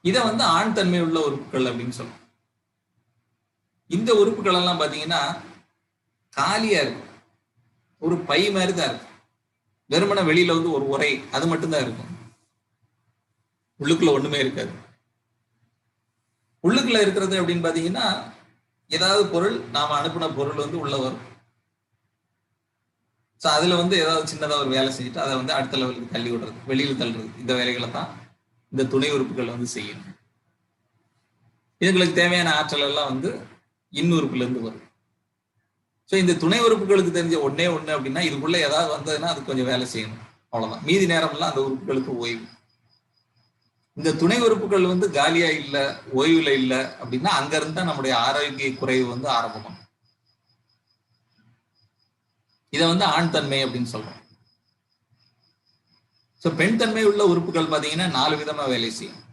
Speaker 1: இத வந்து ஆண் தன்மை உள்ள உறுப்புகள் அப்படின்னு சொல்றோம். இந்த உறுப்புகள் எல்லாம் பாத்தீங்கன்னா காலியா இருக்கும், ஒரு பை மாதிரி தான் இருக்கும். வெறுமன வெளியில வந்து ஒரு உரை அது மட்டும்தான் இருக்கும், உள்ளுக்குள்ள ஒண்ணுமே இருக்காது. உள்ளுக்குள்ள இருக்கிறது அப்படின்னு பாத்தீங்கன்னா ஏதாவது பொருள், நாம அனுப்பின பொருள் வந்து உள்ள வரும். அதுல வந்து ஏதாவது சின்னதா ஒரு வேலை செஞ்சுட்டு அதை வந்து அடுத்த லெவலுக்கு தள்ளி விடுறது, வெளியில தள்ளுறது, இந்த வேலைகளை தான் இந்த துணை உறுப்புகள் வந்து செய்யும். இதுங்களுக்கு தேவையான ஆற்றல் எல்லாம் வந்து இன்னுறுப்புல இருந்து வரும். இந்த துணை உறுப்புகளுக்கு தெரிஞ்ச ஒண்ணே ஒண்ணு அப்படின்னா, இதுக்குள்ள ஏதாவது வந்ததுன்னா அது கொஞ்சம் வேலை செய்யணும். அவ்வளவுதான். மீதி நேரம்லாம் அந்த உறுப்புகளுக்கு ஓய்வு. இந்த துணை உறுப்புகள் வந்து காலியா இல்ல, ஓய்வுல இல்ல அப்படின்னா அங்க இருந்தா நம்முடைய ஆரோக்கிய குறைவு வந்து ஆரம்பமாகும். இதை வந்து ஆண் தன்மை அப்படின்னு சொல்றோம். ஸோ பெண் தன்மை உள்ள உறுப்புகள் பார்த்தீங்கன்னா 4 விதமா வேலை செய்யும்.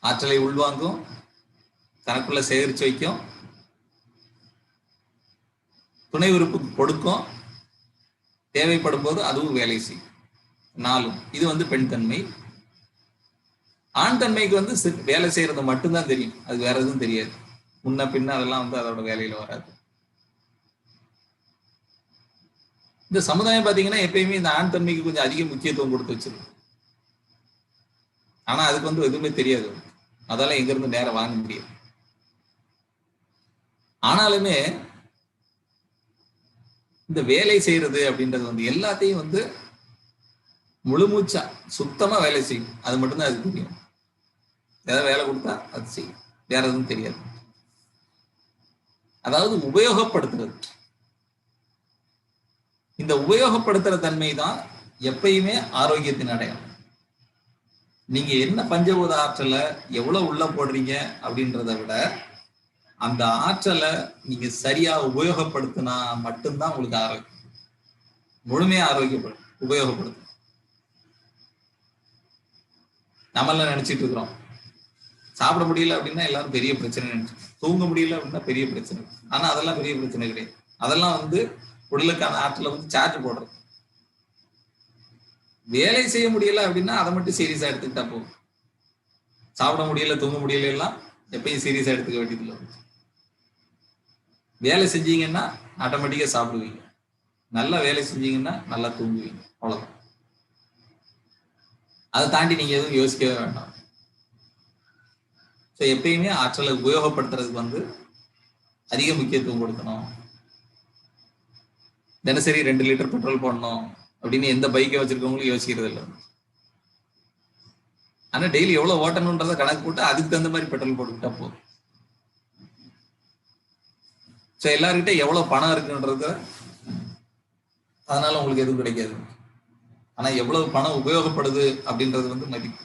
Speaker 1: ஆற்றலை உள்வாங்கும், தனக்குள்ள சேகரிச்சு வைக்கும், துணை உறுப்பு கொடுக்கும், தேவைப்படும் போது அதுவும் வேலை செய்யும். 4. இது வந்து பெண் தன்மை. ஆண் தன்மைக்கு வந்து வேலை செய்யறது மட்டும்தான் தெரியும், அது வேற எதுவும் தெரியாது. முன்ன பின்ன அதெல்லாம் வந்து அதோட வேலையில வராது. இந்த சமுதாயம் பாத்தீங்கன்னா எப்பயுமே இந்த ஆண் தன்மைக்கு கொஞ்சம் அதிக முக்கியத்துவம் கொடுத்து வச்சிருக்கு. ஆனா அதுக்கு வந்து எதுவுமே தெரியாது, அதால எங்க இருந்து நேரம் வாங்க முடியாது. ஆனாலுமே இந்த வேலை செய்யறது அப்படின்றது வந்து எல்லாத்தையும் வந்து முழுமூச்சா சுத்தமா வேலை செய்யும், அது மட்டும்தான் அது தெரியும். ஏதாவது வேலை கொடுத்தா அது செய்யும், வேற எதுவும் தெரியாது. அதாவது உபயோகப்படுத்துறது. இந்த உபயோகப்படுத்துற தன்மை தான் எப்பயுமே ஆரோக்கியத்தின் அடையாளம். நீங்க என்ன பஞ்சபூத ஆற்றலை எவ்வளவு உள்ள போடுறீங்க அப்படின்றத விட அந்த ஆற்றலை நீங்க சரியா உபயோகப்படுத்தினா மட்டும்தான் உங்களுக்கு ஆரோக்கியம், முழுமையா ஆரோக்கியப்படும். உபயோகப்படுத்தும். நம்மளாம் நினைச்சிட்டு இருக்கிறோம் சாப்பிட முடியல அப்படின்னா எல்லாரும் பெரிய பிரச்சனை நினைச்சு, தூங்க முடியல அப்படின்னா பெரிய பிரச்சனை. ஆனா அதெல்லாம் பெரிய பிரச்சனை கிடையாது. அதெல்லாம் வந்து உடலுக்கான ஆற்றலை வந்து சார்ஜ் போடுறது. வேலை செய்ய முடியல அப்படின்னா அதை மட்டும் சீரியஸா எடுத்துக்கிட்டா போகும். சாப்பிட முடியல தூங்க முடியல எல்லாம் எப்பயும் சீரியஸா எடுத்துக்க வேண்டியதில்லை. வேலை செஞ்சீங்கன்னா ஆட்டோமேட்டிக்கா சாப்பிடுவீங்க, நல்லா வேலை செஞ்சீங்கன்னா நல்லா தூங்குவீங்க, அவ்வளவுதான். அதை தாண்டி நீங்க எதுவும் யோசிக்கவே வேண்டாம். ஸோ எப்பயுமே ஆற்றலை உபயோகப்படுத்துறதுக்கு வந்து அதிக முக்கியத்துவம் கொடுக்கணும். தினசரி 2 லிட்டர் பெட்ரோல் போடணும் அப்படின்னு எந்த பைக்கை வச்சிருக்கவங்களும் யோசிக்கிறது இல்லை. ஆனா டெய்லி எவ்வளவு ஓட்டணும்ன்றத கணக்கு போட்டு அதுக்கு தகுந்த மாதிரி பெட்ரோல் போட்டுக்கிட்டா போதும். ஸோ எல்லாருக்கிட்ட எவ்வளவு பணம் இருக்குன்றது அதனால உங்களுக்கு எதுவும் கிடைக்காது. ஆனா எவ்வளவு பணம் உபயோகப்படுது அப்படின்றது வந்து மதிப்பு.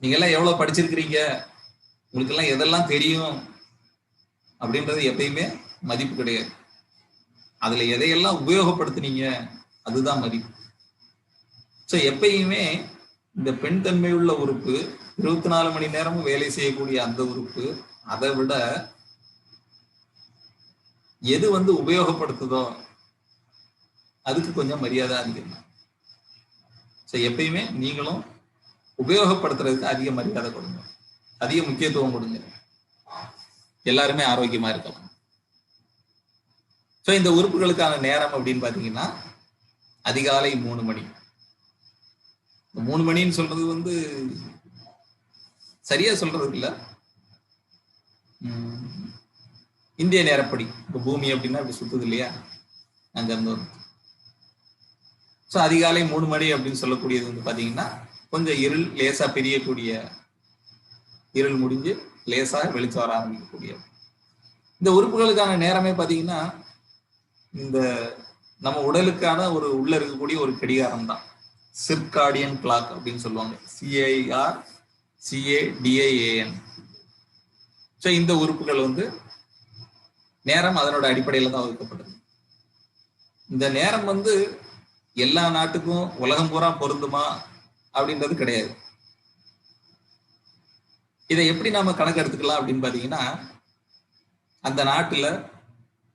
Speaker 1: நீங்க எல்லாம் எவ்வளவு படிச்சிருக்கிறீங்க, உங்களுக்கு எல்லாம் எதெல்லாம் தெரியும் அப்படின்றது எப்பயுமே மதிப்பு கிடையாது. அதுல எதையெல்லாம் உபயோகப்படுத்தினீங்க அதுதான் மதிப்பு. ஸோ எப்பயுமே இந்த பெண் தன்மை உள்ள உறுப்பு 24 மணி நேரமும் வேலை செய்யக்கூடிய அந்த உறுப்பு அதை விட எது வந்து உபயோகப்படுத்துதோ அதுக்கு கொஞ்சம் மரியாதை அதிகம். ஸோ எப்பயுமே நீங்களும் உபயோகப்படுத்துறதுக்கு அதிக மரியாதை கொடுங்க, அதிக முக்கியத்துவம் கொடுங்க. எல்லாருமே ஆரோக்கியமா இருக்கலாம். ஸோ இந்த உறுப்புகளுக்கான நேரம் அப்படின்னு பாத்தீங்கன்னா அதிகாலை 3 மணி. 3 மணின்னு சொல்றது வந்து சரியா சொல்றது இல்ல, இந்திய நேரப்படி. இப்போ பூமி அப்படின்னா இப்படி சுத்துது இல்லையா, அங்க இருந்து வந்து ஸோ அதிகாலை 3 மணி அப்படின்னு சொல்லக்கூடியது வந்து பாத்தீங்கன்னா கொஞ்சம் இருள் லேசா பிரியக்கூடிய, இருள் முடிஞ்சு லேசா வெளிச்சம் வர ஆரம்பிக்கக்கூடிய இந்த உறுப்புகளுக்கான நேரமே பாத்தீங்கன்னா இந்த நம்ம உடலுக்கான ஒரு உள்ள இருக்கக்கூடிய ஒரு கடிகாரம் தான் சிர்காடியன் கிளாக் அப்படின்னு சொல்லுவாங்க. CIRCADIAN. ஸோ இந்த உறுப்புகள் வந்து நேரம் அதனோட அடிப்படையில தான் ஒதுக்கப்படுது. இந்த நேரம் வந்து எல்லா நாட்டுக்கும் உலகம் பூரா பொருந்துமா அப்படின்றது கிடையாது. இதை எப்படி நாம கணக்கு எடுத்துக்கலாம் அப்படின்னு பாத்தீங்கன்னா அந்த நாட்டுல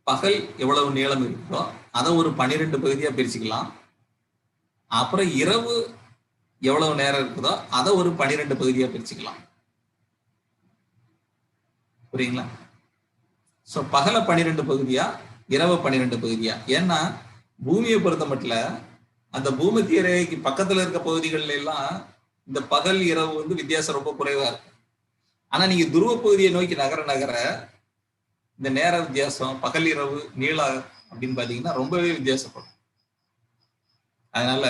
Speaker 1: பகல் எவ்வளவு நீளம் இருக்கோ அதை ஒரு 12 பகுதியா பிரிச்சுக்கலாம். அப்புறம் இரவு எவ்வளவு நேரம் இருக்குதோ அதை ஒரு 12 பகுதியா பிரிச்சுக்கலாம். புரியுங்களா? ஸோ பகல 12 பகுதியா, இரவு 12 பகுதியா. ஏன்னா பூமியை பொறுத்த மட்டும் அந்த பூமத்திய ரேகைக்கு பக்கத்துல இருக்க பகுதிகள்ல எல்லாம் இந்த பகல் இரவு வந்து வித்தியாசம் ரொம்ப குறைவா இருக்கு. ஆனா நீங்க துருவ பகுதியை நோக்கி நகர நகர இந்த நேர வித்தியாசம் பகல் இரவு நீளம் அப்படின்னு பாத்தீங்கன்னா ரொம்பவே வித்தியாசப்படும். அதனால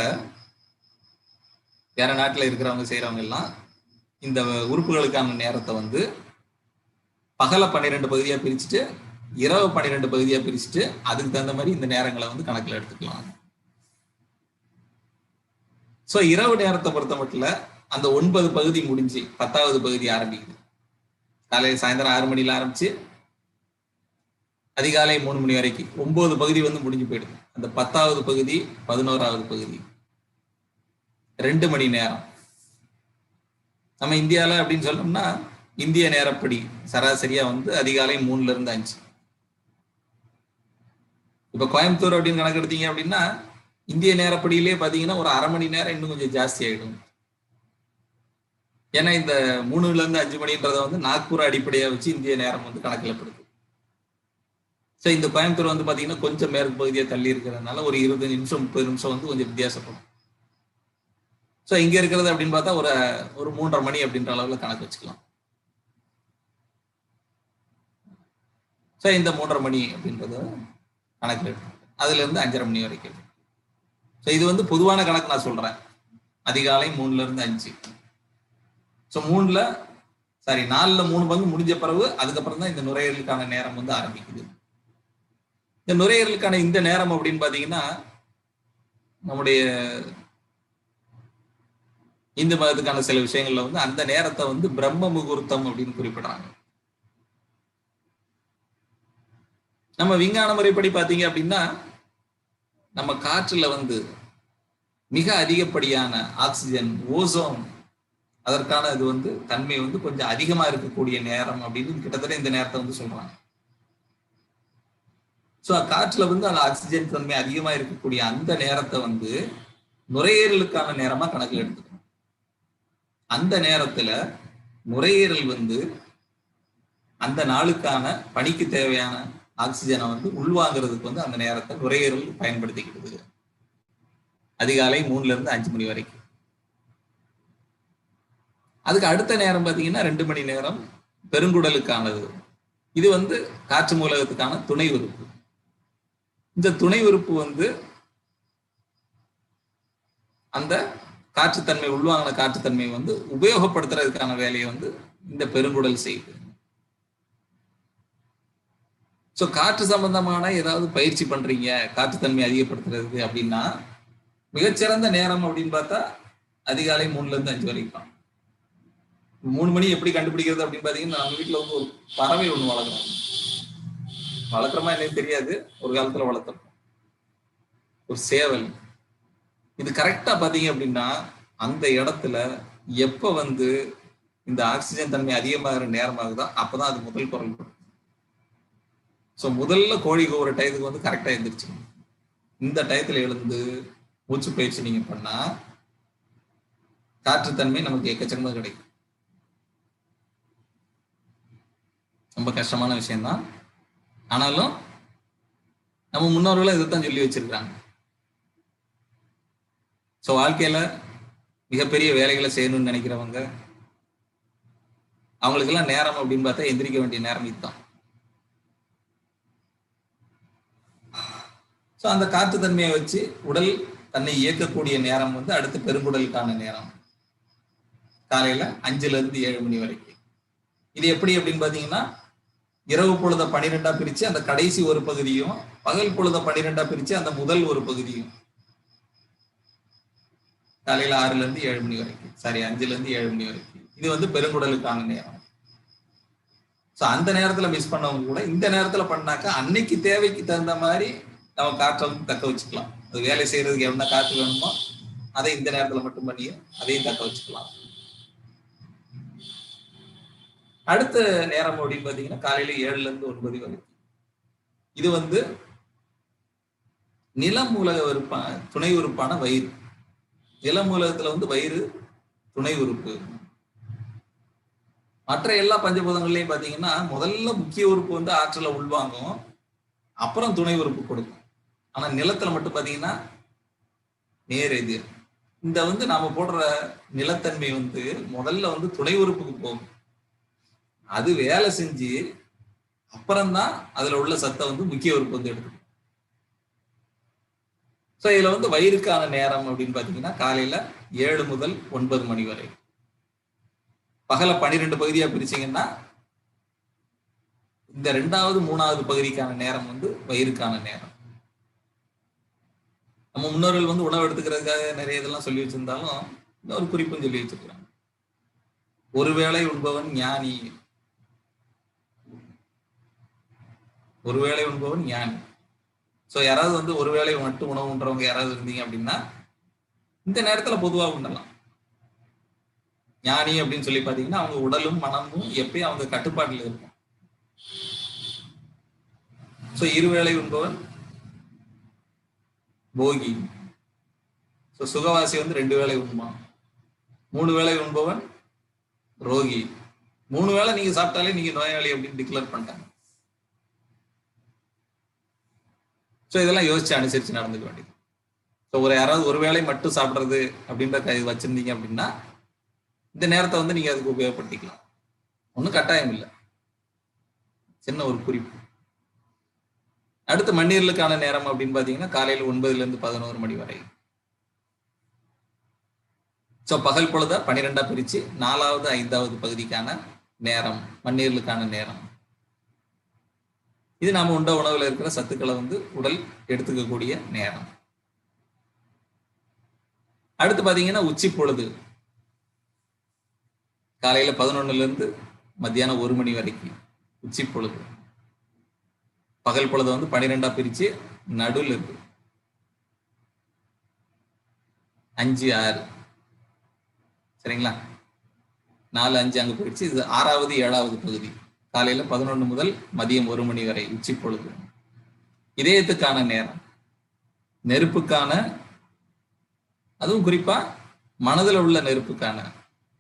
Speaker 1: வேற நாட்டுல இருக்கிறவங்க செய்யறவங்க எல்லாம் இந்த உறுப்புகளுக்கான நேரத்தை வந்து பகல 12 பகுதியா பிரிச்சுட்டு இரவு 12 பகுதியா பிரிச்சுட்டு அதுக்கு தகுந்த மாதிரி இந்த நேரங்களை வந்து கணக்குல எடுத்துக்கலாம். சோ இரவு நேரத்தை பொறுத்த மட்டும் அந்த 9 பகுதி முடிஞ்சு 10வது பகுதி ஆரம்பிக்குது. காலையில் சாயந்தரம் 6 மணில ஆரம்பிச்சு அதிகாலை 3 மணி வரைக்கும் 9 பகுதி வந்து முடிஞ்சு போயிடுது. அந்த 10வது பகுதி 11வது பகுதி 2 மணி நேரம். நம்ம இந்தியால அப்படின்னு சொல்லணும்னா இந்திய நேரப்படி சராசரியா வந்து அதிகாலை 3ல இருந்து 5. இப்ப கோயம்புத்தூர் அப்படின்னு கணக்கு எடுத்தீங்க அப்படின்னா இந்திய நேரப்படியிலே பாத்தீங்கன்னா ஒரு அரை மணி நேரம் இன்னும் கொஞ்சம் ஜாஸ்தி ஆயிடும். ஏன்னா இந்த 3ல இருந்து 5 மணின்றத வந்து நாக்பூர் அடிப்படையா வச்சு இந்திய நேரம் வந்து கணக்கிடப்படுது. ஸோ இந்த கோயம்புத்தூர் வந்து பாத்தீங்கன்னா கொஞ்சம் மேற்கு பகுதியை தள்ளி இருக்கிறதுனால ஒரு 20 நிமிஷம் 30 நிமிஷம் வந்து கொஞ்சம் வித்தியாசப்படும். ஸோ இங்க இருக்கிறது அப்படின்னு பார்த்தா ஒரு 3:30 மணி அப்படின்ற அளவுல கணக்கு வச்சுக்கலாம். ஸோ இந்த 3:30 மணி அப்படின்றது கணக்கு அதுல இருந்து 5:30 மணி வரைக்கும். ஸோ இது வந்து பொதுவான கணக்கு நான் சொல்றேன். அதிகாலை 3ல இருந்து 5. ஸோ 4ல 3 பங்கு முடிஞ்ச பிறகு அதுக்கப்புறம் தான் இந்த நுரையீரலுக்கான நேரம் வந்து ஆரம்பிக்குது. இந்த நுரையீரலுக்கான இந்த நேரம் அப்படின்னு பாத்தீங்கன்னா நம்முடைய இந்து மதத்துக்கான சில விஷயங்கள்ல வந்து அந்த நேரத்தை வந்து பிரம்ம முகூர்த்தம் அப்படின்னு குறிப்பிடுறாங்க. நம்ம விஞ்ஞான முறைப்படி பாத்தீங்க அப்படின்னா நம்ம காற்றுல வந்து மிக அதிகப்படியான ஆக்சிஜன், ஓசோன் அதற்கான இது வந்து தன்மை வந்து கொஞ்சம் அதிகமா இருக்கக்கூடிய நேரம் அப்படின்னு கிட்டத்தட்ட இந்த நேரத்தை வந்து சொல்றாங்க. ஸோ காற்றுல வந்து அந்த ஆக்சிஜன் தன்மை அதிகமா இருக்கக்கூடிய அந்த நேரத்தை வந்து நுரையீரலுக்கான நேரமா கணக்கில் எடுத்துக்கணும். அந்த நேரத்துல நுரையீரல் வந்து அந்த நாளுக்கான பணிக்கு தேவையான ஆக்சிஜனை வந்து உள்வாங்கிறதுக்கு வந்து அந்த நேரத்தை நுரையீரல் பயன்படுத்திக்கிட்டு அதிகாலை 3ல இருந்து 5 மணி வரைக்கும். அதுக்கு அடுத்த நேரம் பாத்தீங்கன்னா 2 மணி நேரம் பெருங்குடலுக்கானது. இது வந்து காற்று மூலகத்துக்கான துணை உறுப்பு. இந்த துணை உறுப்பு வந்து அந்த காற்றுத்தன்மை உள்வாங்கின காற்றுத்தன்மை வந்து உபயோகப்படுத்துறதுக்கான வேலையை வந்து இந்த பெருங்குடல் செய்யுது. ஸோ காற்று சம்பந்தமான ஏதாவது பயிற்சி பண்றீங்க காற்றுத்தன்மை அதிகப்படுத்துறதுக்கு அப்படின்னா மிகச்சிறந்த நேரம் அப்படின்னு பார்த்தா அதிகாலை 3ல இருந்து 5 வரைக்கும். 3 மணி எப்படி கண்டுபிடிக்கிறது அப்படின்னு பாத்தீங்கன்னா நம்ம வீட்டுல வந்து ஒரு பறவை ஒண்ணு வளர்க்குறோமா எனக்கு தெரியாது, ஒரு காலத்துல வளர்த்தோம் ஒரு சேவல். இது கரெக்டா பாத்தீங்க அப்படின்னா அந்த இடத்துல எப்ப வந்து இந்த ஆக்சிஜன் தன்மை அதிகமாகிற நேரமாகுதோ அப்பதான் அது முதல் குரல் கொடுக்கும். ஸோ முதல்ல கோழி கூவுற டயத்துக்கு வந்து கரெக்டா எழுந்திரிச்சு இந்த டயத்துல எழுந்து மூச்சு பயிற்சி நீங்க பண்ணா காற்றுத்தன்மை நமக்கு எக்கச்சக்கமா கிடைக்கும். ரொம்ப கஷ்டமான விஷயம்தான், ஆனாலும் நம்ம முன்னோர்களும் இதைத்தான் சொல்லி வச்சிருக்காங்க. ஸோ வாழ்க்கையில மிகப்பெரிய வேலைகளை செய்யணும்னு நினைக்கிறவங்க அவங்களுக்கெல்லாம் நேரம் அப்படின்னு பார்த்தா எந்திரிக்க வேண்டிய நேரம் இதுதான். ஸோ அந்த காற்று தன்மையை வச்சு உடல் தன்னை இயக்கக்கூடிய நேரம் வந்து அடுத்து பெருங்குடலுக்கான நேரம் காலையில 5ல இருந்து 7 மணி வரைக்கும். இது எப்படி அப்படின்னு பாத்தீங்கன்னா இரவு பொழுத 12ஆ பிரிச்சு அந்த கடைசி ஒரு பகுதியும், பகல் பொழுத 12ஆ பிரிச்சு அந்த முதல் ஒரு பகுதியும் காலையில 6ல இருந்து 7 மணி வரைக்கும், 5ல இருந்து 7 மணி வரைக்கும். இது வந்து பெருங்குடலுக்கான நேரம். ஸோ அந்த நேரத்துல மிஸ் பண்ணவங்க கூட இந்த நேரத்துல பண்ணாக்கா அன்னைக்கு தேவைக்கு தகுந்த மாதிரி நம்ம காற்றை வந்து தக்க வச்சுக்கலாம். அது வேலை செய்யறதுக்கு என்ன காற்று வேணுமோ அதை இந்த நேரத்துல மட்டும் பண்ணி அதையும் தக்க வச்சுக்கலாம். அடுத்த நேரம் அப்படின்னு பாத்தீங்கன்னா காலையில 7ல இருந்து 9 வரைக்கும். இது வந்து நிலமூலக துணை உறுப்பான வயிறு. நிலமூலகத்துல வந்து வயிறு துணை உறுப்பு. மற்ற எல்லா பஞ்சபூதங்கள்லயும் பாத்தீங்கன்னா முதல்ல முக்கிய உறுப்பு வந்து ஆற்றலை உள்வாங்கும், அப்புறம் துணை உறுப்பு கொடுக்கும். ஆனா நிலத்துல மட்டும் பாத்தீங்கன்னா நேர் எதிர். இந்த வந்து நாம போடுற நிலத்தன்மை வந்து முதல்ல வந்து துணை உறுப்புக்கு போகும், அது வேலை செஞ்சு அப்புறம்தான் அதுல உள்ள சத்தை வந்து முக்கிய உறுப்பு வந்து எடுக்கும். ஸோ இதுல வந்து வயிறுக்கான நேரம் அப்படின்னு பாத்தீங்கன்னா காலையில 7 முதல் 9 மணி வரை. பகல 12 பகுதியா பிரிச்சீங்கன்னா இந்த 2வது 3வது பகுதிக்கான நேரம் வந்து வயிறுக்கான நேரம். நம்ம முன்னோர்கள் வந்து உணவு எடுத்துக்கிறதுக்காக நிறைய இதெல்லாம் சொல்லி வச்சிருந்தாலும் இன்னொரு குறிப்பும் சொல்லி வச்சிருக்கிறாங்க. ஒருவேளை உண்பவன் ஞானி, ஒருவேளை உண்பவன் ஞானி. ஸோ யாராவது வந்து ஒருவேளை மட்டும் உணவு உண்றவங்க யாராவது இருந்தீங்க அப்படின்னா இந்த நேரத்துல பொதுவாக உண்ணலாம். ஞானி அப்படின்னு சொல்லி பாத்தீங்கன்னா அவங்க உடலும் மனமும் எப்பயும் அவங்க கட்டுப்பாட்டில் இருக்கும். ஸோ இருவேளை உண்பவன் போகி. ஸோ சுகவாசி வந்து 2 வேளை உண்பான். 3 வேளை உண்பவன் ரோகி. 3 வேளை நீங்க சாப்பிட்டாலே நீங்க நோயாளி அப்படின்னு டிக்ளேர் பண்ணிட்டாங்க. ஸோ இதெல்லாம் யோசிச்சு அனுசரிச்சு நடந்துக்க வேண்டியது. ஸோ யாராவது ஒரு வேளை மட்டும் சாப்பிட்றது அப்படின்ற வச்சிருந்தீங்க அப்படின்னா இந்த நேரத்தை வந்து நீங்க அதுக்கு உபயோகப்படுத்திக்கலாம். ஒன்றும் கட்டாயம் இல்லை, சின்ன ஒரு குறிப்பு. அடுத்து மண்ணீரலுக்கான நேரம் அப்படின்னு பாத்தீங்கன்னா காலையில் 9 to 11 மணி வரை. ஸோ பகல் பொழுத 12 பிரிச்சு 4வது 5வது பகுதிக்கான நேரம் மண்ணீரலுக்கான நேரம். இது நாம உண்ட உணவுல இருக்கிற சத்துக்களை வந்து உடல் எடுத்துக்கக்கூடிய நேரம். அடுத்து பாத்தீங்கன்னா உச்சி பொழுது காலையில 11 மத்தியானம் 1 மணி வரைக்கும் உச்சி பொழுது. பகல் பொழுது வந்து 12 பிரிச்சு நடுவில் இருக்கு 5, 6 சரிங்களா. 4, 5 அங்க பிரிச்சு இது 6வது 7வது பகுதி. காலையில 11 முதல் மதியம் 1 மணி வரை உச்சி பொழுது. இதயத்துக்கான நேரம், நெருப்புக்கான, அதுவும் குறிப்பா மனதில் உள்ள நெருப்புக்கான.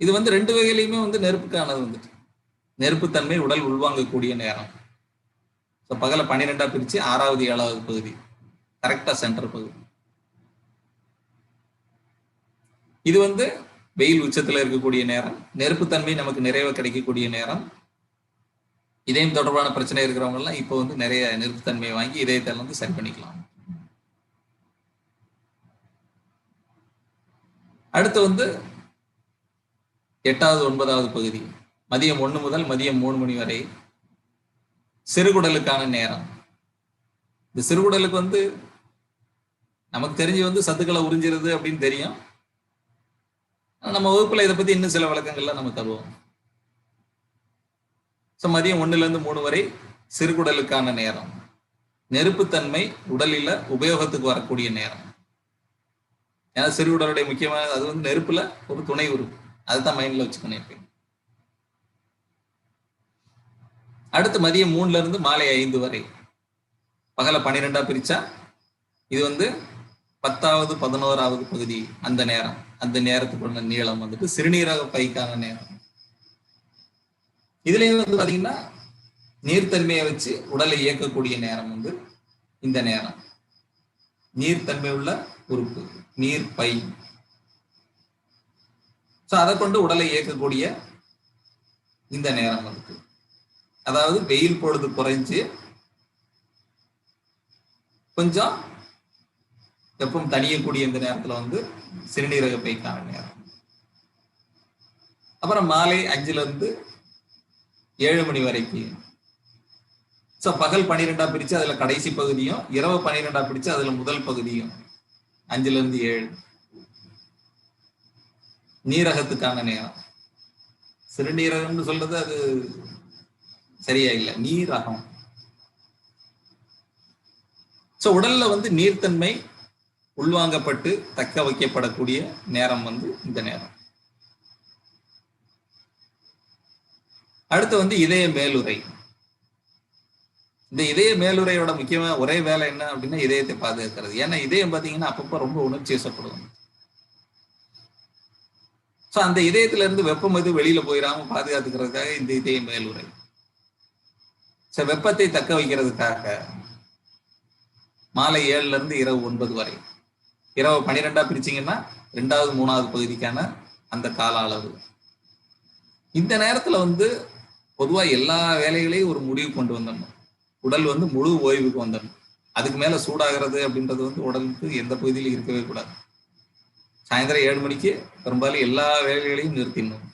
Speaker 1: இது வந்து 2 வகையிலையுமே வந்து நெருப்புக்கானது வந்துட்டு நெருப்புத்தன்மை உடல் உள்வாங்கக்கூடிய நேரம். ஸோ பகல 12 பிரிச்சு 6வது 7வது பகுதி கரெக்டா சென்டர் பகுதி. இது வந்து வெயில் உச்சத்துல இருக்கக்கூடிய நேரம், நெருப்புத்தன்மை நமக்கு நிறைய கிடைக்கக்கூடிய நேரம். இதயம் தொடர்பான பிரச்சனை இருக்கிறவங்க எல்லாம் இப்போ வந்து நிறைய நெருப்புத்தன்மையை வாங்கி இதயத்தை வந்து சரி பண்ணிக்கலாம். அடுத்து வந்து 8வது 9வது பகுதி மதியம் 1 முதல் மதியம் 3 மணி வரை சிறுகுடலுக்கான நேரம். இந்த சிறுகுடலுக்கு வந்து நமக்கு தெரிஞ்சு வந்து சத்துக்களை உறிஞ்சிருது அப்படின்னு தெரியும். நம்ம வகுப்புல இதை பத்தி இன்னும் சில விளக்கங்கள்லாம் நம்ம தருவோம். மதியம் 1 to 3 வரை சிறுகுடலுக்கான நேரம், நெருப்புத்தன்மை உடலில உபயோகத்துக்கு வரக்கூடிய நேரம். ஏன்னா சிறுகுடலுடைய முக்கியமான அது வந்து நெருப்புல ஒரு துணை உறுப்பு, அதுதான் மைண்ட்ல வச்சுக்கணும். அடுத்து மதியம் 3 to மாலை 5 வரை பகல 12 பிரிச்சா இது வந்து 10வது 11வது பகுதி. அந்த நேரம், அந்த நேரத்துக்குள்ள நீளம் வந்துட்டு சிறுநீரக பைக்கான நேரம். இதுலயும் வந்து பாத்தீங்கன்னா நீர்த்தன்மையை வச்சு உடலை இயக்கக்கூடிய நேரம் வந்து இந்த நேரம். நீர்த்தன்மை உள்ள உறுப்பு நீர் பை. அதை கொண்டு உடலை இயக்கக்கூடிய இந்த நேரம் வந்து, அதாவது வெயில் பொழுது குறைஞ்சு கொஞ்சம் வெப்பம் தணியக்கூடிய இந்த நேரத்துல வந்து சிறுநீரக பைக்கான நேரம். அப்புறம் மாலை 5 to 7 மணி வரைக்கும். பகல் 12 பிரிச்சு அதுல கடைசி பகுதியும், இரவு 12 பிரிச்சு அதுல முதல் பகுதியும் 5 to 7 நீரகத்துக்கான நேரம். சிறுநீரகம்னு சொல்றது அது சரியா இல்லை, நீரகம். உடல்ல வந்து நீர்த்தன்மை உள்வாங்கப்பட்டு தக்க வைக்கப்படக்கூடிய நேரம் வந்து இந்த நேரம். அடுத்து வந்து இதய மேலுறை. இந்த இதய மேலுறையோட முக்கியமான ஒரே வேலை என்ன அப்படின்னா இதயத்தை பாதுகாக்கிறது. ஏன்னா இதயம் பாத்தீங்கன்னா அப்பப்போ ரொம்ப உணர்ச்சி வசப்படும். அந்த இதயத்துல இருந்து வெப்பம் எது வெளியில போயிடாம பாதுகாத்துக்கிறதுக்காக இந்த இதய மேலுறை. வெப்பத்தை தக்க வைக்கிறதுக்காக மாலை 7 to இரவு 9 வரை, இரவு 12 பிரிச்சிங்கன்னா 2வது 3வது பகுதிக்கான அந்த கால அளவு. இந்த நேரத்துல வந்து பொதுவா எல்லா வேலைகளையும் ஒரு முடிவு கொண்டு வந்துடணும். உடல் வந்து முழு ஓய்வுக்கு வந்துடணும். அதுக்கு மேல சூடாகிறது அப்படின்றது வந்து உடலுக்கு எந்த பகுதியிலும் இருக்கவே கூடாது. சாயந்தரம் 7 மணிக்கு பெரும்பாலும் எல்லா வேலைகளையும் நிறுத்திடணும்.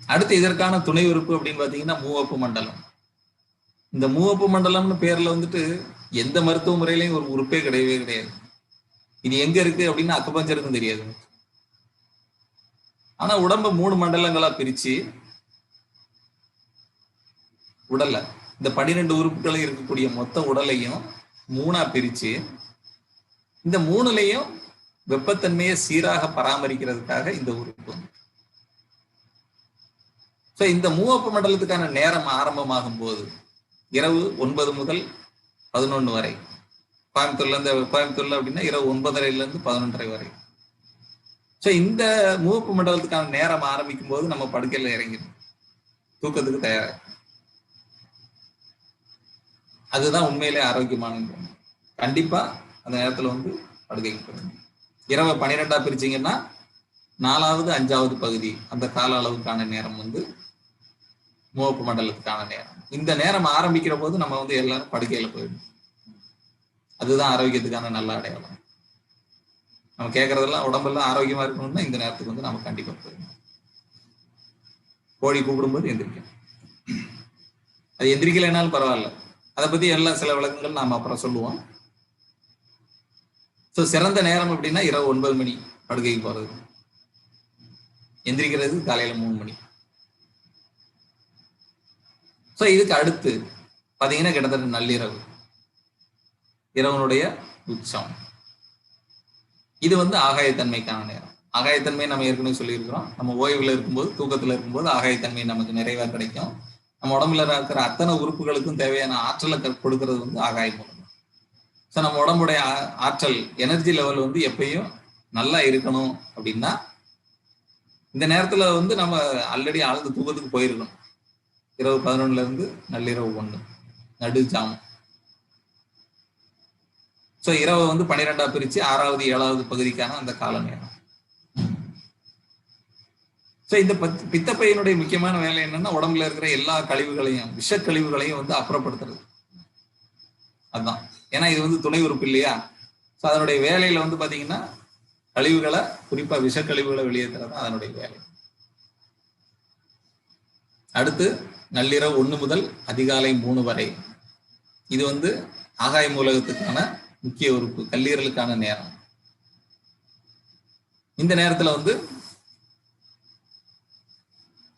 Speaker 1: அடுத்து இதற்கான துணை உறுப்பு அப்படின்னு பாத்தீங்கன்னா மூவப்பு மண்டலம். இந்த மூவப்பு மண்டலம்னு பேர்ல வந்துட்டு எந்த மருத்துவ முறையிலையும் ஒரு உறுப்பே கிடையவே கிடையாது. இது எங்க இருக்கு அப்படின்னா அக்குபஞ்சருக்கும் தெரியாது. ஆனா உடம்ப 3 மண்டலங்களா பிரிச்சு உடல்ல இந்த 12 உறுப்புகளும் இருக்கக்கூடிய மொத்த உடலையும் 3ஆ பிரிச்சு இந்த 3லையும் வெப்பத்தன்மையை சீராக பராமரிக்கிறதுக்காக இந்த உறுப்பு. இந்த மூவப்பு மண்டலத்துக்கான நேரம் ஆரம்பமாகும் போது இரவு 9 முதல் 11 வரை. கோயம்புத்தூர்ல அப்படின்னா இரவு 9:30 11:30 வரை. இந்த மூவப்பு மண்டலத்துக்கான நேரம் ஆரம்பிக்கும் போது நம்ம படுக்கையில இறங்கிடும், தூக்கத்துக்கு தயாரா. அதுதான் உண்மையிலே ஆரோக்கியமானது. கண்டிப்பா அந்த நேரத்துல படுக்கைக்கு போயிடும். இரவு 12ஆ பிரிச்சிங்கன்னா 4வது 5வது பகுதி அந்த கால அளவுக்கான நேரம் மூவப்பு மண்டலத்துக்கான நேரம். இந்த நேரம் ஆரம்பிக்கிற போது நம்ம எல்லாரும் படுக்கையில போயிடும். அதுதான் ஆரோக்கியத்துக்கான நல்ல அடையாளம். நம்ம கேட்கறதெல்லாம் உடம்பெல்லாம் ஆரோக்கியமா இருக்கணும்னா இந்த நேரத்துக்கு நம்ம கண்டிப்பா போயிடும். கோழி கூப்பிடும்போது எந்திரிக்கும். அது எந்திரிக்கலைனாலும் பரவாயில்ல, அதை பத்தி எல்லாம் சில விளக்கங்கள் நாம அப்புறம் சொல்லுவோம். சிறந்த நேரம் அப்படின்னா இரவு 9 மணி படுக்கைக்கு போறது, எந்திரிக்கிறது காலையில 3 மணி. இதுக்கு அடுத்து பாத்தீங்கன்னா கிட்டத்தட்ட நள்ளிரவு, இரவனுடைய உச்சம். இது ஆகாயத்தன்மைக்கான நேரம். ஆகாயத்தன்மை நம்ம ஏற்கனவே சொல்லியிருக்கிறோம். நம்ம ஓய்வுல இருக்கும்போது, தூக்கத்துல இருக்கும்போது ஆகாயத்தன்மை நமக்கு நிறைவா கிடைக்கும். நம்ம உடம்புல இருக்கிற அத்தனை உறுப்புகளுக்கும் தேவையான ஆற்றலை கொடுக்கறது ஆகாய மூலம். நம்ம உடம்புடைய ஆற்றல் எனர்ஜி லெவல் எப்பயும் நல்லா இருக்கணும் அப்படின்னா இந்த நேரத்துல நம்ம ஆல்ரெடி ஆழ்ந்த தூக்கத்துக்கு போயிருக்கணும். இரவு 11 நள்ளிரவு 1 நடுஜாமம். இரவு 12ஆ பிரிச்சு 6வது 7வது பகுதிக்கான அந்த கால நேரம். இந்த பித்தப்பையினுடைய முக்கியமான வேலை என்னன்னா உடம்புல இருக்கிற எல்லா கழிவுகளையும், விஷக்கழிவுகளையும் அப்புறப்படுத்துறது. அதுதான். ஏன்னா இது துணை உறுப்பு இல்லையா? அதனுடைய வேலையில பாத்தீங்கன்னா கழிவுகளை, குறிப்பா விஷக்கழிவுகளை வெளியேற்றுறது அதனுடைய வேலை. அடுத்து நள்ளிரவு 1 முதல் அதிகாலை 3 வரை. இது ஆகாய மூலகத்துக்கான முக்கிய உறுப்பு, கல்லீரலுக்கான நேரம். இந்த நேரத்துல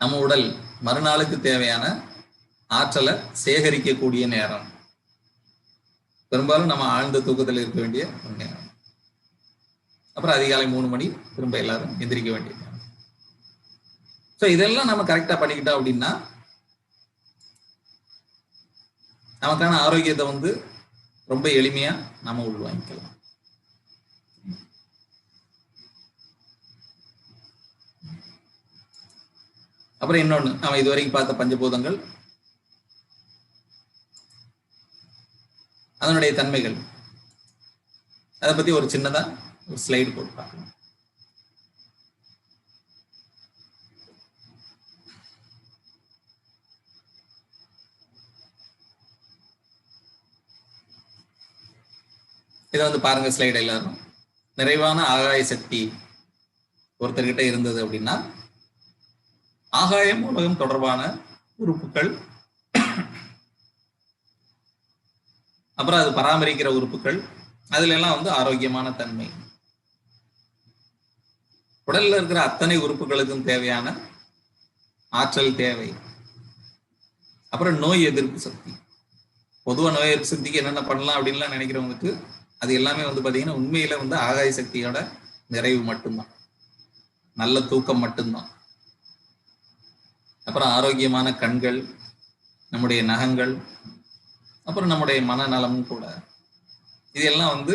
Speaker 1: நம்ம உடல் மறுநாளுக்கு தேவையான ஆற்றலை சேகரிக்கக்கூடிய நேரம். பெரும்பாலும் நம்ம ஆழ்ந்த தூக்கத்தில் இருக்க வேண்டிய ஒரு நேரம். அப்புறம் அதிகாலை 3 மணி திரும்ப எல்லாரும் எந்திரிக்க வேண்டிய நேரம். இதெல்லாம் நம்ம கரெக்டா பண்ணிக்கிட்டோம் அப்படின்னா நமக்கான ஆரோக்கியத்தை ரொம்ப எளிமையா நாம உள்வாங்கிக்கலாம். அப்புறம் இன்னொன்னு, நாம இதுவரைக்கும் பார்த்த பஞ்சபூதங்கள், அதனுடைய தன்மைகள், அதை பத்தி ஒரு சின்னதா ஒரு ஸ்லைடு போட்டு பார்க்கலாம். இதை பாருங்க ஸ்லைடு எல்லாரும். நிறைவான ஆகாய சக்தி ஒருத்தர்கிட்ட இருந்தது அப்படின்னா ஆகாயம் உலகம் தொடர்பான உறுப்புகள், அப்புறம் அது பராமரிக்கிற உறுப்புகள், அதுல எல்லாம் ஆரோக்கியமான தன்மை. உடல்ல இருக்கிற அத்தனை உறுப்புகளுக்கும் தேவையான ஆற்றல் தேவை. அப்புறம் நோய் எதிர்ப்பு சக்தி. பொதுவா நோய் எதிர்ப்பு சக்திக்கு என்னென்ன பண்ணலாம் அப்படின்லாம் நினைக்கிறவங்களுக்கு அது எல்லாமே பாத்தீங்கன்னா உண்மையில ஆகாய சக்தியோட நிறைவு மட்டும்தான், நல்ல தூக்கம் மட்டும்தான். அப்புறம் ஆரோக்கியமான கண்கள், நம்முடைய நகங்கள், அப்புறம் நம்முடைய மனநலமும் கூட. இது எல்லாம்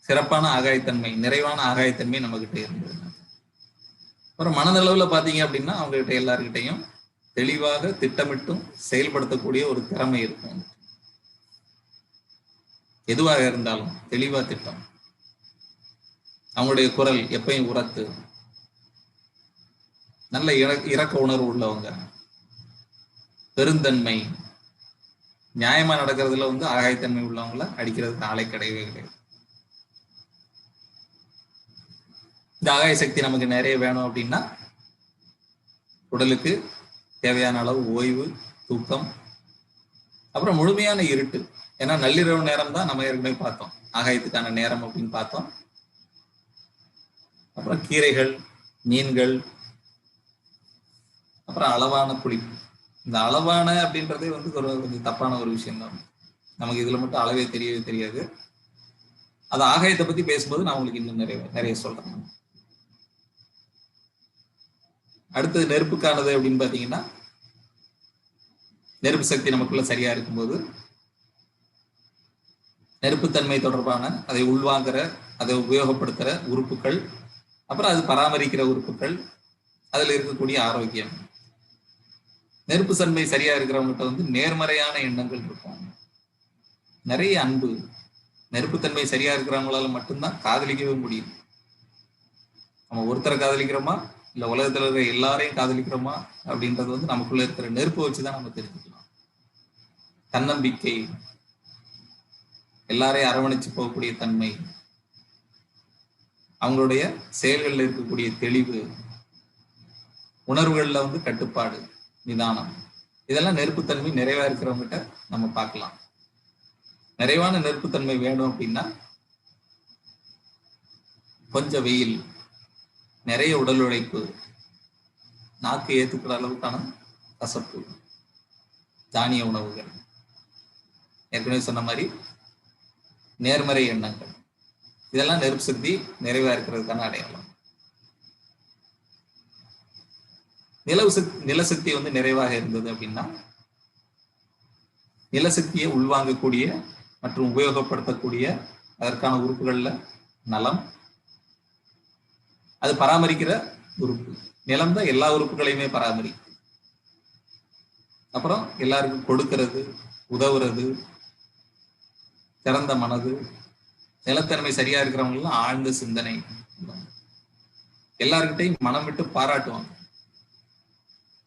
Speaker 1: சிறப்பான ஆகாயத்தன்மை, நிறைவான ஆகாயத்தன்மை நம்ம கிட்ட இருந்தது. அப்புறம் மனதளவுல பாத்தீங்க அப்படின்னா அவங்க கிட்ட எல்லாருக்கிட்டையும் தெளிவாக திட்டமிட்டும் செயல்படுத்தக்கூடிய ஒரு திறமை இருக்கும். எதுவாக இருந்தாலும் தெளிவா திட்டம். அவங்களுடைய குரல் எப்பயும் உரத்து, நல்ல இரக்க உணர்வு உள்ளவங்க, பெருந்தன்மை, நியாயமா நடக்கிறதுல ஆகாயத்தன்மை உள்ளவங்கள அடிக்கிறதுக்கு ஆளை கிடையவே கிடையாது. இந்த ஆகாய சக்தி நமக்கு நிறைய வேணும் அப்படின்னா உடலுக்கு தேவையான அளவு ஓய்வு, தூக்கம், அப்புறம் முழுமையான இருட்டு. ஏன்னா நள்ளிரவு நேரம் தான் நம்ம ஏற்கனவே பார்த்தோம், ஆகாயத்துக்கான நேரம் அப்படின்னு பார்த்தோம். அப்புறம் கீரைகள், மீன்கள், அப்புறம் அளவான குளிப்பு. இந்த அளவான அப்படின்றதே வந்து கொஞ்சம் தப்பான ஒரு விஷயம் தான். நமக்கு இதுல மட்டும் அளவே தெரியவே தெரியாது. அது ஆகாயத்தை பத்தி பேசும்போது நான் உங்களுக்கு இன்னும் நிறைய சொல்றேன். அடுத்தது நெருப்புக்கானது அப்படின்னு பாத்தீங்கன்னா, நெருப்பு சக்தி நமக்குள்ள சரியா இருக்கும்போது நெருப்புத்தன்மை தொடர்பான அதை உள்வாங்குற, அதை உபயோகப்படுத்துற உறுப்புகள், அப்புறம் அது பராமரிக்கிற உறுப்புகள், அதுல இருக்கக்கூடிய ஆரோக்கியம். நெருப்பு தன்மை சரியா இருக்கிறவங்ககிட்ட வந்து நேர்மறையான எண்ணங்கள் இருக்கும், நிறைய அன்பு. நெருப்புத்தன்மை சரியா இருக்கிறவங்களால மட்டும்தான் காதலிக்கவே முடியும். நம்ம ஒருத்தரை காதலிக்கிறோமா இல்ல உலகத்துல இருக்கிற எல்லாரையும் காதலிக்கிறோமா அப்படின்றது வந்து நமக்குள்ள இருக்கிற நெருப்பை வச்சுதான் நம்ம தெரிஞ்சுக்கலாம். தன்னம்பிக்கை, எல்லாரையும் அரவணைச்சு போகக்கூடிய தன்மை, அவங்களுடைய செயல்களில் இருக்கக்கூடிய தெளிவு, உணர்வுகள்ல வந்து கட்டுப்பாடு, நிதானம், இதெல்லாம் நெருப்புத்தன்மை நிறைவா இருக்கிறவங்ககிட்ட நம்ம பார்க்கலாம். நிறைவான நெருப்புத்தன்மை வேணும் அப்படின்னா கொஞ்சம் வெயில், நிறைய உடல் உழைப்பு, நாக்கு ஏத்துக்கிற அளவுக்கான கசப்பு, தானிய உணவுகள், ஏற்கனவே சொன்ன மாதிரி நேர்மறை எண்ணங்கள், இதெல்லாம் நெருப்பு சக்தி நிறைவா இருக்கிறதுக்கான அடையாளம். நிலசக்தி வந்து நிறைவாக இருந்தது அப்படின்னா நிலசக்தியை உள்வாங்கக்கூடிய மற்றும் உபயோகப்படுத்தக்கூடிய அதற்கான உறுப்புகள்ல நலம், அது பராமரிக்கிற உறுப்பு. நிலம் தான் எல்லா உறுப்புகளையுமே பராமரிக்கும். அப்புறம் எல்லாருக்கும் கொடுக்கிறது, உதவுறது, திறந்த மனது, நிலத்தன்மை சரியா இருக்கிறவங்களும் ஆழ்ந்த சிந்தனை, எல்லாருக்கிட்டையும் மனம் விட்டு பாராட்டுவாங்க.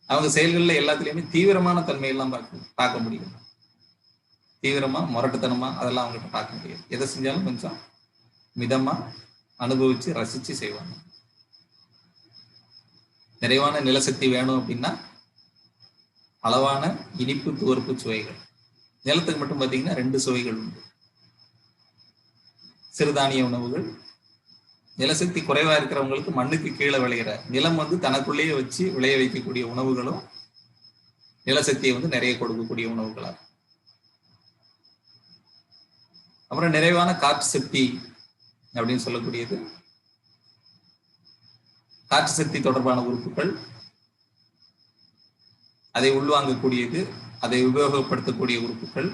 Speaker 1: அவங்க செயல்கள்ல எல்லாத்துலயுமே தீவிரமான தன்மையெல்லாம் பார்க்க முடியும். தீவிரமா, முரட்டுத்தனமா அதெல்லாம் அவங்ககிட்ட பார்க்க முடியாது. எதை செஞ்சாலும் கொஞ்சம் மிதமா அனுபவிச்சு ரசிச்சு செய்வாங்க. நிறைவான நிலசக்தி வேணும் அப்படின்னா அளவான இனிப்பு, துவர்ப்பு சுவைகள். நிலத்துக்கு மட்டும் பார்த்தீங்கன்னா 2 சுவைகள் உண்டு. சிறுதானிய உணவுகள், நிலசக்தி குறைவா இருக்கிறவங்களுக்கு மண்ணுக்கு கீழே விளையிற, நிலம் வந்து தனக்குள்ளேயே வச்சு விளைய வைக்கக்கூடிய உணவுகளும் நிலசக்தியை வந்து நிறைய கொடுக்கக்கூடிய உணவுகளா. அப்புறம் நிறைவான காற்று சக்தி அப்படின்னு சொல்லக்கூடியது, காற்று சக்தி தொடர்பான உறுப்புகள், அதை உள்வாங்கக்கூடியது, அதை உபயோகப்படுத்தக்கூடிய உறுப்புகள்,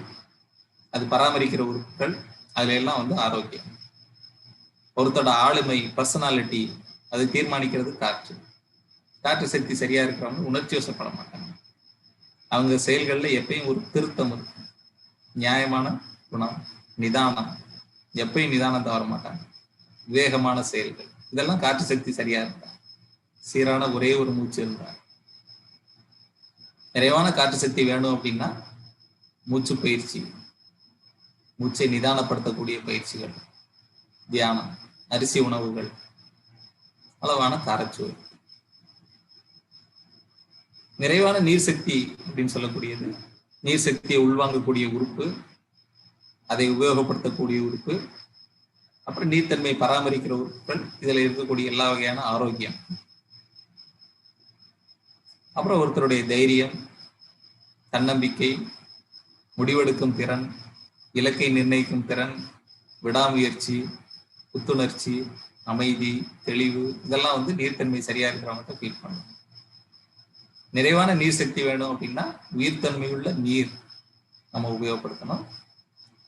Speaker 1: அது பராமரிக்கிற உறுப்புகள், அதுல எல்லாம் வந்து ஆரோக்கியம். ஒருத்தோட ஆளுமை, பர்சனாலிட்டி, அது தீர்மானிக்கிறது காற்று. காற்று சக்தி சரியா இருக்கிறவங்க உணர்ச்சி வசப்பட மாட்டாங்க. அவங்க செயல்கள்ல எப்பயும் ஒரு திருத்தம் இருக்கும், நியாயமான குணம், நிதானம், எப்பயும் நிதானத்தை வர மாட்டாங்க, விவேகமான செயல்கள், இதெல்லாம் காற்று சக்தி சரியா இருந்தா. சீரான ஒரே ஒரு மூச்சு இருந்தா. நிறைவான காற்று சக்தி வேணும் அப்படின்னா மூச்சு பயிற்சி, மூச்சை நிதானப்படுத்தக்கூடிய பயிற்சிகள், தியானம், அரிசி உணவுகள், அளவான காரச்சுவை. நிறைவான நீர் சக்தி அப்படின்னு சொல்லக்கூடியது, நீர் சக்தியை உள்வாங்கக்கூடிய உறுப்பு, அதை உபயோகப்படுத்தக்கூடிய உறுப்பு, அப்புறம் நீர்த்தன்மை பராமரிக்கிற உறுப்புகள், இதுல இருக்கக்கூடிய எல்லா வகையான ஆரோக்கியம். அப்புறம் ஒருத்தருடைய தைரியம், தன்னம்பிக்கை, முடிவெடுக்கும் திறன், இலக்கை நிர்ணயிக்கும் திறன், விடாமுயற்சி, புத்துணர்ச்சி, அமைதி, தெளிவு, இதெல்லாம் வந்து நீர்த்தன்மை சரியா இருக்கிறவங்க ஃபீல் பண்ணும். நிறைவான நீர் சக்தி வேணும் அப்படின்னா உயிர்த்தன்மை உள்ள நீர் நம்ம உபயோகப்படுத்தணும்.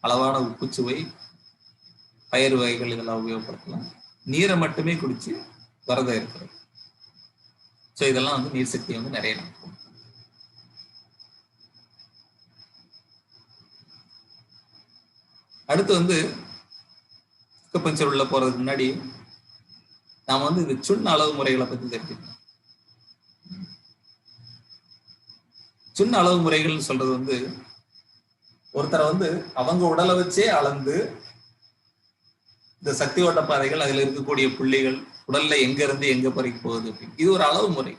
Speaker 1: அளவான உப்புச்சுவை, பயிர் வகைகள் இதெல்லாம் உபயோகப்படுத்தலாம். நீரை மட்டுமே குடிச்சு விரதம் இருக்கிறது. ஸோ இதெல்லாம் வந்து நீர் சக்தியை வந்து நிறைய நடக்கும். அடுத்து வந்து பஞ்சர் உள்ள போறதுக்கு முன்னாடி நாம வந்து இந்த சுண்ண அளவு முறைகளை பத்தி தெரிஞ்சுக்கணும். சுண்ண அளவு முறைகள் சொல்றது வந்து ஒருத்தரை வந்து அவங்க உடலை வச்சே அளந்து இந்த சக்தி ஓட்ட பாதைகள், அதுல இருக்கக்கூடிய புள்ளிகள், உடல்ல எங்க இருந்து எங்க பறிக்க போகுது அப்படின்னு, இது ஒரு அளவு முறை.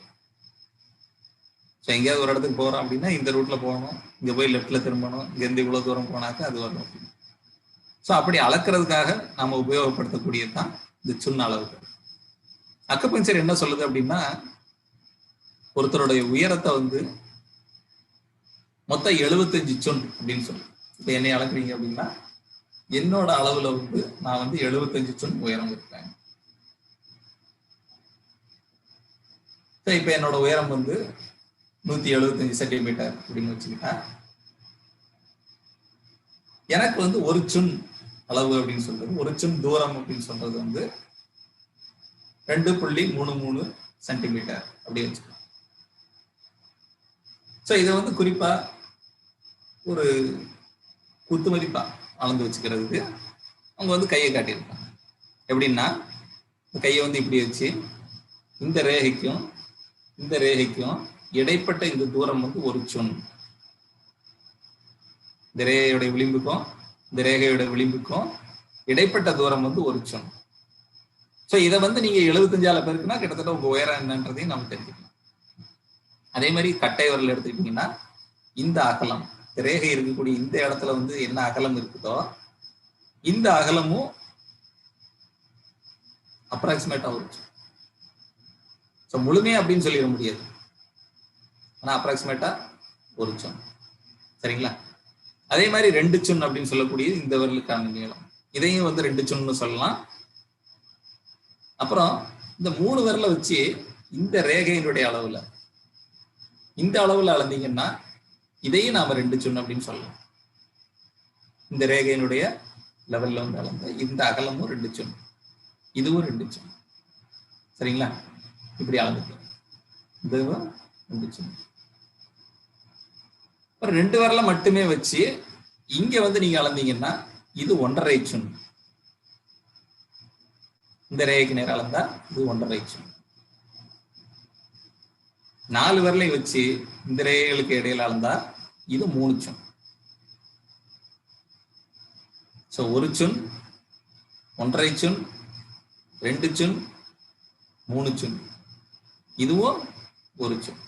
Speaker 1: ஸோ எங்கேயாவது ஒரு இடத்துக்கு போறோம் அப்படின்னா இந்த ரூட்ல போகணும், இங்க போய் லெஃப்ட்ல திரும்பணும், இங்க இருந்து இவ்வளவு தூரம் போனாக்க அது வரணும். ஸோ அப்படி அளக்கிறதுக்காக நாம உபயோகப்படுத்தக்கூடியது தான் இந்த சுண் அளவுகள். அக்குபஞ்சர் என்ன சொல்லுது அப்படின்னா, ஒருத்தருடைய உயரத்தை வந்து மொத்தம் 75 சுண் அப்படின்னு சொல்லு. இப்ப என்னை அளக்குறீங்க அப்படின்னா என்னோட அளவுல வந்து நான் வந்து 75 சுண் உயரம் இருக்கேன். இப்ப என்னோட உயரம் வந்து 175 சென்டிமீட்டர் அப்படின்னு வச்சுக்கிட்டா, எனக்கு வந்து ஒரு சுண் அளவு அப்படின்னு சொல்றது, ஒரு சுண் தூரம் அப்படின்னு சொல்றது வந்து 2.33 சென்டிமீட்டர் அப்படி வச்சுக்கலாம். ஸோ இதை வந்து குறிப்பா ஒரு குத்துமதிப்பா அளந்து வச்சுக்கிறதுக்கு அவங்க வந்து கையை காட்டியிருப்பாங்க. எப்படின்னா, கையை வந்து இப்படி வச்சு இந்த ரேகைக்கும் இந்த ரேகைக்கும் இடைப்பட்ட இந்த தூரம் வந்து ஒரு சுண். இந்த ரேகையோட விளிம்புக்கும் இந்த ரேகையோட விளிம்புக்கும் இடைப்பட்ட தூரம் வந்து ஒரு சுண். ஸோ இதை வந்து நீங்க 75 பேருக்குன்னா கிட்டத்தட்ட உங்க உயரம் என்னன்றதையும் நம்ம தெரிஞ்சுக்கலாம். அதே மாதிரி கட்டை விரல் எடுத்துக்கிட்டீங்கன்னா, இந்த அகலம் ரேகை இருக்கக்கூடிய இந்த இடத்துல வந்து என்ன அகலம் இருக்குதோ இந்த அகலமும் அப்ராக்சிமேட்டா வரும். ஸோ முழுமையா அப்படின்னு சொல்லிட முடியாது, ஆனா அப்ராக்சிமேட்டா ஒரு சுண். சரிங்களா? அதே மாதிரி 2 சுண் அப்படின்னு சொல்லக்கூடிய இந்த விரலுக்கான நீளம், இதையும் வந்து 2 சுண்ணு சொல்லலாம். அப்புறம் இந்த 3 விரலை வச்சு இந்த ரேகையினுடைய அளவுல இந்த அளவுல அளந்தீங்கன்னா இதையும் நாம 2 சுண் அப்படின்னு சொல்லலாம். இந்த ரேகையினுடைய லெவல்ல வந்து அளந்த இந்த அகலமும் 2 சுண், இதுவும் 2 சுண். சரிங்களா? இப்படி அளந்துக்கலாம். இதுவும் 2 சுண். ஒரு 2 விரலை மட்டுமே வச்சு இங்க வந்து நீங்க அளந்தீங்கன்னா இது 1.5 சுண். இந்த ரேகைக்கு நேரம் அளந்தா இது 1.5 சுண். 4 விரலை வச்சு இந்த ரேகைகளுக்கு இடையில அளந்தா இது 3 சுண். ஸோ 1 சுண், 1.5 சுண், 2 சுண், 3 சுண், இதுவும் 1 சுண்.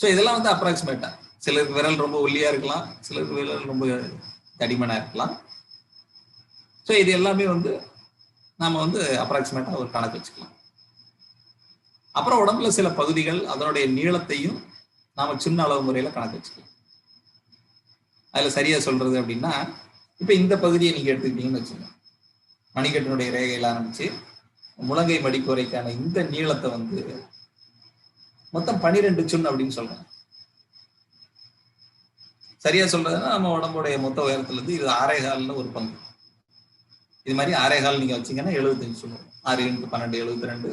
Speaker 1: ஸோ இதெல்லாம் வந்து அப்ராக்சிமேட்டா, சிலருக்கு விரல் ரொம்ப ஒல்லியா இருக்கலாம், சிலருக்கு விரல் ரொம்ப தடிமனா இருக்கலாம். ஸோ இது எல்லாமே வந்து நாம வந்து அப்ராக்சிமேட்டா ஒரு கணக்கு வச்சுக்கலாம். அப்புறம் உடம்புல சில பகுதிகள் அதனுடைய நீளத்தையும் நாம சின்ன அளவு முறையில கணக்கு வச்சுக்கலாம். அதுல சரியா சொல்றது அப்படின்னா, இப்ப இந்த பகுதியை நீங்க எடுத்துக்கிட்டீங்கன்னு வச்சுக்கோங்க, மணிக்கட்டினுடைய ரேகையில ஆரம்பிச்சு முழங்கை மடிப்பு வரைக்கான இந்த நீளத்தை வந்து மொத்தம் 12 சுண் அப்படின்னு சொல்றோம். சரியா சொல்றதுன்னா நம்ம உடம்புடைய மொத்த உயரத்துல இருந்து இது 6.25 ஒரு பங்கு. இது மாதிரி 6.25 நீங்க வச்சீங்கன்னா 75 சுண். 6 × 12 72.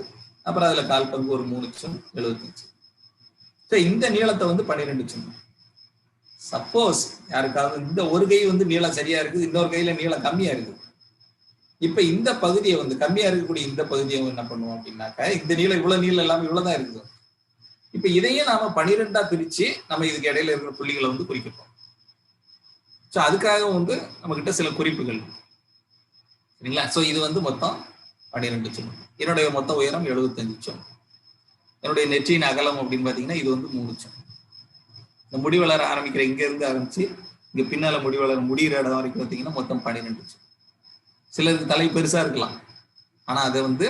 Speaker 1: அப்புறம் அதுல 1/4 பங்கு ஒரு 3 சுண் 75. ஸோ இந்த நீளத்தை வந்து 12 சுண். சப்போஸ் யாருக்காவது இந்த ஒரு கை வந்து நீளம் சரியா இருக்குது, இன்னொரு கையில நீளம் கம்மியா இருக்குது, இப்ப இந்த பகுதியை வந்து கம்மியா இருக்கக்கூடிய இந்த பகுதியை என்ன பண்ணுவோம் அப்படின்னாக்கா, இந்த நீளம் இவ்வளவு நீளம் இல்லாம இவ்வளவுதான் இருக்குது. இப்ப இதையே நாம 12 பிரிச்சு நம்ம இதுக்கு இடையில இருக்கிற புள்ளிகளை வந்து குறிக்கப்போம். ஸோ அதுக்காக வந்து நம்ம கிட்ட சில குறிப்புகள் சரிங்களா? ஸோ இது வந்து மொத்தம் 12 சுண். என்னுடைய மொத்த உயரம் 75 சுண். என்னுடைய நெற்றியின் அகலம் அப்படின்னு பாத்தீங்கன்னா இது வந்து 3 சுண். இந்த முடி வளர ஆரம்பிக்கிற இங்க இருந்து ஆரம்பிச்சு இங்க பின்னால முடி வளர முடிகிற இடம் வரைக்கும் பார்த்தீங்கன்னா மொத்தம் 12 சுண். சிலருக்கு தலை பெருசா இருக்கலாம், ஆனா அதை வந்து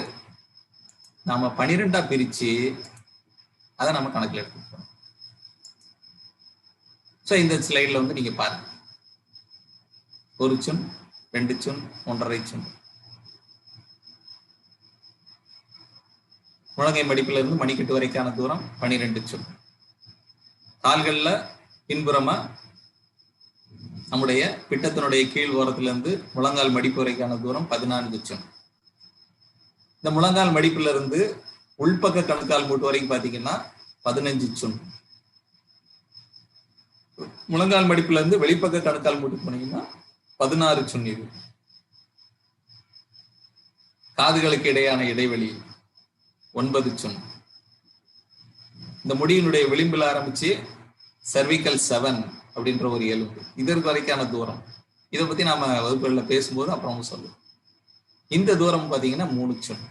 Speaker 1: நாம 12 பிரிச்சு அதை நம்ம கணக்கில் எடுத்துக்கணும். ஸோ இந்த ஸ்லைட்ல வந்து நீங்க பாருங்க, 1 சுண், 2 சுண், 1.5 சுண். முழங்கை மடிப்புல இருந்து மணிக்கட்டு வரைக்கான தூரம் 12 சுண். கால்கள்ல பின்புறமா நம்முடைய பிட்டத்தினுடைய கீழ் ஓரத்துல இருந்து முழங்கால் மடிப்பு வரைக்கான தூரம் 14 சுண். இந்த முழங்கால் மடிப்புல இருந்து உள்பக்க கணுக்கால் மூட்டு வரைக்கும் பாத்தீங்கன்னா 15 சுண். முழங்கால் மடிப்புல இருந்து வெளிப்பக்க கணுக்கால் மூட்டு போனீங்கன்னா 16 சுண். இது காதுகளுக்கு இடையான இடைவெளி 9 சுண். இந்த முடியினுடைய விளிம்பில் ஆரம்பிச்சு cervical 7 அப்படின்ற ஒரு எலும்பு, இதற்கு வரைக்கான தூரம், இதை பத்தி நாம வகுப்புகளில் பேசும்போது அப்புறம் சொல்லுவோம். இந்த தூரம் பாத்தீங்கன்னா 3 சுண்.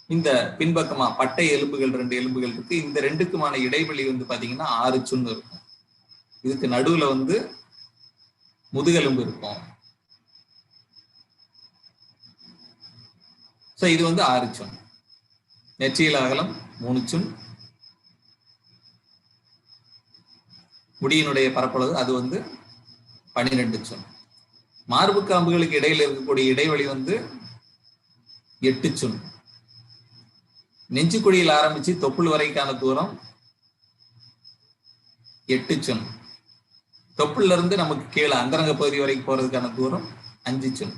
Speaker 1: இந்த பின்பக்கமா பட்டை எலும்புகள் 2 எலும்புகள் இருக்கு. இந்த 2க்குமான இடைவெளி வந்து பாத்தீங்கன்னா 6 சுன்னு இருக்கும். இதுக்கு நடுவுல வந்து முதுகெலும்பு இருக்கும். சோ இது வந்து 6 சுன். நெற்றியில் அகலம் 3 சுன். முடியினுடைய பரப்பளவு அது வந்து 12 சுன். மார்பு காம்புகளுக்கு இடையில இருக்கக்கூடிய இடைவெளி வந்து 8 சுன். நெஞ்சுக்குழியில் ஆரம்பிச்சு தொப்புள் வரைக்கான தூரம் 8 சுன். தொப்புள்ல இருந்து நமக்கு கீழே அந்தரங்க பகுதி வரைக்கும் போறதுக்கான தூரம் 5 சுன்.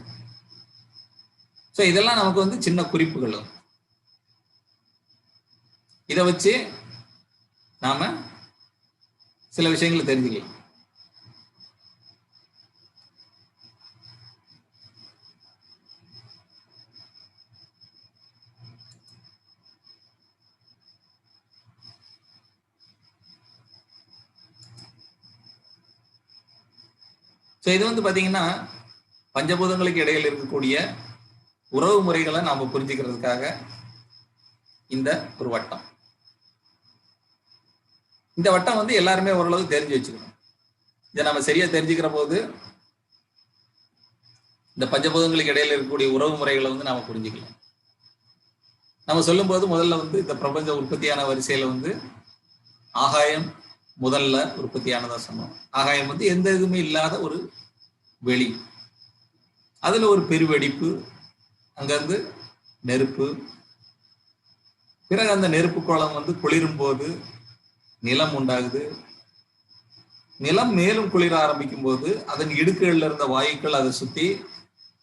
Speaker 1: சோ இதெல்லாம் நமக்கு வந்து சின்ன குறிப்புகள். இதை வச்சு நாம சில விஷயங்களை தெரிஞ்சுக்கலாம். ஸோ இது வந்து பாத்தீங்கன்னா பஞ்சபூதங்களுக்கு இடையில் இருக்கக்கூடிய உறவு முறைகளை நாம புரிஞ்சுக்கிறதுக்காக இந்த ஒரு வட்டம். இந்த வட்டம் வந்து எல்லாருமே ஓரளவு தெரிஞ்சு வச்சுக்கணும். இதை நம்ம சரியா தெரிஞ்சுக்கிற போது இந்த பஞ்சபூதங்களுக்கு இடையில இருக்கக்கூடிய உறவு முறைகளை வந்து நாம புரிஞ்சுக்கலாம். நம்ம சொல்லும் போது முதல்ல வந்து இந்த பிரபஞ்ச உற்பத்தியான வரிசையில வந்து ஆகாயம் முதல்ல உற்பத்தியானதா சொன்னோம். ஆகாயம் வந்து எந்த இதுவுமே இல்லாத ஒரு வெளி, அதுல ஒரு பெருவெடிப்பு, அங்கிருந்து நெருப்பு, பிறகு அந்த நெருப்பு கோளம் வந்து குளிரும் போது நிலம் உண்டாகுது. நிலம் மேலும் குளிர ஆரம்பிக்கும் போது அதன் இடுக்குகள்ல இருந்த வாயுக்கள் அதை சுத்தி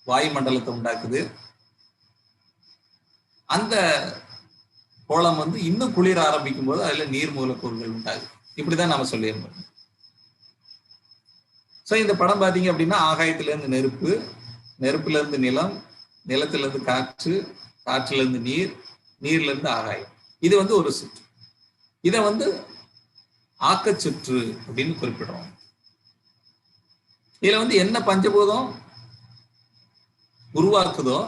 Speaker 1: வாயு மண்டலத்தை உண்டாக்குது. அந்த கோளம் வந்து இன்னும் குளிர ஆரம்பிக்கும் போது அதுல நீர் மூலக்கூறுகள் உண்டாகுது. இப்படிதான் நாம சொல்லியிருந்தோம். சோ இந்த படம் பாத்தீங்க அப்படின்னா ஆகாயத்துல இருந்து நெருப்பு, நெருப்புல இருந்து நிலம், நிலத்துல இருந்து காற்று, காற்றுல இருந்து நீர், நீர்ல இருந்து ஆகாயம். இது வந்து ஒரு சுற்று. இதை வந்து ஆக்கச்சுற்று அப்படின்னு குறிப்பிடுறோம். இதுல வந்து என்ன பஞ்சபூதம் உருவாக்குதோ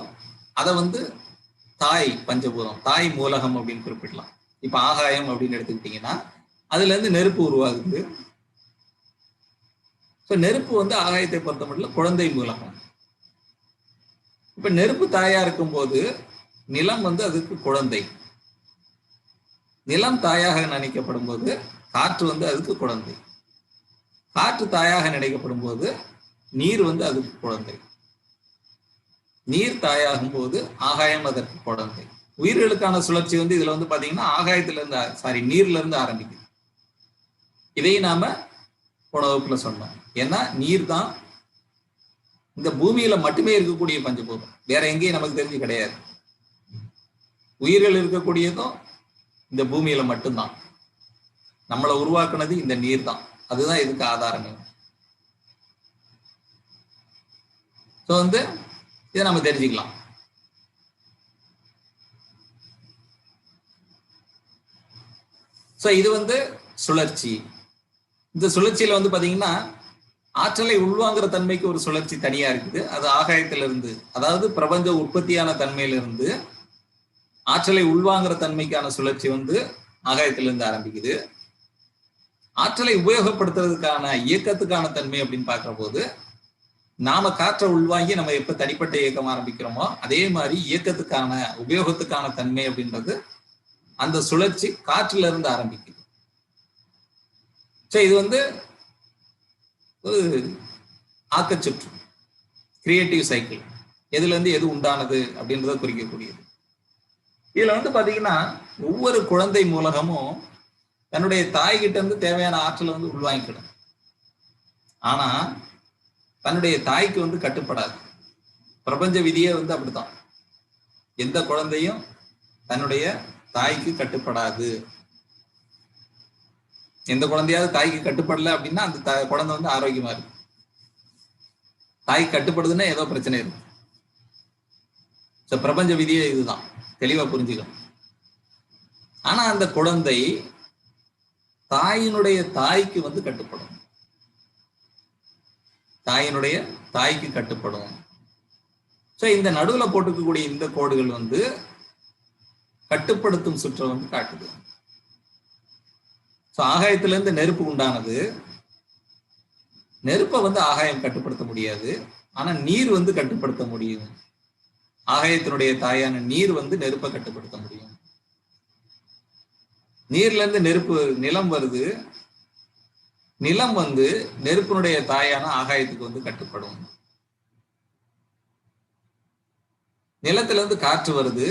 Speaker 1: அதை வந்து தாய் பஞ்சபூதம், தாய் மூலகம் அப்படின்னு குறிப்பிடலாம். இப்ப ஆகாயம் அப்படின்னு எடுத்துக்கிட்டீங்கன்னா அதுல இருந்து நெருப்பு உருவாகுது. நெருப்பு வந்து ஆகாயத்தை பொறுத்த மட்டும் குழந்தை மூலகம். இப்ப நெருப்பு தாயா இருக்கும் போது நிலம் வந்து அதுக்கு குழந்தை. நிலம் தாயாக நினைக்கப்படும் போது காற்று வந்து அதுக்கு குழந்தை. காற்று தாயாக நினைக்கப்படும் போது நீர் வந்து அதுக்கு குழந்தை. நீர் தாயாகும் போது ஆகாயம் அதற்கு குழந்தை. உயிர்களுக்கான சுழற்சி வந்து இதுல வந்து பாத்தீங்கன்னா ஆகாயத்துல இருந்து நீர்ல இருந்து ஆரம்பிக்குது. இதையும் நாம போன வகுப்புல சொன்னோம். ஏன்னா நீர் தான் இந்த பூமியில மட்டுமே இருக்கக்கூடிய பஞ்சபூதம், வேற எங்கேயும் நமக்கு தெரிஞ்சு கிடையாது. உயிர்கள் இருக்கக்கூடியதும் இந்த பூமியில மட்டும்தான். நம்மளை உருவாக்குனது இந்த நீர் தான். அதுதான் இதுக்கு ஆதாரமே. ஸோ வந்து இதை நம்ம தெரிஞ்சுக்கலாம். ஸோ இது வந்து சுழற்சி. இந்த சுழற்சியில வந்து பாத்தீங்கன்னா ஆற்றலை உள்வாங்குற தன்மைக்கு ஒரு சுழற்சி தனியா இருக்குது. அது ஆகாயத்திலிருந்து, அதாவது பிரபஞ்ச உற்பத்தியான தன்மையிலிருந்து ஆற்றலை உள்வாங்குற தன்மைக்கான சுழற்சி வந்து ஆகாயத்திலிருந்து ஆரம்பிக்குது. ஆற்றலை உபயோகப்படுத்துறதுக்கான இயக்கத்துக்கான தன்மை அப்படின்னு பார்க்கிற போது நாம காற்றை உள்வாங்கி நம்ம எப்ப தனிப்பட்ட இயக்கம் ஆரம்பிக்கிறோமோ அதே மாதிரி இயக்கத்துக்கான உபயோகத்துக்கான தன்மை அப்படின்றது அந்த சுழற்சி காற்றுல இருந்து ஆரம்பிக்குது. இது வந்து ஒரு ஆக்கச்சுற்று, கிரியேட்டிவ் சைக்கிள். எதுல இருந்து எது உண்டானது அப்படின்றத குறிக்கக்கூடியது. இதுல வந்து பாத்தீங்கன்னா ஒவ்வொரு குழந்தை மூலகமும் தன்னுடைய தாய்கிட்ட இருந்து தேவையான ஆற்றலை வந்து உள்வாங்கிக்கிடும். ஆனா தன்னுடைய தாய்க்கு வந்து கட்டுப்படாது. பிரபஞ்ச விதியே வந்து அப்படித்தான். எந்த குழந்தையும் தன்னுடைய தாய்க்கு கட்டுப்படாது. எந்த குழந்தையாவது தாய்க்கு கட்டுப்படல அப்படின்னா அந்த குழந்தை வந்து ஆரோக்கியமா இருக்கு. தாய்க்கு கட்டுப்படுதுன்னா ஏதோ பிரச்சனை இருக்கு. பிரபஞ்ச விதியே இதுதான், தெளிவா புரிஞ்சுக்கணும். ஆனா அந்த குழந்தை தாயினுடைய தாய்க்கு வந்து கட்டுப்படும். தாயினுடைய தாய்க்கு கட்டுப்படும். இந்த நடுவுல போட்டுக்கக்கூடிய இந்த கோடுகள் வந்து கட்டுப்படுத்தும் சுற்றை வந்து காட்டுது. ஆகாயத்துல இருந்து நெருப்பு உண்டானது. நெருப்பை வந்து ஆகாயம் கட்டுப்படுத்த முடியாது, ஆனா நீர் வந்து கட்டுப்படுத்த முடியும். ஆகாயத்தினுடைய தாயான நீர் வந்து நெருப்பை கட்டுப்படுத்த முடியும். நீர்ல இருந்து நெருப்பு நிலம் வருது. நிலம் வந்து நெருப்பினுடைய தாயான ஆகாயத்துக்கு வந்து கட்டுப்படும். நிலத்துல இருந்து காற்று வருது.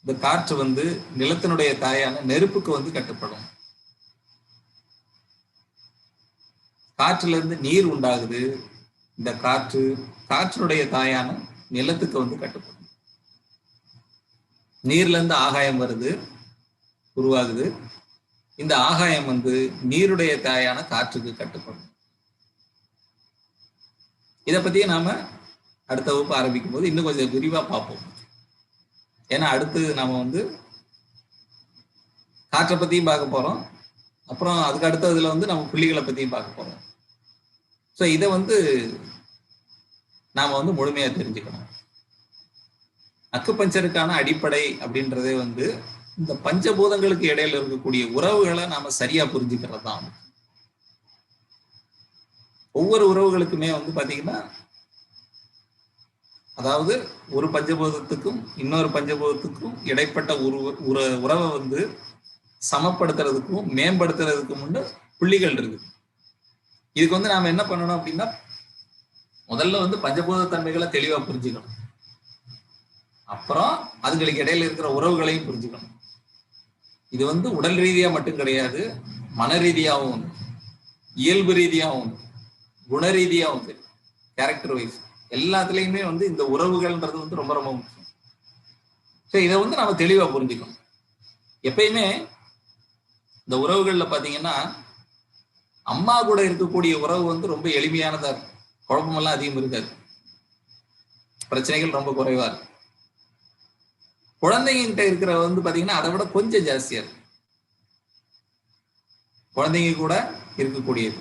Speaker 1: இந்த காற்று வந்து நிலத்தினுடைய தாயான நெருப்புக்கு வந்து கட்டுப்படும். காற்றுல இருந்து நீர் உண்டாகுது. இந்த காற்றினுடைய தாயான நிலத்துக்கு வந்து கட்டுப்படும். நீர்ல இருந்து ஆகாயம் வருது, உருவாகுது. இந்த ஆகாயம் வந்து நீருடைய தாயான காற்றுக்கு கட்டுப்படும். இதை பத்தியே நாம அடுத்த வகுப்பு ஆரம்பிக்கும் போது இன்னும் கொஞ்சம் விரிவா பார்ப்போம். ஏன்னா அடுத்து நாம வந்து காற்றை பத்தியும் பார்க்க போறோம். அப்புறம் அதுக்கு அடுத்ததுல வந்து நம்ம புள்ளிகளை பத்தியும் பார்க்க போறோம். ஸோ இதை வந்து நாம வந்து முழுமையா தெரிஞ்சுக்கணும். அக்குபஞ்சருக்கான அடிப்படை அப்படின்றதே வந்து இந்த பஞ்சபூதங்களுக்கு இடையில இருக்கக்கூடிய உறவுகளை நாம சரியா புரிஞ்சுக்கிறது தான். ஒவ்வொரு உறவுகளுக்குமே வந்து பாத்தீங்கன்னா, அதாவது ஒரு பஞ்சபூதத்துக்கும் இன்னொரு பஞ்சபூதத்துக்கும் இடைப்பட்ட உறவை வந்து சமப்படுத்துறதுக்கும் மேம்படுத்துறதுக்கும் புள்ளிகள் இருக்கு. இதுக்கு வந்து நாம என்ன பண்ணணும் அப்படின்னா, முதல்ல வந்து பஞ்சபூத தன்மைகளை தெளிவா புரிஞ்சுக்கணும். அப்புறம் அதுங்களுக்கு இடையில இருக்கிற உறவுகளையும் புரிஞ்சுக்கணும். இது வந்து உடல் ரீதியா மட்டும் கிடையாது, மன ரீதியாகவும் உண்டு, இயல்பு ரீதியாகவும் உண்டு, குண ரீதியாகவும் உண்டு, கேரக்டர் வைஸ் எல்லாத்துலயுமே வந்து இந்த உறவுகள்ன்றது வந்து ரொம்ப ரொம்ப முக்கியம். ஸோ இதை வந்து நம்ம தெளிவா புரிஞ்சுக்கணும். எப்பயுமே இந்த உறவுகள்ல பாத்தீங்கன்னா, அம்மா கூட இருக்கக்கூடிய உறவு வந்து ரொம்ப எளிமையானதா இருக்கும். குழப்பமெல்லாம் அதிகம் இருக்காது, பிரச்சனைகள் ரொம்ப குறைவா இருக்கும். குழந்தைங்கிட்ட இருக்கிற வந்து பாத்தீங்கன்னா அதை விட கொஞ்சம் ஜாஸ்தியா இருக்கு. குழந்தைங்க கூட இருக்கக்கூடியது.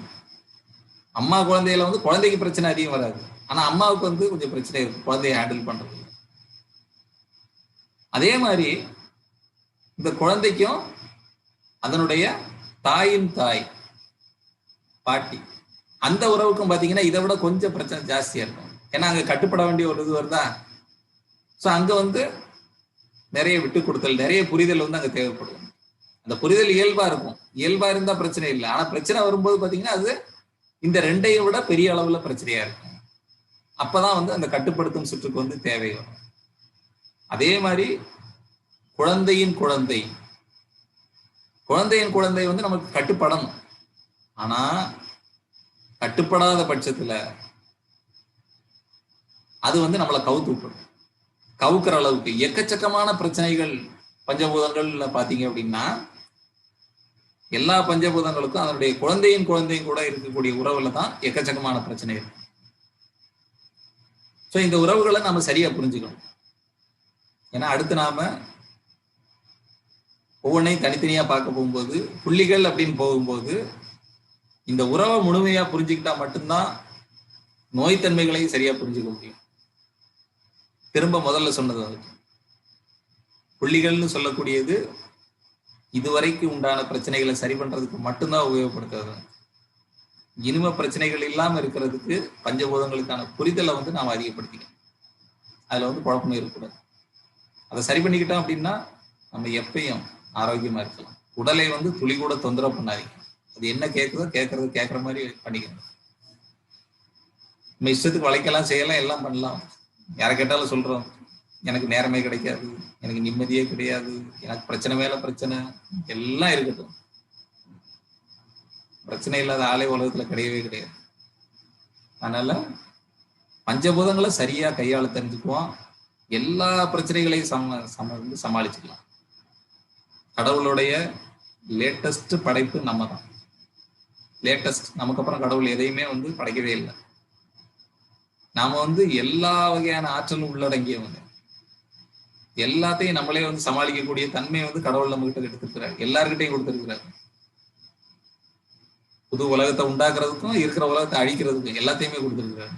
Speaker 1: அம்மா குழந்தையில வந்து குழந்தைக்கு பிரச்சனை அதிகம் வராது, ஆனா அம்மாவுக்கு வந்து கொஞ்சம் பிரச்சனை இருக்கு குழந்தைய ஹேண்டில் பண்றது. அதே மாதிரி இந்த குழந்தைக்கும் அதனுடைய தாயின் தாய் பாட்டி அந்த உறவுக்கும் பாத்தீங்கன்னா இதை விட கொஞ்சம் பிரச்சனை ஜாஸ்தியா இருக்கும். ஏன்னா அங்க கட்டுப்பட வேண்டிய ஒரு இது வருதா. ஸோ அங்க வந்து நிறைய விட்டு கொடுத்தல், நிறைய புரிதல் வந்து அங்க தேவைப்படும். அந்த புரிதல் இயல்பா இருக்கும். இயல்பா இருந்தா பிரச்சனை இல்லை. ஆனா பிரச்சனை வரும்போது பாத்தீங்கன்னா அது இந்த ரெண்டையும் விட பெரிய அளவுல பிரச்சனையா இருக்கும். அப்பதான் வந்து அந்த கட்டுப்படுத்தும் சுற்றுக்கு வந்து தேவை வரும். அதே மாதிரி குழந்தையின் குழந்தை வந்து நமக்கு கட்டுப்படணும். ஆனா கட்டுப்படாத பட்சத்துல அது வந்து நம்மளை கவுக்குற அளவுக்கு எக்கச்சக்கமான பிரச்சனைகள் பஞ்சபூதங்கள்ல பாத்தீங்க அப்படின்னா, எல்லா பஞ்சபூதங்களுக்கும் அதனுடைய குழந்தையும் கூட இருக்கக்கூடிய உறவுல தான் எக்கச்சக்கமான பிரச்சனை இருக்கு. ஸோ இந்த உறவுகளை நாம சரியா புரிஞ்சுக்கணும். ஏன்னா அடுத்து நாம ஒவ்வொன்றையும் தனித்தனியா பார்க்க போகும்போது, புள்ளிகள் அப்படின்னு போகும்போது இந்த உறவை முழுமையா புரிஞ்சுக்கிட்டா மட்டும்தான் நோய்த்தன்மைகளையும் சரியா புரிஞ்சுக்க முடியும். திரும்ப முதல்ல சொன்னது புள்ளிகள்னு சொல்லக்கூடியது இதுவரைக்கும் உண்டான பிரச்சனைகளை சரி பண்றதுக்கு மட்டும்தான் உபயோகப்படுத்துறது. இனிமே பிரச்சனைகள் இல்லாம இருக்கிறதுக்கு பஞ்சபூதங்களுக்கான புரிதலை வந்து நாம் அதிகப்படுத்திக்கணும். அதுல வந்து குழப்பமே இருக்கக்கூடாது. அதை சரி பண்ணிக்கிட்டோம் அப்படின்னா நம்ம எப்பயும் ஆரோக்கியமா இருக்கலாம். உடலை வந்து துளி கூட தொந்தரவு பண்ணாதீங்க. அது என்ன கேட்கற மாதிரி பண்ணிக்கணும். நம்ம இஷ்டத்துக்கு வளைக்கலாம், செய்யலாம், எல்லாம் பண்ணலாம். யாரை கேட்டாலும் சொல்றோம், எனக்கு நேரமே கிடைக்காது, எனக்கு நிம்மதியே கிடையாது, எனக்கு பிரச்சனை மேல பிரச்சனை, எல்லாம் இருக்கட்டும். பிரச்சனை இல்லாத ஆளே உலகத்துல கிடையவே கிடையாது. அதனால பஞ்சபூதங்களை சரியா கையாள தெரிஞ்சுக்குவோம். எல்லா பிரச்சனைகளையும் சமாளிச்சுக்கலாம். கடவுளுடைய லேட்டஸ்ட் படைப்பு நம்ம தான். லேட்டஸ்ட், நமக்கு அப்புறம் கடவுள் எதையுமே வந்து படைக்கவே இல்லை. நாம வந்து எல்லா வகையான ஆற்றலும் உள்ளடங்கியவங்க. எல்லாத்தையும் நம்மளே வந்து சமாளிக்கக்கூடிய தன்மையை வந்து கடவுள் நம்ம கிட்ட எடுத்துருக்கிறார், எல்லார்கிட்டையும் கொடுத்துருக்கிறார். புது உலகத்தை உண்டாக்குறதுக்கும் இருக்கிற உலகத்தை அழிக்கிறதுக்கும் எல்லாத்தையுமே கொடுத்துருக்கிறார்.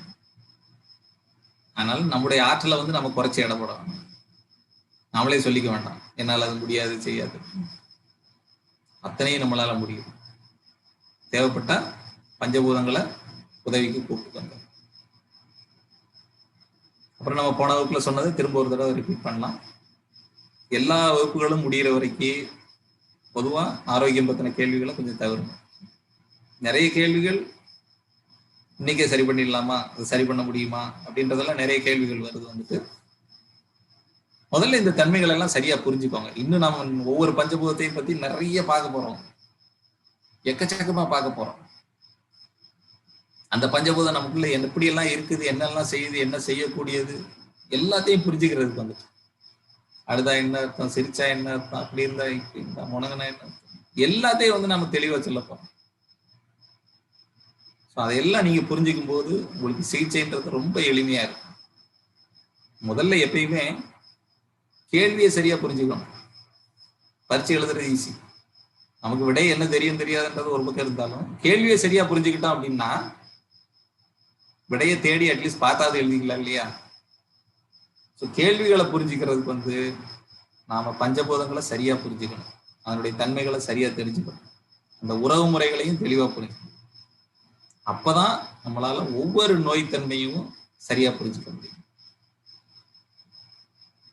Speaker 1: அதனால நம்முடைய ஆற்றலை வந்து நம்ம குறைச்சி இடப்படணும். நாமளே சொல்லிக்க வேண்டாம், என்னால் அது முடியாது செய்யாது. அத்தனையும் நம்மளால முடியும். தேவைப்பட்டா பஞ்சபூதங்களை உதவிக்கு கூப்பிட்டு. அப்புறம் நம்ம போன வகுப்புல சொன்னது திரும்ப ஒரு தடவை ரிப்பீட் பண்ணலாம். எல்லா வகுப்புகளும் முடிகிற வரைக்கும் பொதுவா ஆரோக்கியம் பத்தின கேள்விகளை கொஞ்சம் தவிரணும். நிறைய கேள்விகள் இன்னைக்கே சரி பண்ணிடலாமா, அது சரி பண்ண முடியுமா அப்படின்றதெல்லாம் நிறைய கேள்விகள் வருது. வந்துட்டு முதல்ல இந்த தன்மைகள் எல்லாம் சரியா புரிஞ்சுக்கோங்க. இன்னும் நம்ம ஒவ்வொரு பஞ்சபூதத்தையும் பத்தி நிறைய பார்க்க போறோம், எக்கச்சக்கமா பார்க்க போறோம். அந்த பஞ்சபூதம் நமக்குள்ள எப்படி எல்லாம் இருக்குது, என்னெல்லாம் செய்யுது, என்ன செய்யக்கூடியது, எல்லாத்தையும் புரிஞ்சுக்கிறதுக்கு வந்துட்டு அழுதா என்ன அர்த்தம், சிரிச்சா என்ன அர்த்தம், அப்படி இருந்தா இப்படி இருந்தா, முனகனா என்ன அர்த்தம், எல்லாத்தையும் வந்து நம்ம தெளிவா சொல்ல போறோம். அதையெல்லாம் நீங்க புரிஞ்சுக்கும் போது உங்களுக்கு சிகிச்சைன்றது ரொம்ப எளிமையா இருக்கும். முதல்ல எப்பயுமே கேள்வியை சரியா புரிஞ்சுக்கணும். பரீட்சை எழுதுறது ஈஸி, நமக்கு விடை என்ன தெரியும் தெரியாதுன்றது ஒரு பக்கம் இருந்தாலும் கேள்வியை சரியா புரிஞ்சுக்கிட்டோம் அப்படின்னா விடையை தேடி அட்லீஸ்ட் பார்த்தாது எழுதிக்கலாம் இல்லையா? கேள்விகளை புரிஞ்சுக்கிறதுக்கு வந்து நாம பஞ்சபூதங்களை சரியா புரிஞ்சுக்கணும், அதனுடைய தன்மைகளை சரியா தெரிஞ்சுக்கணும், அந்த உறவு முறைகளையும் தெளிவா புரிஞ்சுக்கணும். அப்பதான் நம்மளால ஒவ்வொரு நோய் தன்மையும் சரியா புரிஞ்சுக்க முடியும்.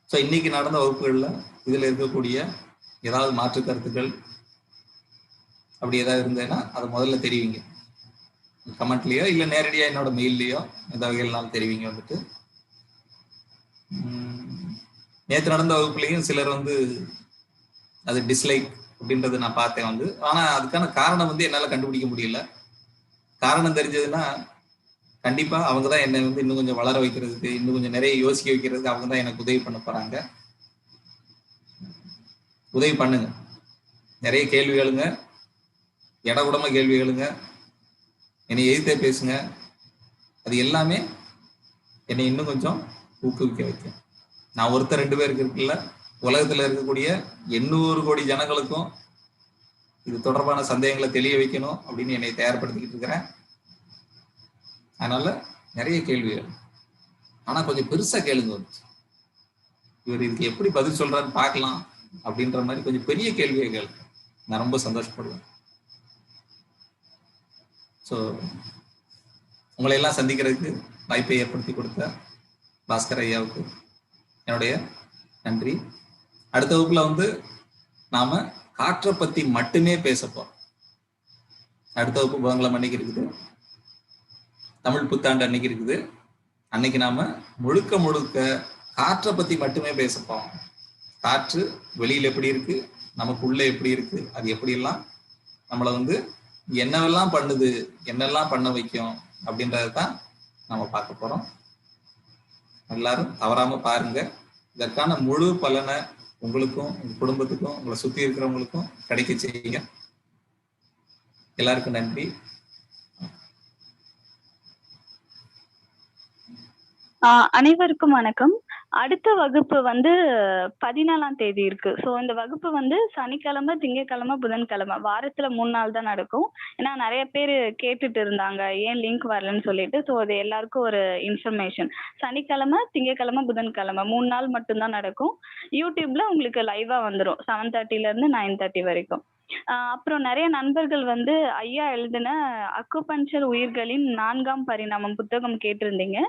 Speaker 1: இன்னைக்கு நடந்த வகுப்புகள்ல இதுல இருக்கக்கூடிய ஏதாவது மாற்று கருத்துக்கள் அப்படி ஏதாவது இருந்ததுன்னா அதை முதல்ல தெரிவிங்க, கமெண்ட்லயோ இல்ல நேரடியா என்னோட மெயில்லயோ ஏதாவது எல்லாம் தெரிவிங்க. வந்துட்டு நேற்று நடந்த வகுப்புலையும் சிலர் வந்து அது டிஸ்லைக் அப்படின்றது நான் பார்த்தேன் வந்து. ஆனா அதுக்கான காரணம் வந்து என்னால கண்டுபிடிக்க முடியல. காரணம் தெரிஞ்சதுன்னா கண்டிப்பா அவங்கதான் என்னை வந்து இன்னும் கொஞ்சம் வளர வைக்கிறதுக்கு, இன்னும் கொஞ்சம் நிறைய யோசிக்க வைக்கிறதுக்கு அவங்க தான் எனக்கு உதவி பண்ண போறாங்க. உதவி பண்ணுங்க, நிறைய கேள்விகளுங்க, இடகுடமா கேள்விகளுங்க, என்னை எதிர்த்தே பேசுங்க. அது எல்லாமே என்னை இன்னும் கொஞ்சம் ஊக்குவிக்க வைக்கும். நான் ஒருத்தர் 2 பேருக்கு இருக்குல்ல, உலகத்துல இருக்கக்கூடிய 800 கோடி ஜனங்களுக்கும் இது தொடர்பான சந்தேகங்களை தெளிய வைக்கணும் அப்படின்னு என்னை தயார்படுத்திக்கிட்டு இருக்கிறேன். அதனால நிறைய கேள்விகள், ஆனா கொஞ்சம் பெருசா கேளுங்க. இவர் இதுக்கு எப்படி பதில் சொல்றான்னு பார்க்கலாம் அப்படின்ற மாதிரி கொஞ்சம் பெரிய கேள்வியை கேளுங்க, நான் ரொம்ப சந்தோஷப்படுவேன். உங்களை எல்லாம் சந்திக்கிறதுக்கு வாய்ப்பை ஏற்படுத்தி கொடுத்த பாஸ்கர் ஐயாவுக்கு என்னுடைய நன்றி. அடுத்த வகுப்புல வந்து நாம காற்றை பத்தி மட்டுமே பேச போறோம். அடுத்த வகுப்பு புதன்கிழமை அன்னைக்கு இருக்குது, தமிழ் புத்தாண்டு அன்னைக்கு இருக்குது. அன்னைக்கு நாம முழுக்க முழுக்க காற்றை பத்தி மட்டுமே பேச போறோம். காற்று வெளியில எப்படி இருக்கு, நமக்கு உள்ள எப்படி இருக்கு, அது எப்படி எல்லாம் நம்மளை வந்து என்னவெல்லாம் பண்ணுது, என்னெல்லாம் பண்ண வைக்கும் அப்படின்றதான் நம்ம பார்க்க போறோம். எல்லாரும் தவறாம பாருங்க. இதற்கான முழு பலனை உங்களுக்கும் உங்க குடும்பத்துக்கும் உங்களை சுத்தி இருக்கிறவங்களுக்கும் கிடைக்க செய்யுங்க. எல்லாருக்கும் நன்றி.
Speaker 2: அனைவருக்கும் வணக்கம். அடுத்த வகுப்பு வந்து 14ஆம் தேதி இருக்கு. ஸோ இந்த வகுப்பு வந்து சனிக்கிழமை, திங்கட்கிழமை, புதன்கிழமை வாரத்துல 3 நாள் தான் நடக்கும். ஏன்னா நிறைய பேர் கேட்டுட்டு இருந்தாங்க ஏன் லிங்க் வரலன்னு சொல்லிட்டு. ஸோ அது எல்லாருக்கும் ஒரு இன்ஃபர்மேஷன். சனிக்கிழமை, திங்கட்கிழமை, புதன்கிழமை 3 நாள் மட்டும்தான் நடக்கும். யூடியூப்ல உங்களுக்கு லைவா வந்துடும் 7:30 இருந்து 9:30 வரைக்கும். அப்புறம் நிறைய நண்பர்கள் வந்து ஐயா எழுதின அக்குபஞ்சர் உயிர்களின் 4ஆம் பரிணாமம் புத்தகம் கேட்டிருந்தீங்க.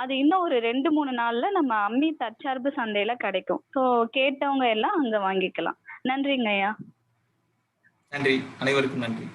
Speaker 2: அது இன்னும் ஒரு 2-3 நாள்ல நம்ம அம்மி தற்சார்பு சந்தையில கிடைக்கும். ஸோ கேட்டவங்க எல்லாம் அங்க வாங்கிக்கலாம். நன்றிங்க ஐயா.
Speaker 1: நன்றி, அனைவருக்கும் நன்றி.